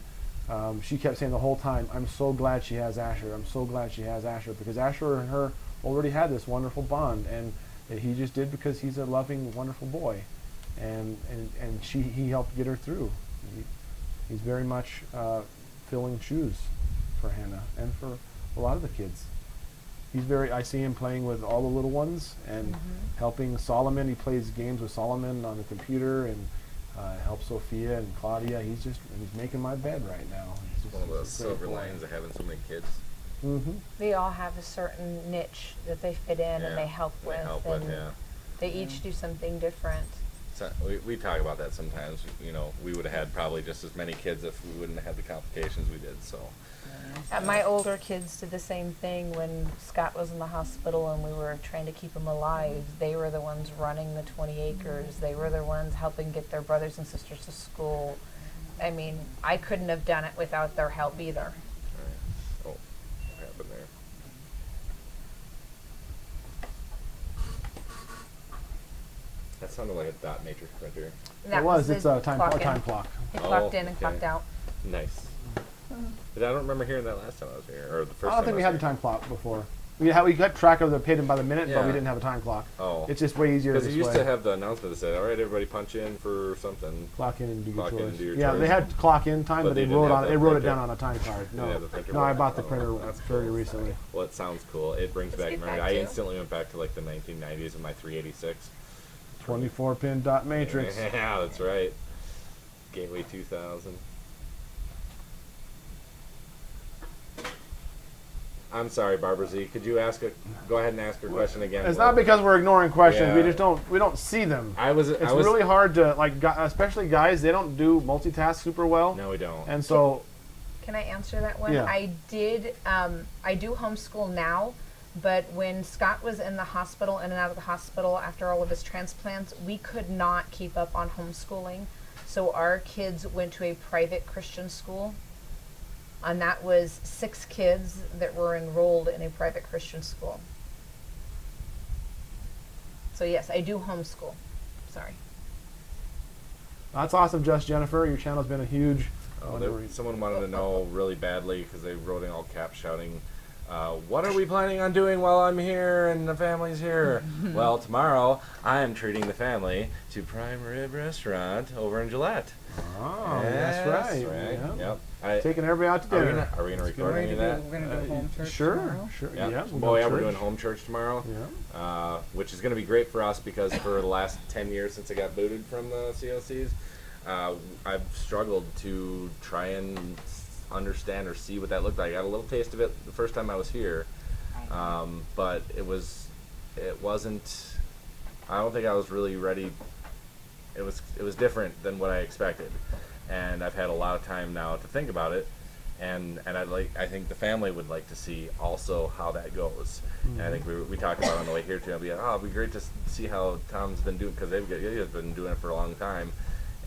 she kept saying the whole time, "I'm so glad she has Asher. I'm so glad she has Asher," because Asher and her already had this wonderful bond, and he just did because he's a loving, wonderful boy, and he helped get her through. He's very much filling shoes for Hannah and for a lot of the kids. I see him playing with all the little ones and helping Solomon. He plays games with Solomon on the computer and helps Sophia and Claudia. He's making my bed right now. It's one of the silver linings of having so many kids. They all have a certain niche that they fit in and they help with. They each do something different. So we talk about that sometimes. You know, we would have had probably just as many kids if we wouldn't have had the complications we did. So. My older kids did the same thing when Scott was in the hospital and we were trying to keep him alive. They were the ones running the 20 acres. They were the ones helping get their brothers and sisters to school. I mean, I couldn't have done it without their help either. Right. Oh, what happened there? That sounded like a dot matrix printer. It was. It's a time clock. It clocked in and clocked out. Nice. But I don't remember hearing that last time I was here, or the first time. I don't think we had the time clock before. We got track of the paid by the minute, but we didn't have a time clock. Oh. It's just way easier this way. Because you used to have the announcement that said, all right, everybody punch in for something. Clock in and do your chores. chores. Yeah, they had clock in time, but they wrote it down on a time card. The No, I bought the printer very cool. recently. Well, it sounds cool. It brings back memories. I instantly went back to like the 1990s with my 386. 24-pin dot matrix. Yeah, that's right. Gateway 2000. I'm sorry, Barbara Z. Could you go ahead and ask her question again? It's not because we're ignoring questions. Yeah. We don't see them. It's really hard to, especially guys, they don't do multitask super well. No, we don't. And so. Can I answer that one? Yeah. I do homeschool now, but when Scott was in the hospital, in and out of the hospital after all of his transplants, we could not keep up on homeschooling. So our kids went to a private Christian school. And that was 6 kids that were enrolled in a private Christian school. So yes, I do homeschool. Sorry. That's awesome, Jennifer. Your channel's been a huge. Someone wanted to know really badly because they wrote in all caps shouting, what are we planning on doing while I'm here and the family's here? Well, tomorrow I am treating the family to Prime Rib Restaurant over in Gillette. Oh, that's right. Yep. Taking everybody out to dinner. Are we going to record any of that? We're going to do home church Sure. Yeah. We're doing home church tomorrow. Yeah. Which is going to be great for us because for the last 10 years since I got booted from the COCs, I've struggled to try and understand or see what that looked like. I got a little taste of it the first time I was here, but it wasn't. I don't think I was really ready. It was different than what I expected, and I've had a lot of time now to think about it, and I think the family would like to see also how that goes. And I think we talked about it on the way here too. It'd be great to see how Tom's been doing because he's been doing it for a long time.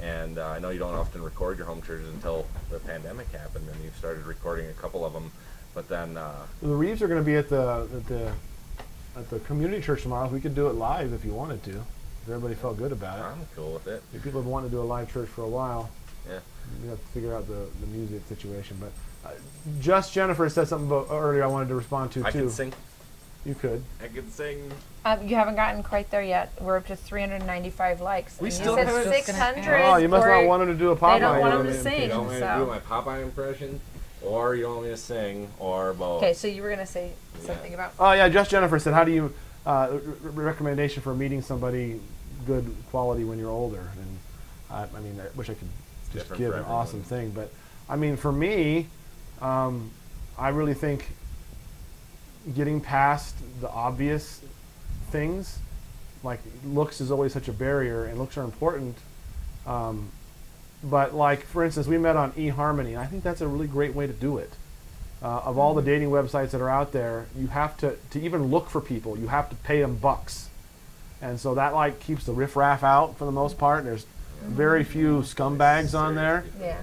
And I know you don't often record your home churches until the pandemic happened, and you've started recording a couple of them. But then the Reeves are going to be at the community church tomorrow. We could do it live if you wanted to. If everybody felt good about it. I'm cool with it. If people have wanted to do a live church for a while. Yeah. We have to figure out the music situation. But just Jennifer said something about earlier I wanted to respond to too. I can sing. You could. I can sing. You haven't gotten quite there yet. We're up to 395 likes. We and still you haven't- said 600. Oh, you must not or want him to do a Popeye. They don't want him to imitation. sing. You don't want me to So. do my Popeye impression, or you don't want me to sing, or both. Okay, so you were going to say something about... Oh yeah, just Jennifer said, how do you recommendation for meeting somebody good quality when you're older? And I wish I could just Different give for an everyone. awesome thing, but for me, I really think getting past the obvious things, like looks is always such a barrier, and looks are important. But like, for instance, we met on eHarmony, and I think that's a really great way to do it. Of all the dating websites that are out there, you have to even look for people, you have to pay them bucks. And so that like keeps the riffraff out for the most part. There's very few scumbags on there. Yeah.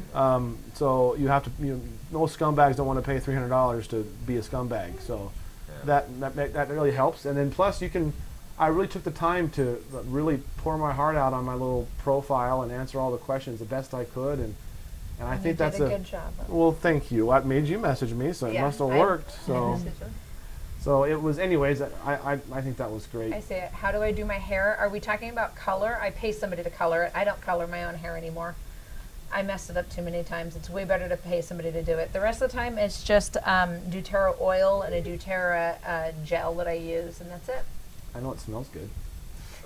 So you have to, most scumbags don't want to pay $300 to be a scumbag. So that really helps. And then plus I really took the time to really pour my heart out on my little profile and answer all the questions the best I could. And I think you that's did a good job. Well, thank you. What made you message me? So it must have worked. So So it was, anyways, I think that was great. I say, how do I do my hair? Are we talking about color? I pay somebody to color it. I don't color my own hair anymore. I messed it up too many times. It's way better to pay somebody to do it. The rest of the time, it's just doTERRA oil and a doTERRA gel that I use, and that's it. I know it smells good.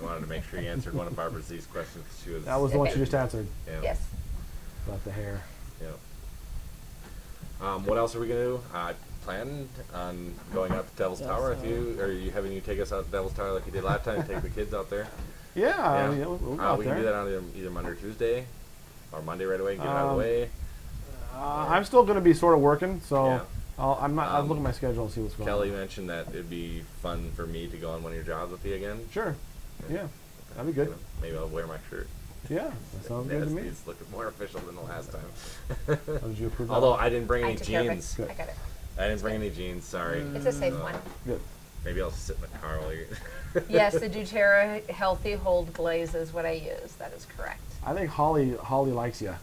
I wanted to make sure you answered one of Barbara's these questions. She was. That was the one she just answered Yeah. Yes. about the hair. Yeah. What else are we gonna do? Planned on going out to Devil's Tower. If you are you having you take us out to Devil's Tower like you did last time? Take the kids out there. Yeah, I mean, we'll go out we there. can do that on either Monday or Tuesday, or Monday right away. Get it out of the way. I'm still going to be sort of working, so Yeah. I'll look at my schedule and see what's going Kelly on. mentioned that it'd be fun for me to go on one of your jobs with you again. Sure. Yeah, that'd be good. Maybe I'll wear my shirt. Yeah, that sounds good to me. It's looking more official than the last time. Oh, did you approve that? Although I didn't bring I any took care of it. jeans. Good. I got it. I didn't bring any jeans. Sorry. It's a safe one. Good. Maybe I'll sit in the car while you. Yes, the doTERRA Healthy Hold Glaze is what I use. That is correct. I think Holly likes you.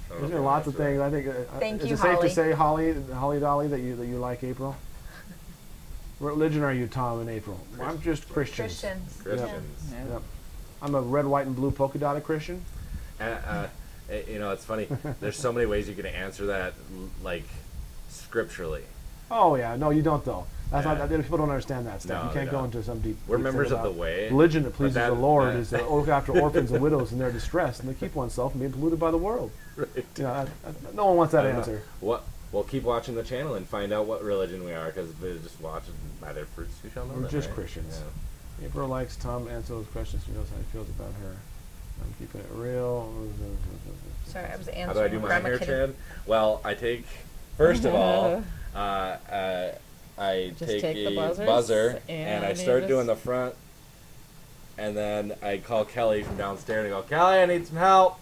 There's been lots of things. I think. Thank is you, it safe Holly. to say, Holly Dolly, that you like April? What religion are you, Tom, and April? Well, I'm just Christians. Christians. Christians. Yeah. Yep. I'm a red, white, and blue polka dotted Christian. You know, it's funny. There's so many ways you can answer that, like scripturally. Oh yeah, no, you don't though. That's Yeah. not. People don't understand that stuff. No, You can't they go don't. into some deep. We're thing members of about the way. Religion that but pleases that- the Lord that- is to look after orphans and widows in their distress, and to keep oneself from being polluted by the world. Right. You know, no one wants that I don't know. answer. What? Well, keep watching the channel and find out what religion we are, because they just watch it by their fruits you shall know We're them, just right? Christians. Yeah. April likes Tom to answer those questions. She knows how he feels about her. I'm keeping it real. Sorry, I was How answering. do I do my Grandma hair, Kitty. Chad? Well, I take first of all, I Just take take the a buzzers buzzer and and I you start just- doing the front, and then I call Kelly from downstairs and I go, Kelly, I need some help,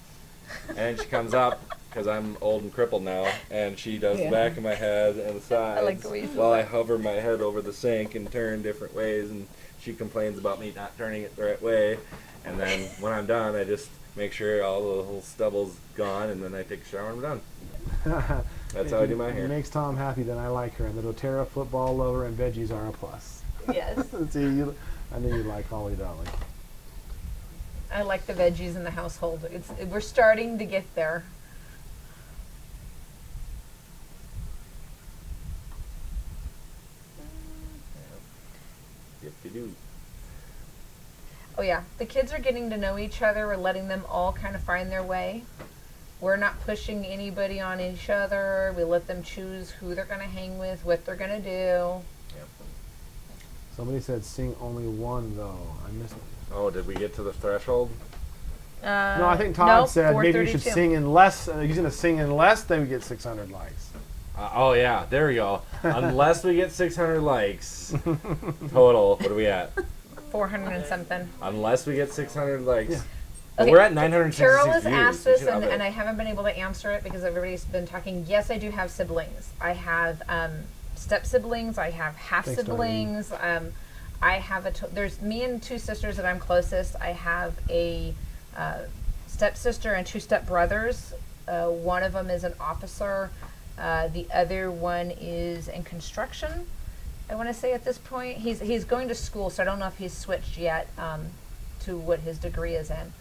and she comes up because I'm old and crippled now, and she does the Yeah. back of my head and the sides like the way you do while I that. hover my head over the sink and turn different ways, and she complains about me not turning it the right way, and then when I'm done, I just make sure all the little stubble's gone, and then I take a shower and I'm done. That's how I do my hair. It makes Tom happy, then I like her. And the doTERRA football lover and veggies are a plus. Yes. See, I knew you'd like Holly Dolly. I like the veggies in the household. We're starting to get there. Yip-de-doo. Oh yeah, the kids are getting to know each other. We're letting them all kind of find their way. We're not pushing anybody on each other. We let them choose who they're going to hang with, what they're going to do. Yep. Somebody said sing only one, though. I missed it. Oh, did we get to the threshold? No, I think Todd nope, said maybe you should 432. sing in less. He's going to sing in less, then we get 600 likes. Oh yeah, there we go. Unless we get 600 likes total, what are we at? 400 and something. Unless we get 600 likes. Yeah. But Okay, we're at 966 Carol has views. asked We this, should have and it. I haven't been able to answer it because everybody's been talking. Yes, I do have siblings. I have step siblings. I have half Thanks, siblings. I have there's me and two sisters that I'm closest. I have a step sister and two step brothers. One of them is an officer. The other one is in construction. I want to say at this point he's going to school, so I don't know if he's switched yet to what his degree is in.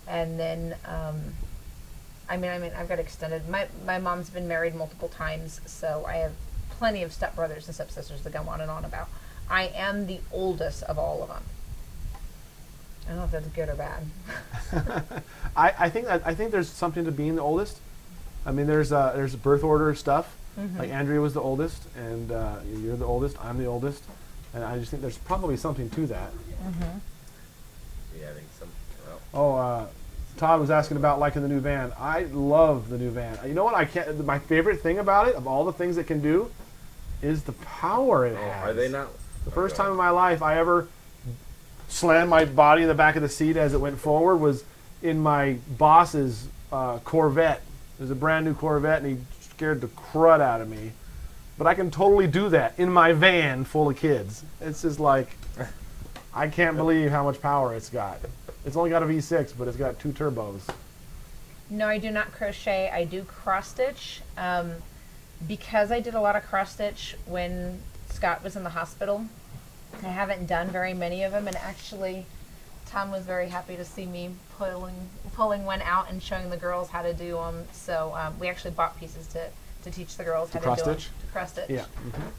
And then, I mean, I've got extended. My mom's been married multiple times, so I have plenty of stepbrothers and stepsisters to go on and on about. I am the oldest of all of them. I don't know if that's good or bad. I think there's something to being the oldest. I mean, there's birth order stuff. Mm-hmm. Like Andrea was the oldest, and you're the oldest. I'm the oldest, and I just think there's probably something to that. Yeah, I think some. Well, Todd was asking about liking the new van. I love the new van. You know what? My favorite thing about it, of all the things it can do, is the power it has. are they not? The first time in my life I ever slammed my body in the back of the seat as it went forward was in my boss's Corvette. It was a brand new Corvette, and he scared the crud out of me. But I can totally do that in my van full of kids. It's just like, I can't believe how much power it's got. It's only got a V6, but it's got 2 turbos. No, I do not crochet. I do cross stitch. Because I did a lot of cross stitch when Scott was in the hospital. I haven't done very many of them, and actually Tom was very happy to see me pulling one out and showing the girls how to do them. So we actually bought pieces to teach the girls how to do them. To cross stitch. Yeah.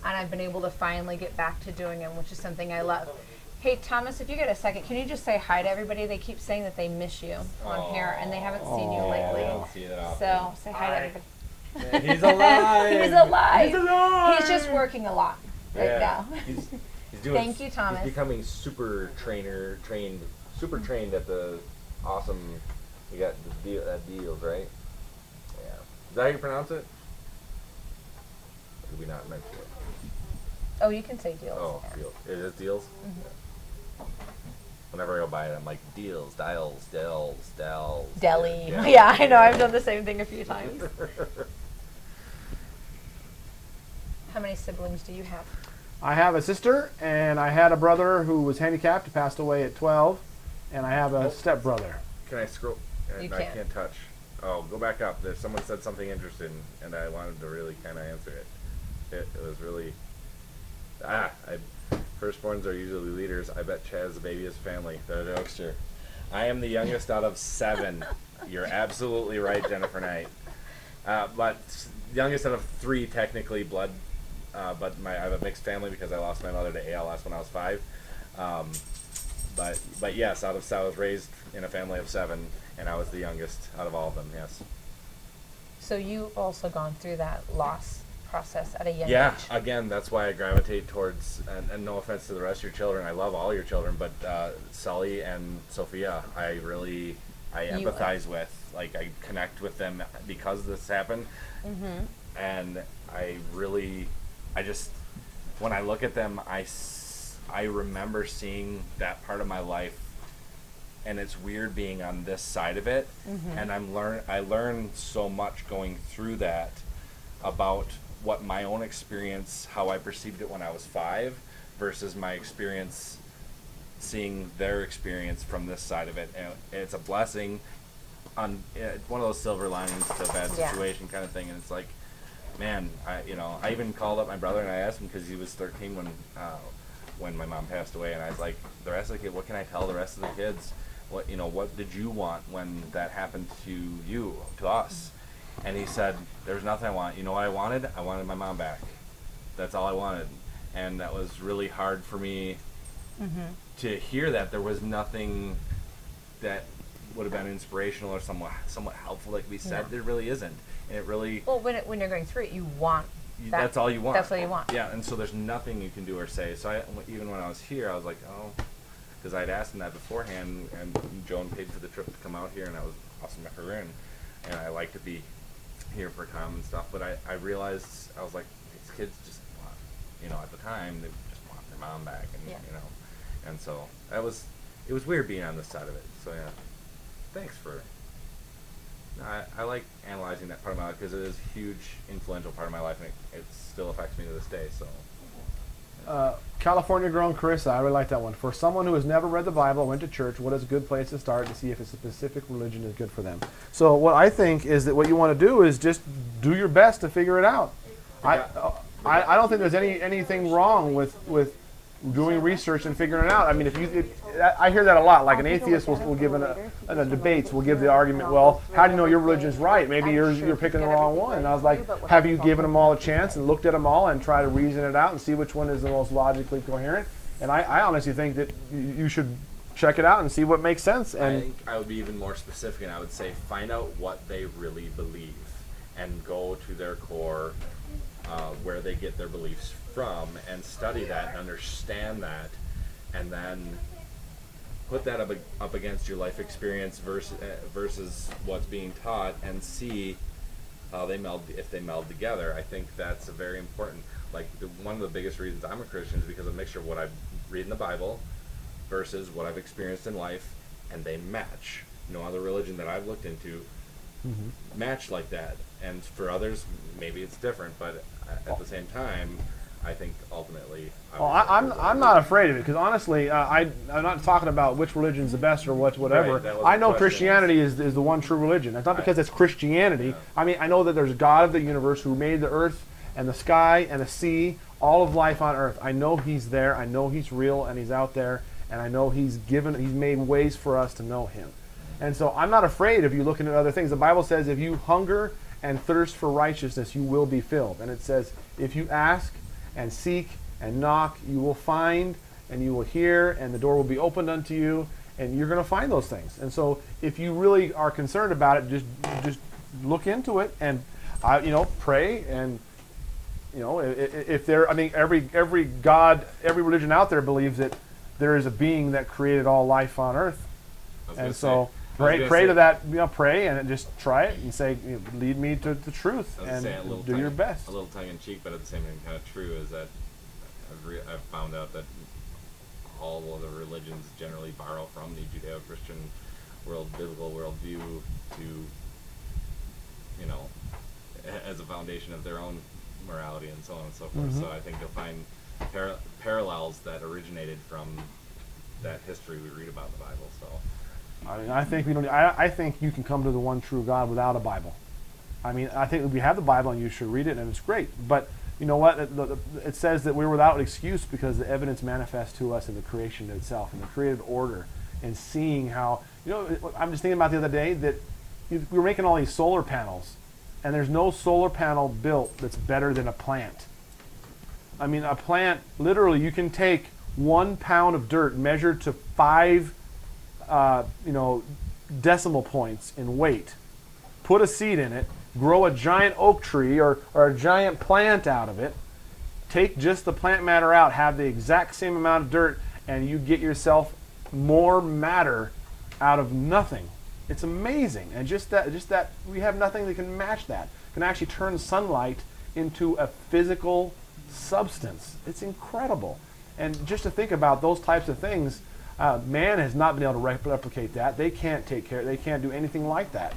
And I've been able to finally get back to doing them, which is something I love. Hey, Thomas, if you get a second, can you just say hi to everybody? They keep saying that they miss you on here, and they haven't seen you lately. I don't see it often. So say hi to everybody. He's alive. He's alive. He's alive. He's just working a lot right now. He's doing. Thank you, Thomas. He's becoming super trained at the awesome. You got the deals, right? Yeah. Is that how you pronounce it? Or did we not mention it? Oh, you can say deals. Oh, deals. It is deals? Mm-hmm. Whenever I go by it, I'm like, deals, dials, dells. Deli. Yeah, I know. I've done the same thing a few times. How many siblings do you have? I have a sister, and I had a brother who was handicapped, who passed away at 12, and I have a stepbrother. Can I scroll? You I can. can't touch. Oh, go back up. There's someone said something interesting, and I wanted to really kind of answer it. It was really... Firstborns are usually leaders. I bet Chad's the babyest family. The jokester. I am the youngest out of 7. You're absolutely right, Jennifer Knight. But youngest out of 3 technically blood. But I have a mixed family because I lost my mother to ALS when I was 5. But yes, I was raised in a family of 7, and I was the youngest out of all of them. Yes. So you've also gone through that loss process at a young age. Yeah, again, that's why I gravitate towards, and no offense to the rest of your children, I love all your children, but Sully and Sophia, I empathize with. Like, I connect with them because this happened. Mm-hmm. And when I look at them, I remember seeing that part of my life, and it's weird being on this side of it. Mm-hmm. And I learned so much going through that about what my own experience, how I perceived it when I was 5 versus my experience seeing their experience from this side of it. And it's a blessing on one of those silver linings to a bad situation kind of thing. And it's like, man, I even called up my brother and I asked him, because he was 13 when my mom passed away, and I was like, the rest of the kids, what can I tell the rest of the kids? What did you want when that happened to us? And he said, there's nothing I want. You know what I wanted? I wanted my mom back. That's all I wanted. And that was really hard for me to hear that. There was nothing that would have been inspirational or somewhat helpful that could be said. No. There really isn't. And it really... Well, when you're going through it, you want that. That's all you want. That's what you want. Yeah, and so there's nothing you can do or say. So even when I was here, I was like, oh... Because I'd asked him that beforehand, and Joan paid for the trip to come out here, and that was awesome to her in. And I like to be here for Tom and stuff, but I realized, I was like, these kids just want, at the time, they just want their mom back, and and so it was weird being on this side of it. So yeah, thanks for. I like analyzing that part of my life because it is a huge, influential part of my life, and it still affects me to this day. So. California grown Carissa, I really like that one. For someone who has never read the Bible, went to church, what is a good place to start to see if a specific religion is good for them? So what I think is that what you want to do is just do your best to figure it out. I don't think there's anything wrong with doing research and figuring it out. I mean, I hear that a lot. Like an atheist will give in the debates will give the argument, well, how do you know your religion's right? Maybe you're picking the wrong one. And I was like, have you given them all a chance and looked at them all and try to reason it out and see which one is the most logically coherent? And I honestly think that you should check it out and see what makes sense. And I think I would be even more specific, and I would say find out what they really believe and go to their core, where they get their beliefs from, and study that and understand that, and then put that up against your life experience versus what's being taught, and see how they meld, if they meld together. I think that's a very important. Like one of the biggest reasons I'm a Christian is because of a mixture of what I read in the Bible versus what I've experienced in life, and they match. No other religion that I've looked into match like that. And for others, maybe it's different, but at the same time, I think ultimately... I'm not afraid of it, because honestly, I'm not talking about which religion's the best or whatever. Right, I know Christianity is the one true religion. It's not because it's Christianity. Yeah. I mean, I know that there's a God of the universe who made the earth and the sky and the sea, all of life on earth. I know he's there. I know he's real and he's out there. And I know he's made ways for us to know him. And so I'm not afraid of you looking at other things. The Bible says if you hunger and thirst for righteousness, you will be filled. And it says if you ask and seek and knock, you will find and you will hear and the door will be opened unto you. And you're going to find those things. And so if you really are concerned about it, just look into it and pray. And if there, I think every God, every religion out there believes that there is a being that created all life on earth. And so pray to that, pray and just try it and say, lead me to the truth and do your best. A little tongue in cheek, but at the same time kind of true is that I've found out that all of the religions generally borrow from the Judeo-Christian biblical worldview to, as a foundation of their own morality and so on and so forth. So I think you'll find parallels that originated from that history we read about in the Bible. So I think I think you can come to the one true God without a Bible. I mean, I think we have the Bible and you should read it and it's great. But you know what? It says that we're without excuse because the evidence manifests to us in the creation itself, in the created order, and seeing how, I'm just thinking about the other day that we were making all these solar panels, and there's no solar panel built that's better than a plant. I mean, a plant, literally, you can take 1 pound of dirt measured to 5, decimal points in weight, put a seed in it, grow a giant oak tree or a giant plant out of it, take just the plant matter out, have the exact same amount of dirt, and you get yourself more matter out of nothing. It's amazing. And just that we have nothing that can match that. Can actually turn sunlight into a physical substance. It's incredible. And just to think about those types of things, man has not been able to replicate that. They can't they can't do anything like that.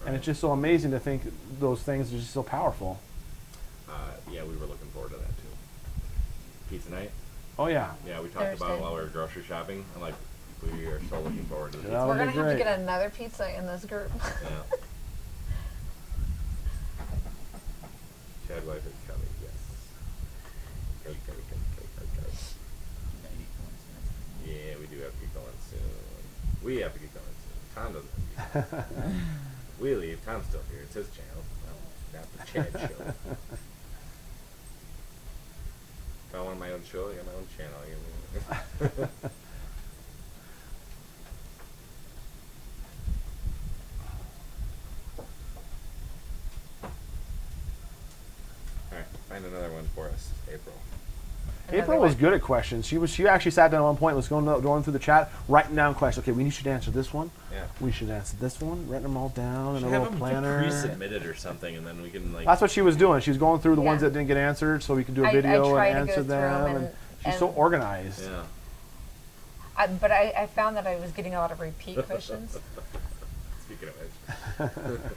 And it's just so amazing to think those things are just so powerful. Yeah, we were looking forward to that too. Pizza night? Oh, yeah. Yeah, we talked about it while we were grocery shopping. I'm like, we are so looking forward to this. That We're would going be to have to great. get another pizza in this group. Yeah. Chad wife is coming, yes. Cake. Yeah, we do have to get going soon. We have to get going soon. Tom doesn't have to get going. We leave. Tom's still here. It's his channel. Not the Chad show. If I want my own show, I got my own channel. Alright, find another one for us, April. April was good at questions. She actually sat down at one point, was going through the chat, writing down questions. Okay, we should answer this one. Yeah. We should answer this one. Writing them all down in a Should little have them planner. pre-submitted or something, and then we can like. That's what she was doing. She was going through the ones Yeah. that didn't get answered, so we could do a I video try and to go answer through them. 'em And she's so and- organized. Yeah. But I found that I was getting a lot of repeat questions. Speaking of which.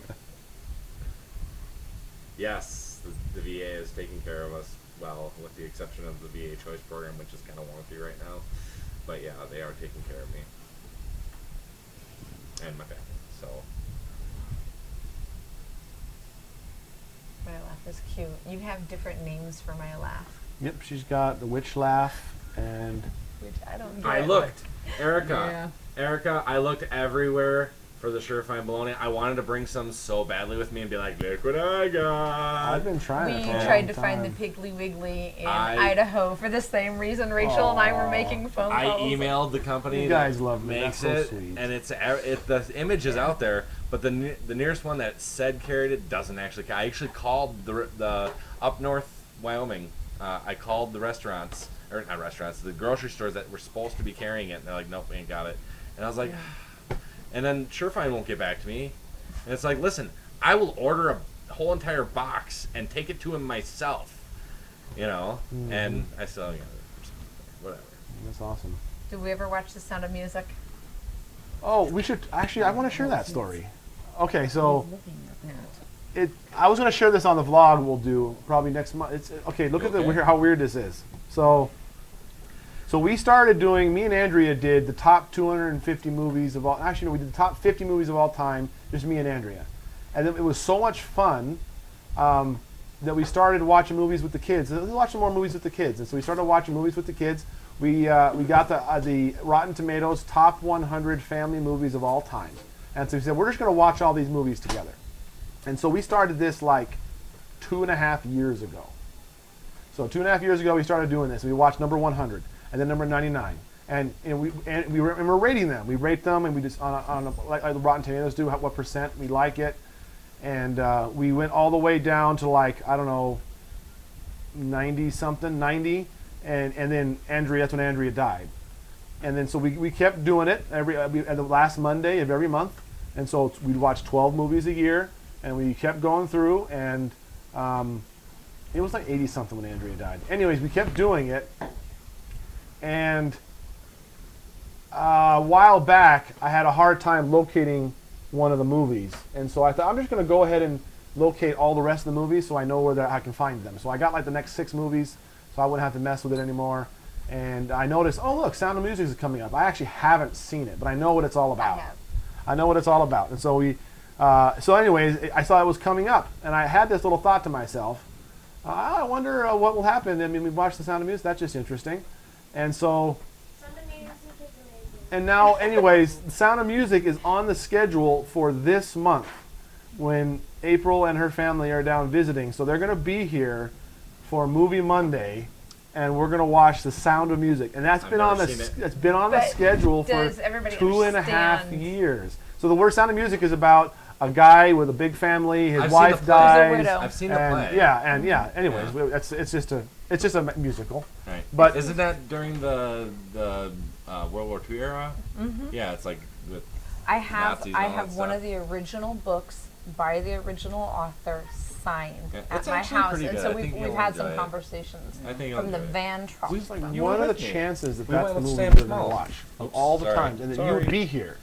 Yes, the VA is taking care of us well, with the exception of the VA choice program, which is kind of wonky right now. But yeah, they are taking care of me and my family. So My laugh is cute. You have different names for my laugh, Yep, she's got the witch laugh and which I don't get. I looked, Erica. I looked everywhere for the Surefine bologna. I wanted to bring some so badly with me and be like, look what I got. I've been trying We it for a tried long to find the time. Piggly Wiggly in I- Idaho for the same reason Rachel and I were Aw. making phone I calls. emailed the company You guys that love me. makes That's so it, sweet. and the image is out there, but the nearest one that said carried it doesn't actually. I actually called the up north Wyoming. I called the restaurants, or not restaurants, the grocery stores that were supposed to be carrying it, and they're like, nope, we ain't got it. And I was like, and then Surefine won't get back to me, and it's like, listen, I will order a whole entire box and take it to him myself, and I still, whatever. That's awesome. Did we ever watch The Sound of Music? Oh, we should actually. I want to share that story. Okay, so Looking at that. I was going to share this on the vlog. We'll do probably next month. It's okay. Look at how weird this is. So we started doing. Me and Andrea did the top 250 movies of all. Actually, no, we did the top 50 movies of all time. Just me and Andrea, and then it was so much fun. that we started watching movies with the kids. Let's watch some more movies with the kids. And so we started watching movies with the kids. We got the Rotten Tomatoes top 100 family movies of all time. And so we said, we're just going to watch all these movies together. And so we started this like 2.5 years ago. So 2.5 years ago, we started doing this. We watched number 100 and then number 99. And we're rating them. We rate them, and we just like the Rotten Tomatoes do, what percent we like it. And we went all the way down to like, I don't know, 90-something, 90. And then Andrea, that's when Andrea died. And then so we kept doing it at the last Monday of every month. And so we'd watch 12 movies a year, and we kept going through, and it was like 80-something when Andrea died. Anyways, we kept doing it. And a while back, I had a hard time locating one of the movies. And so I thought, I'm just going to go ahead and locate all the rest of the movies so I know where I can find them. So I got like the next 6 movies, so I wouldn't have to mess with it anymore. And I noticed, oh look, Sound of Music is coming up. I actually haven't seen it, but I know what it's all about. I know what it's all about. And so so anyways, I saw it was coming up, and I had this little thought to myself, I wonder what will happen. I mean, we watched The Sound of Music. That's just interesting. And so, and now, anyways, The Sound of Music is on the schedule for this month when April and her family are down visiting. So they're going to be here for Movie Monday, and we're going to watch The Sound of Music. And that's been on the schedule for 2.5 years. So the word Sound of Music is about a guy with a big family. His wife dies. I've seen the play. Yeah. Anyways, it's just a musical. Right. But isn't that during the World War II era? Mm-hmm. Yeah, it's like with Nazis and all that one stuff. of the original books by the original author signed at my actually house, pretty and good. so I think we've you'll had some enjoy it. conversations I think from the you'll enjoy it. van truck. what are the chances that We that's went the with movie Sam we're going to Small. watch of Oops, all the sorry. times, and that you would be here,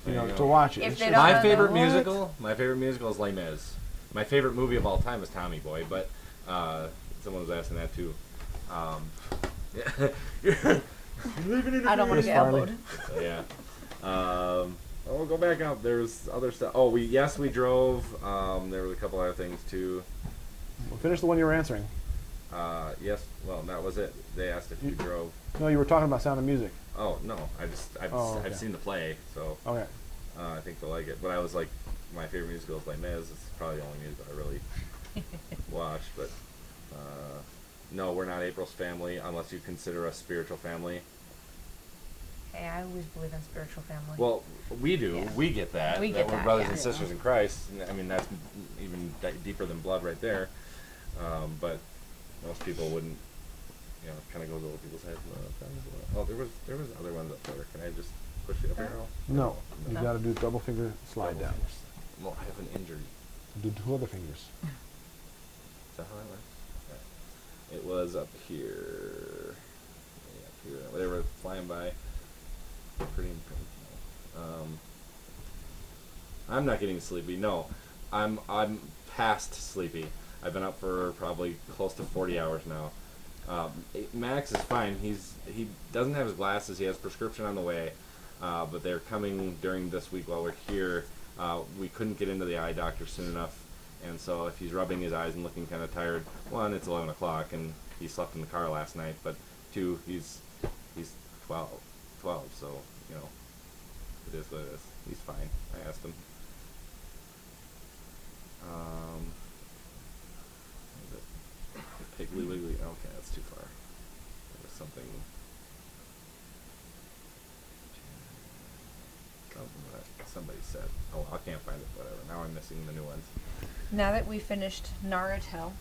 to watch it? If It's they just- don't My know favorite what? musical is Les Mis. My favorite movie of all time is Tommy Boy, but someone was asking that too. You're leaving it. I don't want to get elbowed. Yeah. We'll go back up. There's other stuff. Oh, we drove. There was a couple other things too. Well, finish the one you were answering. Yes. Well, that was it. They asked if you drove. No, you were talking about Sound of Music. Oh no, I've seen the play, so Okay. I think they'll like it. But I was like, my favorite musical is Les Mis. It's probably the only musical I really watched. But no, we're not April's family unless you consider us spiritual family. Hey, I always believe in spiritual family. Well, we do. Yeah. We get that. We get we're that, brothers yeah. and sisters in Christ. I mean, that's even deeper than blood right there. But most people wouldn't. Kind of goes over people's heads. Oh, there was other ones up there. Can I just push it up here? No, you got to do double finger slide down. Well, I have an injury. Do 2 other fingers. Is that how that works? Yeah. It was up here. Yeah, up here. Whatever, flying by. Pretty painful. I'm not getting sleepy. No, I'm past sleepy. I've been up for probably close to 40 hours now. Max is fine. He doesn't have his glasses. He has prescription on the way, but they're coming during this week while we're here. We couldn't get into the eye doctor soon enough, and so if he's rubbing his eyes and looking kind of tired, 1, it's 11 o'clock, and he slept in the car last night. But 2, he's 12, so it is what it is. He's fine. I asked him. Piggly Wiggly. Okay, that's too far. There was something. Somebody said. Oh, I can't find it. Whatever. Now I'm missing the new ones. Now that we finished Naruto,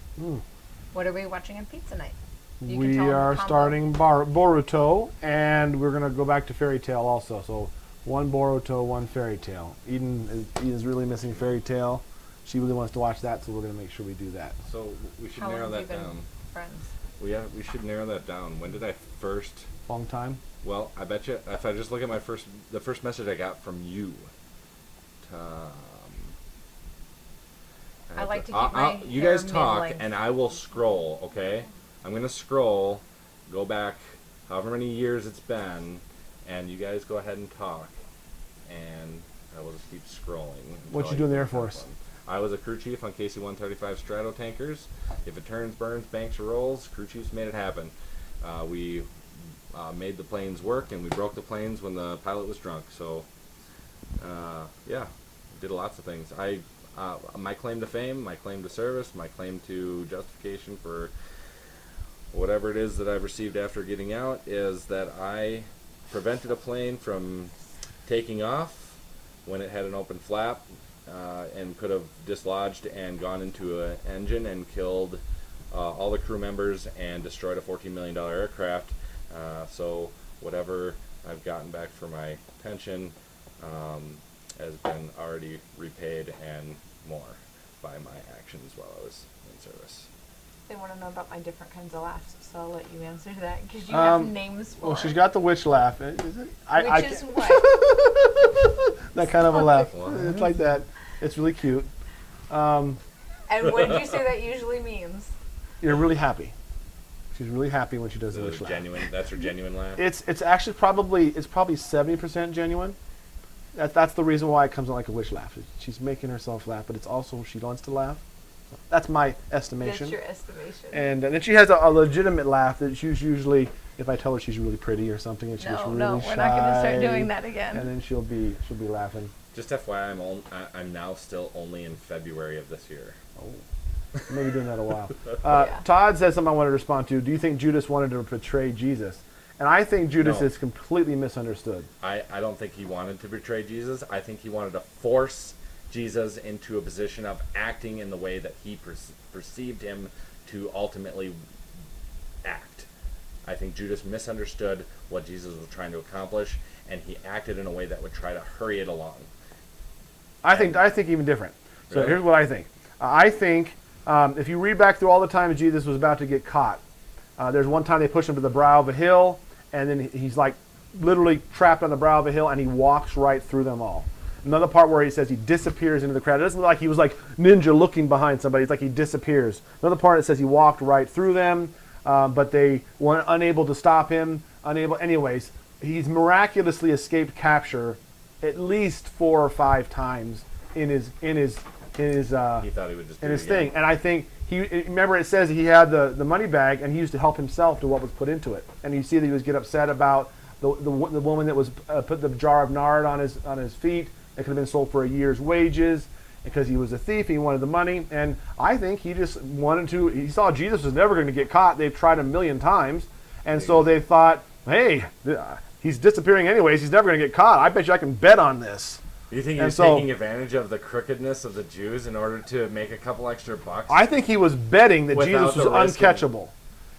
what are we watching on pizza night? You can We tell them are the combo. starting Boruto, and we're going to go back to Fairy Tale also. So 1 Boruto, 1 Fairy Tale. Eden's really missing Fairy Tale. She really wants to watch that, so we're going to make sure we do that. So we should How narrow long have that you been down. friends? We should narrow that down. When did I first? Long time? Well, I bet you if I just look at the first message I got from you. I like to keep my you hair guys talk, mid-length. and I will scroll. Okay, I'm gonna scroll, go back, however many years it's been, and you guys go ahead and talk, and I will just keep scrolling. What until you I doing in the get Air to the top Force? I was a crew chief on KC-135 Strato tankers. If it turns, burns, banks, or rolls, crew chiefs made it happen. We made the planes work, and we broke the planes when the pilot was drunk. So, yeah, did lots of things. My claim to fame, my claim to service, my claim to justification for whatever it is that I've received after getting out is that I prevented a plane from taking off when it had an open flap and could have dislodged and gone into an engine and killed all the crew members and destroyed a $14 million aircraft. So whatever I've gotten back for my pension has been already repaid and more by my actions while I was in service. They want to know about my different kinds of laughs, so I'll let you answer that because you have names for Well, she's it. got the witch laugh. Is it? Which is what? That kind of a laugh. What? It's like that. It's really cute. And what did you say that usually means? You're really happy. She's really happy when she does the witch laugh. Genuine. That's her genuine laugh. It's actually probably 70% genuine. That's the reason why it comes out like a witch laugh. She's making herself laugh, but it's also she wants to laugh. That's my estimation. That's your estimation. And then she has a legitimate laugh that she's usually, if I tell her she's really pretty or something, and she gets really no, shy. we're not going to start doing that again. And then she'll be laughing. Just FYI, I'm now still only in February of this year. Oh, maybe doing that a while. Yeah. Todd says something I wanted to respond to. Do you think Judas wanted to betray Jesus? And I think Judas No. is completely misunderstood. I don't think he wanted to betray Jesus. I think he wanted to force Jesus into a position of acting in the way that he perceived him to ultimately act. I think Judas misunderstood what Jesus was trying to accomplish, and he acted in a way that would try to hurry it along. I think even different. So Really? here's what I think. I think if you read back through all the times Jesus was about to get caught, there's one time they push him to the brow of a hill, and then he's like literally trapped on the brow of a hill, and he walks right through them all. Another part where he says he disappears into the crowd. It doesn't look like he was like ninja looking behind somebody. It's like he disappears. Another part it says he walked right through them, but they weren't unable to stop him. Anyways, he's miraculously escaped capture at least 4 or 5 times in his He thought he would just do in it his again. thing. And I think remember it says he had the money bag and he used to help himself to what was put into it. And you see that he was get upset about the woman that was put the jar of nard on his feet. It could have been sold for a year's wages because he was a thief. He wanted the money. And I think he just wanted to, he saw Jesus was never going to get caught. They've tried 1,000,000 times. And so they thought, hey, he's disappearing anyways. He's never going to get caught. I bet you I can bet on this. You think And he's so- taking advantage of the crookedness of the Jews in order to make a couple extra bucks? I think he was betting that Without Jesus was the risk of- uncatchable.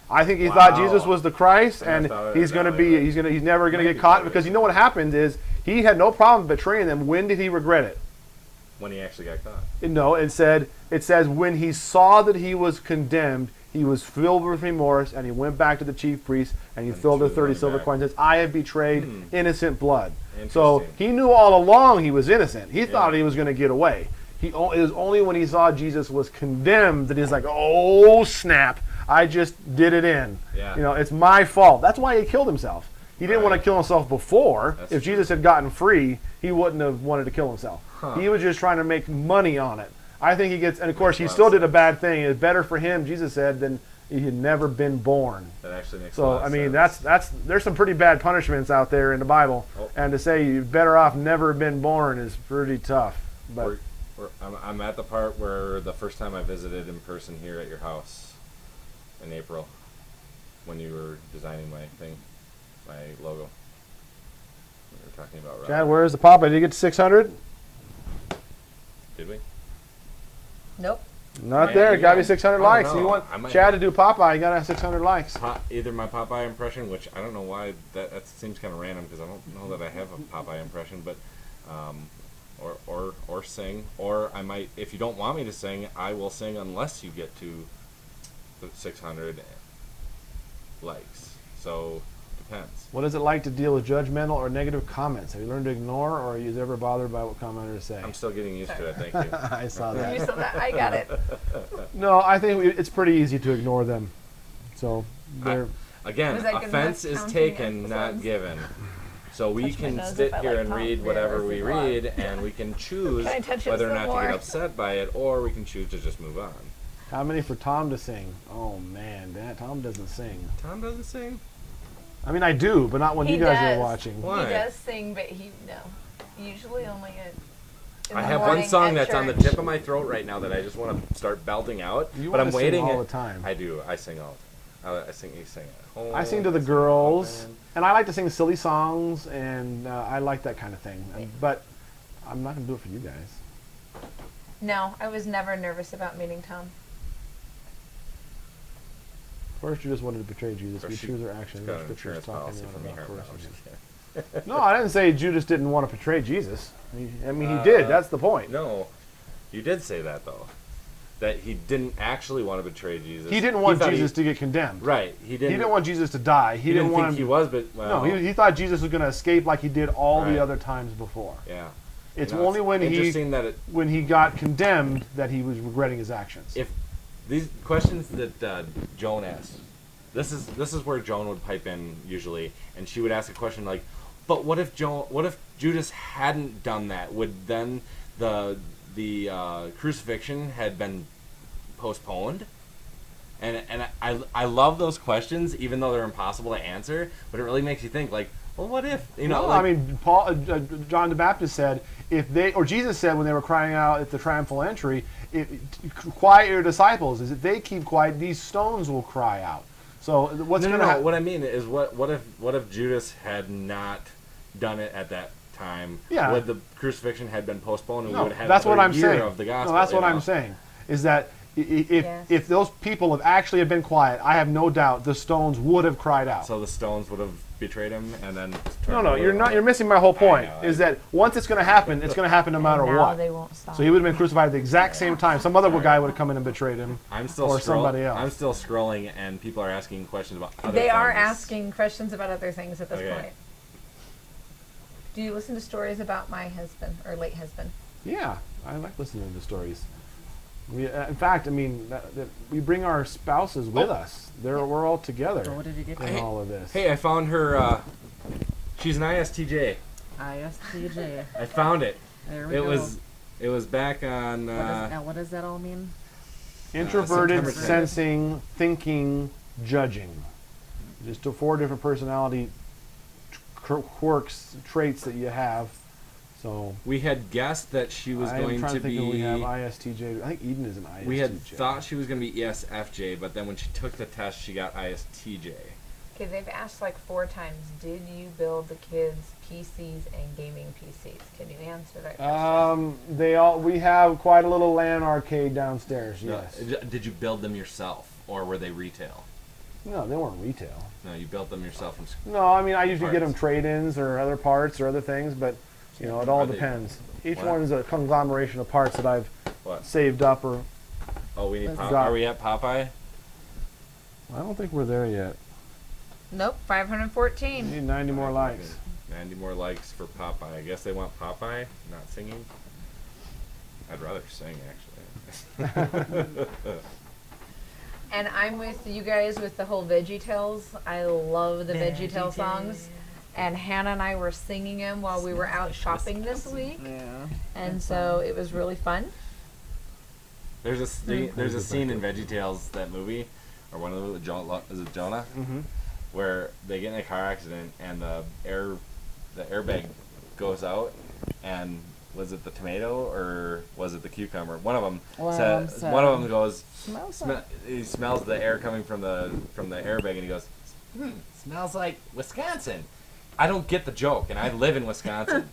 I think he thought Wow. Jesus was the Christ, I and thought he's that going to way, be but he's never going to maybe get caught that because way. you know what happened is he had no problem betraying them. When did he regret it? When he actually got caught. No, it says when he saw that he was condemned, he was filled with remorse, and he went back to the chief priest and he And filled the threw the 30 money silver back. coins. Says, I have betrayed innocent blood. So Interesting. he knew all along he was innocent. He thought he was going to get away. It was only when he saw Jesus was condemned that he's like, oh snap, I just did it in. Yeah. It's my fault. That's why he killed himself. He didn't want to Right. kill himself before. That's If true. Jesus had gotten free, he wouldn't have wanted to kill himself. He was just trying to make money on it. I think he gets, and of course he Makes a still lot did of a bad thing. It's better for him, Jesus said, than he had never been born. That actually makes a So lot of I mean, sense. that's there's some pretty bad punishments out there in the Bible, Oh. and to say you're better off never been born is pretty tough. But I'm at the part where the first time I visited in person here at your house in April when you were designing my thing, my logo. We were talking about Rob. Chad, where's the Papa? Did you get to 600? Did we? Nope. Not Yeah, there. It got to be yeah. 600 I don't likes. know. You want I might Chad have- to do Popeye? You got to have 600 likes. Either my Popeye impression, which I don't know why that seems kind of random because I don't know that I have a Popeye impression, but or sing, or I might. If you don't want me to sing, I will sing unless you get to the 600 likes. So depends. What is it like to deal with judgmental or negative comments? Have you learned to ignore, or are you ever bothered by what commenters say? I'm still getting used to it. Thank you. I saw You that. saw that? I got it. No, I think it's pretty easy to ignore them. So they're. Again, Was that gonna offense have is counting taken, not episodes? given. So we touch my can nose sit if I here like and Tom. read whatever we Realistic read, and we can choose Can I touch it whether or some not to more? get upset by it, or we can choose to just move on. How many for Tom to sing? Oh man, Tom doesn't sing. Tom doesn't sing? I mean, I do, but not when He you guys does. are watching. Why? He does sing, but usually only in I the have one morning song at that's on the church. tip of my throat right now that I just want to start belting out, You but wanna I'm waiting sing all it- the time. I do. I sing all. I sing. You sing at home. I sing to the I girls, often. and I like to sing silly songs, and I like that kind of thing. But I'm not gonna do it for you guys. No, I was never nervous about meeting Tom. First, you just wanted to betray Jesus. Or We she- choose our actions. She's got The an scripture's insurance talking policy for me. about Her, no, first. I'm just kidding. No, I didn't say Judas didn't want to betray Jesus. I mean, he did. That's the point. No, you did say that though. That he didn't actually want to betray Jesus. He didn't want thought Jesus to get condemned. Right. He didn't. He didn't want Jesus to die. He didn't want think him. he was, but well, No, he thought Jesus was going to escape like he did all Right. the other times before. Yeah. It's You know, only when interesting that it, when he got condemned that he was regretting his actions. if these questions that Joan asked, this is where Joan would pipe in usually, and she would ask a question like, "But what if Judas hadn't done that? Would then the crucifixion had been postponed?" And I love those questions, even though they're impossible to answer. But it really makes you think, like, well, what if No, like, I mean, John the Baptist said, Jesus said when they were crying out at the triumphal entry, quiet your disciples. Is if they keep quiet, these stones will cry out. So what's no, going no, to no. happen? What I mean is, what if Judas had not done it at that time? Yeah. Would the crucifixion had been postponed, and we No, would have had that's what another I'm year saying. of the gospel? No, that's you what know? I'm saying. Is that if Yes. if those people have actually been quiet, I have no doubt the stones would have cried out. So the stones would have betrayed him, and then No, you're not. You're missing my whole point. know, Is that once it's going to happen, it's going to happen no matter now what. they won't stop. So he would have been crucified at the exact same time. Some other guy would have come in and betrayed him. I'm still or somebody else. I'm still scrolling, and people are asking questions about other They are things. asking questions about other things at this Okay. point. Do you listen to stories about my husband or late husband? Yeah, I like listening to stories. In fact, I mean, we bring our spouses with us. We're all together So what did you get? in all of this. Hey, I found her. She's an ISTJ. ISTJ. I found it. There we It go. was back on. What does that all mean? Introverted, September 10th. sensing, thinking, judging. Just 4 different personality quirks, traits that you have. So We had guessed that she was I am going trying to to think be. if we have ISTJ. I think Eden is an ISTJ. We had thought she was going to be ESFJ, but then when she took the test, she got ISTJ. Okay, they've asked like 4 times, did you build the kids' PCs and gaming PCs? Can you answer that question? We have quite a little LAN arcade downstairs. Yes. Did you build them yourself, or were they retail? No, they weren't retail. No, you built them yourself from scratch. No, I mean I usually get them Parts. trade-ins or other parts or other things, but it all Are they- depends. Each what? one is a conglomeration of parts that I've What? saved up, or Oh, we need. Let's Pop- go. are we at Popeye? I don't think we're there yet. Nope, We 514. need 90 more likes. 90 more likes for Popeye. I guess they want Popeye, not singing. I'd rather sing, actually. And I'm with you guys with the whole VeggieTales. I love the VeggieTale songs. And Hannah and I were singing them while we were out shopping this week. Yeah. And so it was really fun. There's a scene in VeggieTales, that movie, or one of the is it Jonah, Mm-hmm. where they get in a car accident and the airbag goes out, and was it the tomato or was it the cucumber? One of them said, one of them goes, he smells the air coming from the airbag, and he goes, smells like Wisconsin. I don't get the joke, and I live in Wisconsin.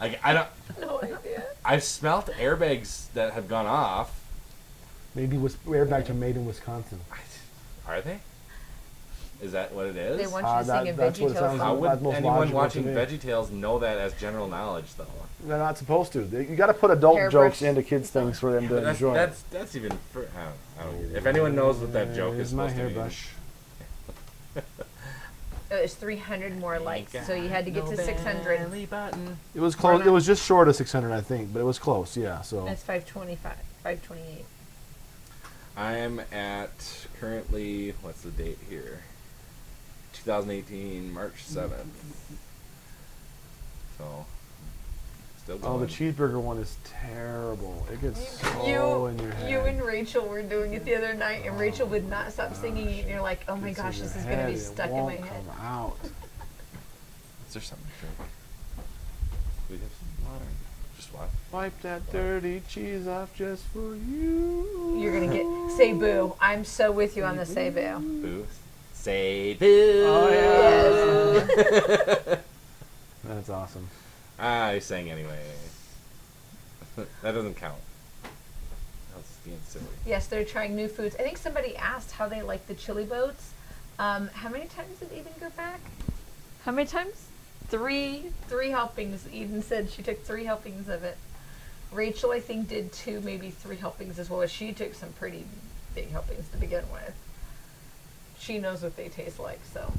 I don't. No idea. I've smelt airbags that have gone off. Maybe airbags are made in Wisconsin. Are they? Is that what it is? They want you to sing a that's what it VeggieTale sounds How song. would That's most anyone logical watching to me. VeggieTales know that as general knowledge, though? They're not supposed to. You got to put adult Hairbrush. jokes into kids' things for them to But enjoy. that's even. I don't get it. If anyone knows what that joke Here's is my supposed to mean. hairbrush. It was 300 more likes, so you had to get to 600. It was close. It was just short of 600, I think, but it was close. Yeah. So That's 525, 528. I'm at currently, what's the date here? 2018, March 7th. So still Oh, going. the cheeseburger one is terrible. It gets so in your head. You and Rachel were doing it the other night, and Rachel would not stop singing it, and you're like, oh my Gets in gosh, your this is going to head, be it stuck in my won't head. come out. Is there something to drink? Do we have some water? Just what? Wipe that dirty cheese off just for you. You're going to get, say boo. I'm so with you on the say boo. Boo. Say boo. Oh, yeah. That's awesome. I sang anyway. That doesn't count. That's being silly. Yes, they're trying new foods. I think somebody asked how they like the chili boats. How many times did Eden go back? How many times? Three helpings. Eden said she took 3 helpings of it. Rachel, I think, did 2, maybe 3 helpings as well. She took some pretty big helpings to begin with. She knows what they taste like, so.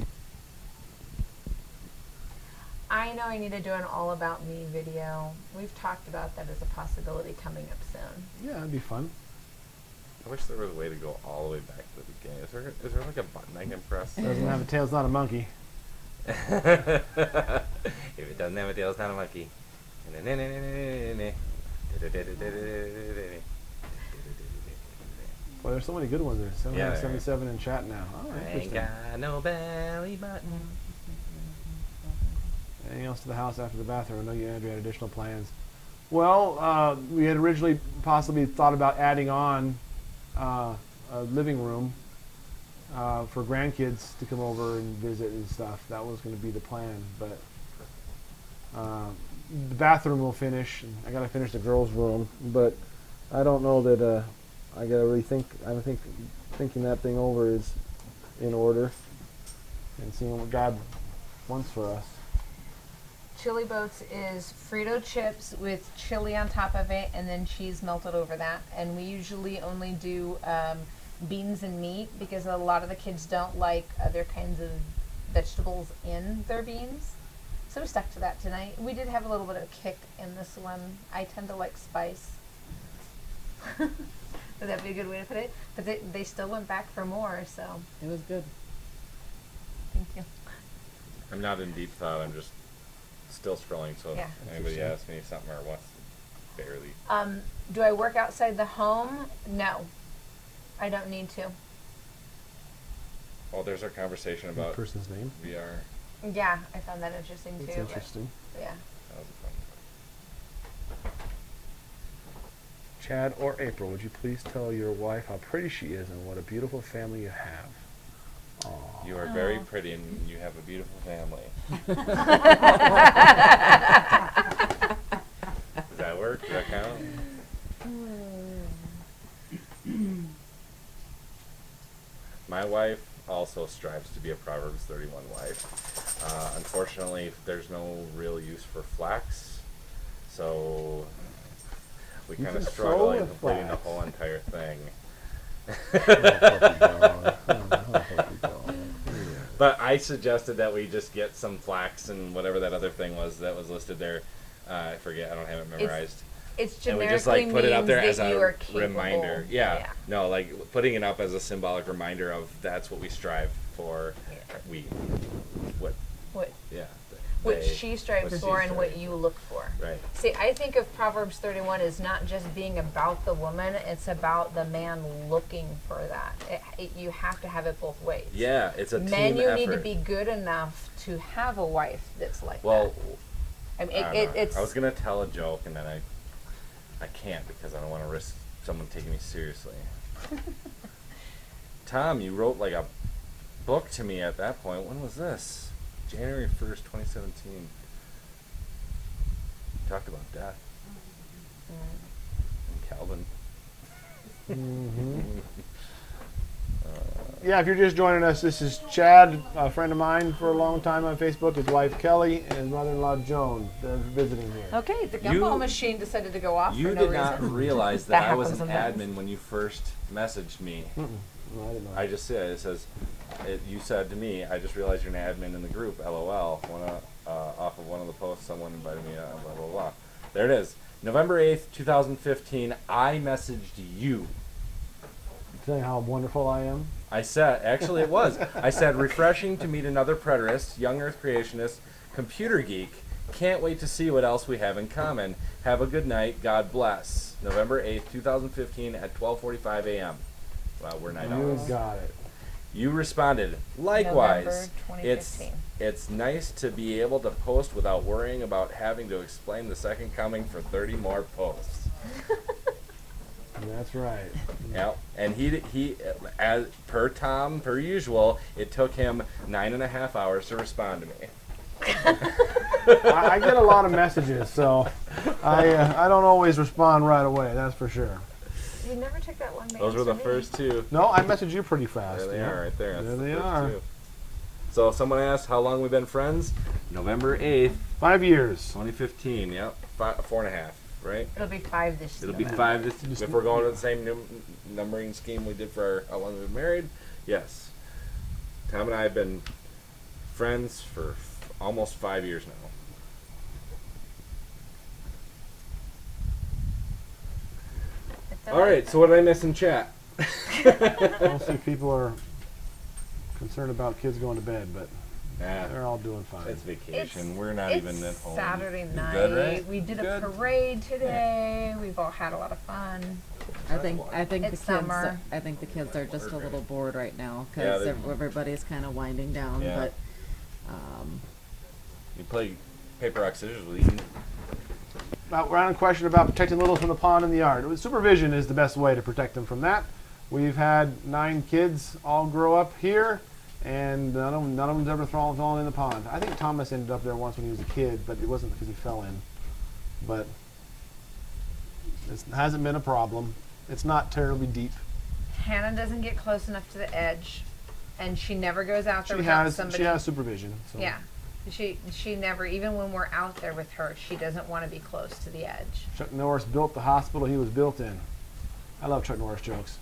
I know I need to do an all about me video. We've talked about that as a possibility coming up soon. Yeah, that'd be fun. I wish there was a way to go all the way back to the beginning. Is there like a button I can press? Doesn't have a tail, it's not a monkey. If it doesn't have a tail, it's not a monkey. Well, there's so many good ones there. Yeah, 777 in chat now. Oh, I ain't interesting. got no belly button. Anything else to the house after the bathroom? I know you, Andrea, had additional plans. Well, we had originally possibly thought about adding on a living room for grandkids to come over and visit and stuff. That was going to be the plan, but the bathroom will finish. And I got to finish the girls' room, but I don't know that I got to rethink. I think thinking that thing over is in order and seeing what God wants for us. Chili boats is Frito chips with chili on top of it and then cheese melted over that. And we usually only do beans and meat because a lot of the kids don't like other kinds of vegetables in their beans. So we stuck to that tonight. We did have a little bit of kick in this one. I tend to like spice. Would that be a good way to put it? But they still went back for more, so It was good. thank you. I'm not in deep thought. I'm just still scrolling. So Yeah. if anybody asks me something or wants, barely. Do I work outside the home? No. I don't need to. Well, there's our conversation The about person's name. VR. Yeah, I found that interesting That's too. interesting. But, yeah. That was a fun. Chad or April, would you please tell your wife how pretty she is and what a beautiful family you have? Aww. You are very pretty and you have a beautiful family. Does that work? Does that count? My wife also strives to be a Proverbs 31 wife. Unfortunately, there's no real use for flax, so we You kind of can struggle sew in with completing the flax. whole entire thing. But I suggested that we just get some flax and whatever that other thing was that was listed there. I forget. I don't have it memorized. It's And we generically just like put it up there means as that you a are capable. reminder. Yeah. No, like putting it up as a symbolic reminder of that's what we strive for. We, what? What Yeah. what they- she strives what she for and what strives you look for. Right. See, I think of Proverbs 31 as not just being about the woman, it's about the man looking for that. You have to have it both ways. Yeah, it's a Men, team you effort. need to be good enough to have a wife that's like Well, that. I mean, I don't know. it's. I was gonna tell a joke and then I can't because I don't want to risk someone taking me seriously. Tom, you wrote like a book to me at that point. When was this? January 1st, 2017. Talked about death. And Calvin. Yeah, if you're just joining us, this is Chad, a friend of mine for a long time on Facebook. His wife Kelly and his mother-in-law Joan. They're visiting here. Okay, the gumball You- machine decided to go off You for no did not reason. realize That that I was happens an sometimes. admin when you first messaged me. No, I didn't know. I just said, it says, you said to me, I just realized you're an admin in the group, LOL. Off of one of the posts, someone invited me, blah, blah, blah. There it is. November 8th, 2015, I messaged you. Tell you how wonderful I am. I said, actually it was. I said, refreshing to meet another preterist, young earth creationist, computer geek, Can't wait to see what else we have in common. Have a good night. God bless. November 8th, 2015 at 12:45 a.m. Wow, we're night You owls. got it. You responded, likewise. November It's 2015. it's nice to be able to post without worrying about having to explain the second coming for 30 more posts. That's right. Yep. And he as per Tom, per usual, it took him 9.5 hours to respond to me. I get a lot of messages, so I don't always respond right away. That's for sure. You never took that long to Those were the answer me. first two. No, I message you pretty fast. There they yeah. are, right there. That's There the they first are. two. So someone asked how long we've been friends. November 8th, 5 years. 2015. Yep, 4.5. Right. It'll be 5 this It'll be November. 5 this. If we're going to the same numbering scheme we did for how long we've been married, yes. Tom and I have been friends for almost 5 years now. All right. So what did I miss in chat? Mostly people are concerned about kids going to bed, but Nah, they're all doing fine. it's vacation. It's- We're not it's even at home. Saturday You're night. good, right? We did a Good. parade today. We've all had a lot of fun. I think It's summer. I think the kids are just a little bored right now Yeah, because they- everybody's kind of winding down. Yeah. But You play paper, rock, scissors with Eden. Round question about protecting littles from the pond in the yard. Supervision is the best way to protect them from that. We've had 9 kids all grow up here, and none of them's ever fallen in the pond. I think Thomas ended up there once when he was a kid, but it wasn't because he fell in. But it hasn't been a problem. It's not terribly deep. Hannah doesn't get close enough to the edge, and she never goes out there without somebody. She has supervision. So. Yeah, she never, even when we're out there with her, she doesn't want to be close to the edge. Chuck Norris built the hospital he was built in. I love Chuck Norris jokes.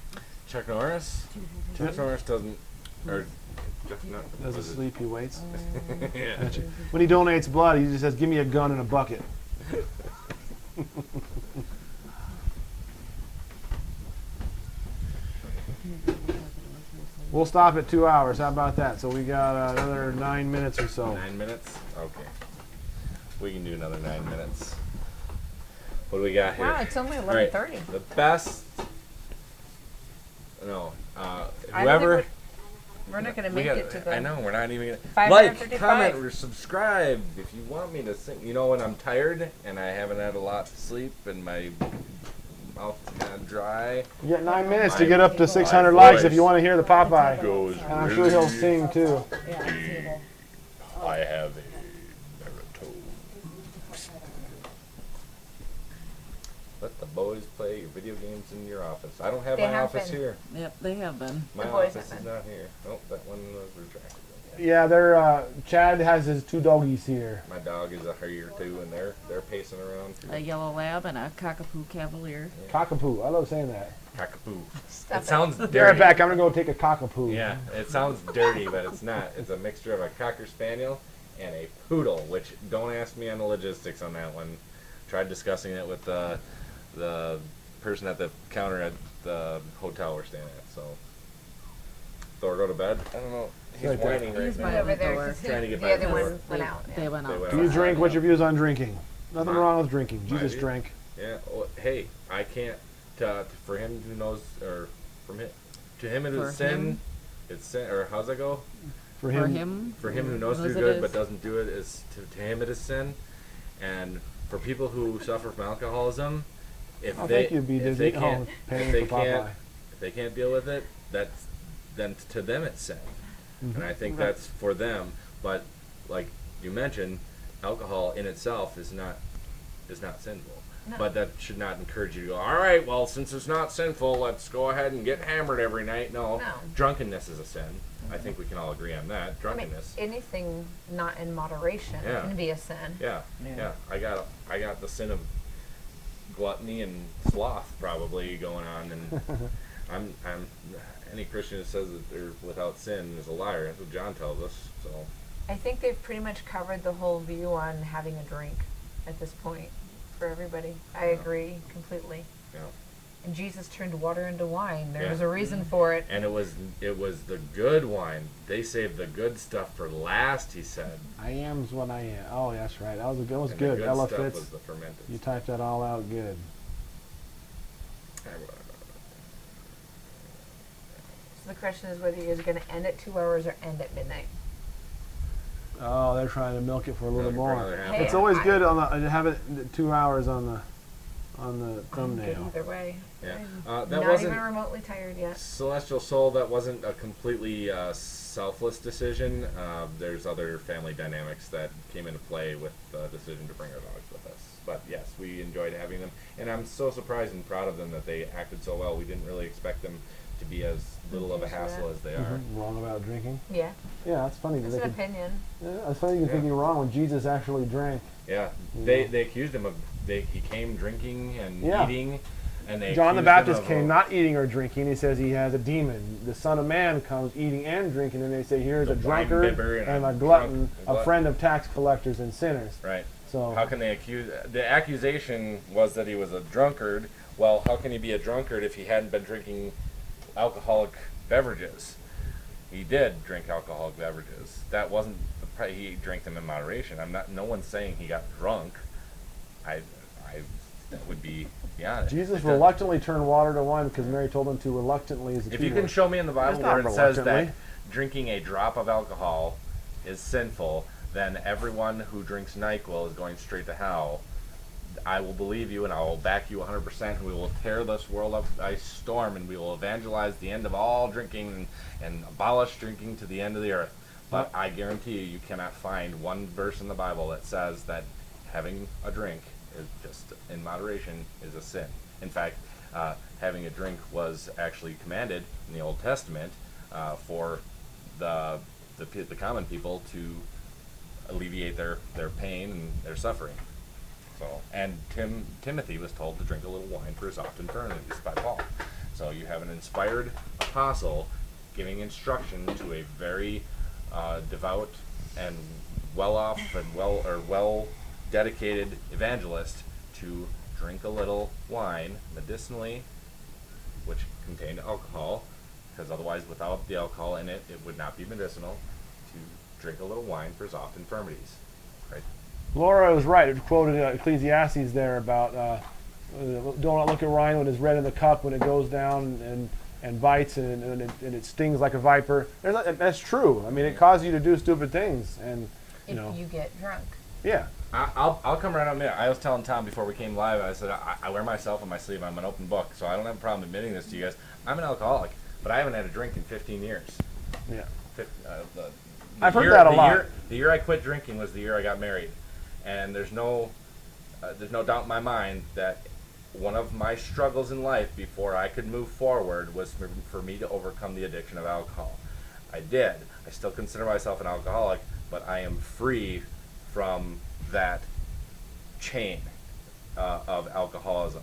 Chuck Norris? Chuck Norris doesn't, or Doesn't sleep, he waits. yeah. When he donates blood, he just says, "Give me a gun and a bucket." We'll stop at 2 hours. How about that? So we got another 9 minutes or so. 9 minutes? Okay. We can do another 9 minutes. What do we got here? Wow, it's only All right, 11:30. The best. No. I don't Whoever. think we're not going to we make got- it to the. I know we're not even gonna 5:35. comment, or subscribe if you want me to sing. You know when I'm tired and I haven't had a lot to sleep and my mouth is kind of dry. You got 9 minutes to My- get up to 600 my likes if voice you want to hear the Popeye. Goes. And I'm sure he'll sing too. Yeah, table. I have a baritone. Let the boys play your video games in your office. I don't have They my have office been. here. yep, they have been. My The boys office have is been. not here. Oh, that one was retracted. Yeah, they're Chad has his 2 doggies here. My dog is a here too, and they're pacing around. A yellow lab and a cockapoo cavalier. Cockapoo. I love saying that. Cockapoo. Stop It sounds Be right dirty. back. I'm gonna go take a cockapoo. Yeah, it sounds dirty, but it's not. It's a mixture of a Cocker Spaniel and a Poodle, which don't ask me on the logistics on that one. Tried discussing it with the person at the counter at the hotel we're staying at. So, Thor, go to bed. I don't know. He's Right there. whining right He's now. by over there door. 'cause Trying to get the by other the door. one went out. They Yeah. went They out. went Do you out. drink? What's your views on drinking? Nothing My- wrong with drinking. my Jesus view? drank. Yeah. Well, hey, I can't. For him who knows, or from him, to him it For is sin. him? It's sin. Or how's that go? For For him, him, For him who knows to Knows do it good is. but doesn't do it is to him it is sin. And for people who suffer from alcoholism, if Oh, they thank you, B. if Disney. they can't Oh, paying if they for Popeye. can't if they can't deal with it, that's then to them it's sin. Mm-hmm. And I think that's for them. But like you mentioned, alcohol in itself is not sinful. No. But that should not encourage you to go, all right, well, since it's not sinful, let's go ahead and get hammered every night. No. No. Drunkenness is a sin. I think we can all agree on that. I mean, Drunkenness. anything not in moderation Yeah. can be a sin. Yeah, Yeah. yeah. I got the sin of gluttony and sloth probably going on, and I'm any Christian that says that they're without sin is a liar. That's what John tells us. So I think they've pretty much covered the whole view on having a drink at this point for everybody. I agree completely. yeah. And Jesus turned water into wine. There Yeah. was a reason for it. And it was the good wine. They saved the good stuff for last, he said. I am's what I am. Oh, that's right. That was And good. the Ella good stuff Fitz, was the fermented. you typed that all out good. So the question is whether you guys are going to end at 2 hours or end at midnight. Oh, they're trying to milk it for a little Milk it for more. another half Hey, It's hour. always good on to have it 2 hours on the Good thumbnail. either way. Yeah. I'm That not wasn't even remotely tired yet. Celestial Soul. That wasn't a completely selfless decision. There's other family dynamics that came into play with the decision to bring our dogs with us. But yes, we enjoyed having them, and I'm so surprised and proud of them that they acted so well. We didn't really expect them to be as little of a hassle as they are. Wrong about drinking. Yeah, Yeah, that's funny. that's That an they could, opinion. yeah, it's funny you can think Yeah. you're wrong when Jesus actually drank. Yeah, they accused him of he came drinking and Yeah. eating, and they John the accused him Baptist of, came not eating or drinking. He says he has a demon. The Son of Man comes eating and drinking, and they say here's The a wine drunkard bibber and a a glutton, drunk- a friend of tax collectors and sinners. Right. So How can they accuse? The accusation was that he was a drunkard. Well, how can he be a drunkard if he hadn't been drinking alcoholic beverages? He did drink alcoholic beverages. That wasn't he drank them in moderation. I'm not. No one's saying he got drunk. That would be honest. Jesus reluctantly turned water to wine because Mary told him to. Reluctantly is a If key you can word. show me in the Bible It's not where it says that reluctantly. drinking a drop of alcohol is sinful, then everyone who drinks NyQuil is going straight to hell. I will believe you, and I will back you 100%. And we will tear this world up by storm, and we will evangelize the end of all drinking and abolish drinking to the end of the earth. But I guarantee you cannot find one verse in the Bible that says that having a drink is just in moderation is a sin. In fact, having a drink was actually commanded in the Old Testament for the common people to alleviate their pain and their suffering. So, and Timothy was told to drink a little wine for his oft infirmities by Paul. So you have an inspired apostle giving instruction to a very devout and well-off and well dedicated evangelist to drink a little wine medicinally, which contained alcohol, because otherwise without the alcohol in it, it would not be medicinal, to drink a little wine for his oft infirmities. Right? Laura was right. It quoted Ecclesiastes there about don't look at wine when it's red in the cup when it goes down and bites and it stings like a viper. That's true. I mean, it causes you to do stupid things, and If you get drunk. yeah. I'll come right out and admit it. I was telling Tom before we came live, I said, I wear myself on my sleeve. I'm an open book, so I don't have a problem admitting this to you guys. I'm an alcoholic, but I haven't had a drink in 15 years. Yeah. I've heard that a lot. The year I quit drinking was the year I got married. And there's no doubt in my mind that one of my struggles in life before I could move forward was for me to overcome the addiction of alcohol. I did. I still consider myself an alcoholic, but I am free from that chain of alcoholism.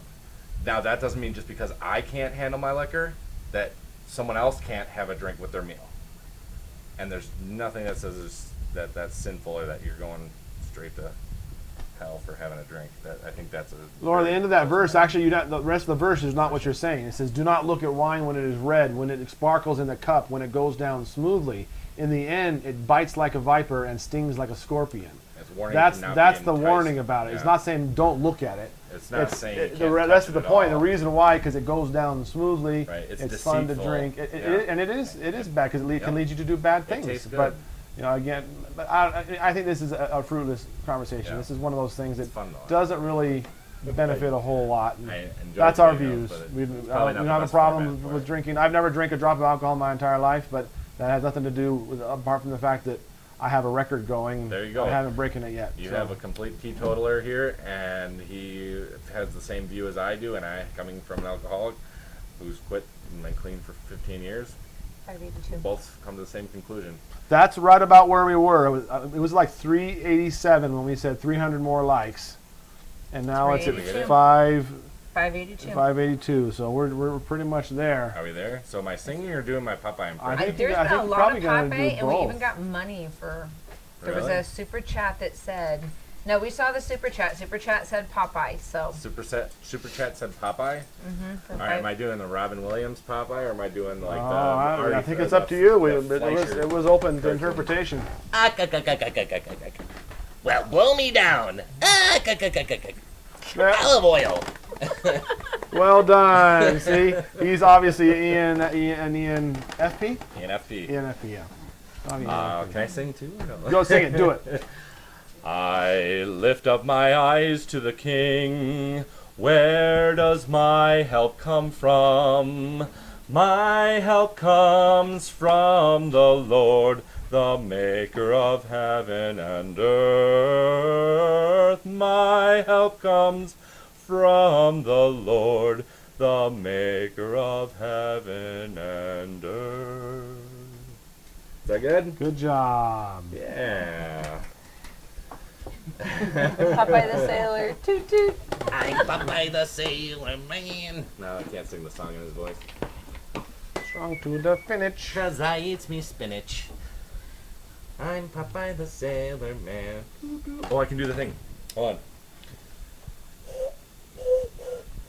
Now, that doesn't mean just because I can't handle my liquor that someone else can't have a drink with their meal. And there's nothing that says that that's sinful or that you're going straight to hell for having a drink. That I think that's a Laura, the end of that verse, actually, the rest of the verse is not what you're saying. It says, do not look at wine when it is red, when it sparkles in the cup, when it goes down smoothly. In the end, it bites like a viper and stings like a scorpion. It's warning That's to not that's be the enticed. warning about it. Yeah. It's not saying don't look at it. It's not saying you the can't rest touch of the it at point. all. The reason why, because it goes down smoothly. Right, it's fun to deceitful. drink. Yeah. It is bad because it can lead you to do bad things. tastes good. But again, I think this is a fruitless conversation. Yeah. This is one of those things that It's fun, though. doesn't really benefit a whole lot. And I enjoy that's our the videos, views. but We it's don't probably not the have a best problem format for with it. drinking. I've never drank a drop of alcohol in my entire life, but that has nothing to do with, apart from the fact that I have a record going. There you go. I haven't broken it yet. You so. have a complete teetotaler here, and he has the same view as I do, and I, coming from an alcoholic who's quit and been clean for 15 years, 582. both come to the same conclusion. That's right about where we were. It was like 387 when we said 300 more likes, and now it's at 382. 582. 582. So we're pretty much there. Are we there? So am I singing or doing my Popeye impression? I think There's I been think a you're lot probably of gonna do Popeye, and we both. even got money for. There was Really? a super chat that said, No, we saw the super chat. Super chat said Popeye, so. Super chat said Popeye. For All right, five- am I doing the Robin Williams Popeye, or am I doing like the? I think it's up to you. It was open to interpretation. Well, blow me down. Yeah. Olive oil. Well done. See, he's obviously an ENFP. ENFP. ENFP, yeah. Oh, ENFP. Can I sing too? Or no? Go sing it. Do it. I lift up my eyes to the King. Where does my help come from? My help comes from the Lord, the maker of heaven and earth. My help comes from the Lord, the maker of heaven and earth. Is that good? Good job. Yeah. Popeye the Sailor. Toot toot. I'm Popeye the Sailor Man. No, I can't sing the song in his voice. Strong to the finish. 'Cause I eats me spinach. I'm Popeye the Sailor Man. Oh, I can do the thing. Hold on.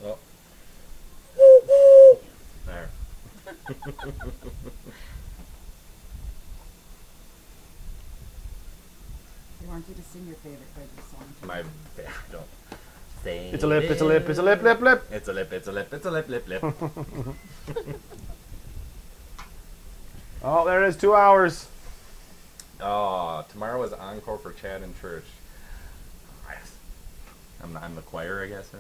Oh. There. They want you to sing your favorite Freddy song. My don't. Say It's a lip. It's a lip. It's a lip. Lip. Lip. It's a lip. It's a lip. It's a lip. Lip. Lip. Oh, there it is. 2 hours. Oh, tomorrow is encore for Chad in church. I'm the choir, I guess.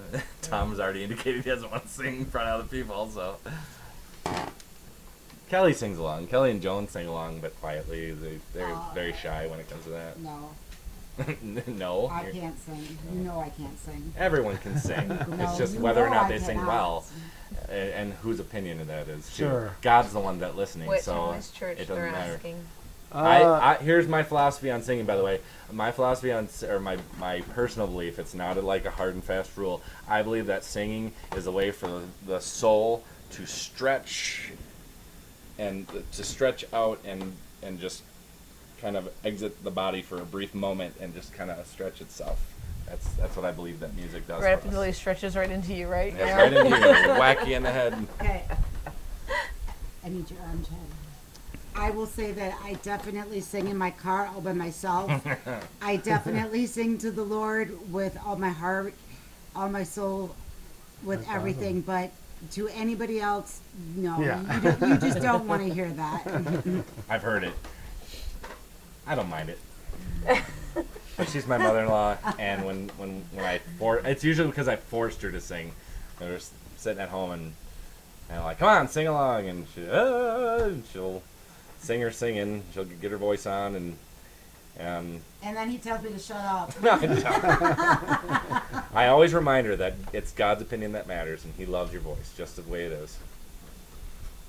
Tom's already indicated he doesn't want to sing in front of other people, so. Kelly sings along. Kelly and Joan sing along, but quietly. They're very shy when it comes to that. No, No. I can't sing. You know I can't sing. Everyone can sing. No, It's just you whether or know not I they sing cannot. well, and whose opinion of that is. Too. Sure. God's the one that's listening, Which so in this church it they're doesn't matter. asking. Here's my philosophy on singing, by the way. My philosophy on, or my personal belief, it's not like a hard and fast rule. I believe that singing is a way for the soul to stretch and to stretch out and just kind of exit the body for a brief moment and just kind of stretch itself. That's what I believe that music does. Right up for until us. he stretches right into you, right? That's right into you, wacky in the head. Okay. I need your arm, Chad. I will say that I definitely sing in my car all by myself. I definitely sing to the Lord with all my heart, all my soul, with That's everything. But to anybody else, no. Yeah. You just don't want to hear that. I've heard it. I don't mind it. But she's my mother-in-law, and when it's usually because I forced her to sing. And we're sitting at home and I'm like, come on, sing along, and she'll sing her singing. She'll get her voice on, and And then he tells me to shut up. I always remind her that it's God's opinion that matters, and He loves your voice just the way it is.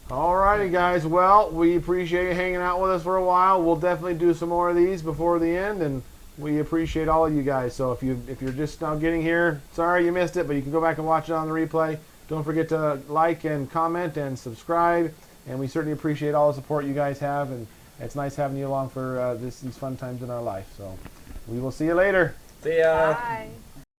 Alrighty, guys. Well, we appreciate you hanging out with us for a while. We'll definitely do some more of these before the end, and we appreciate all of you guys. So if you're just now getting here, sorry you missed it, but you can go back and watch it on the replay. Don't forget to like and comment and subscribe, and we certainly appreciate all the support you guys have, and it's nice having you along for these fun times in our life. So we will see you later. See ya. Bye.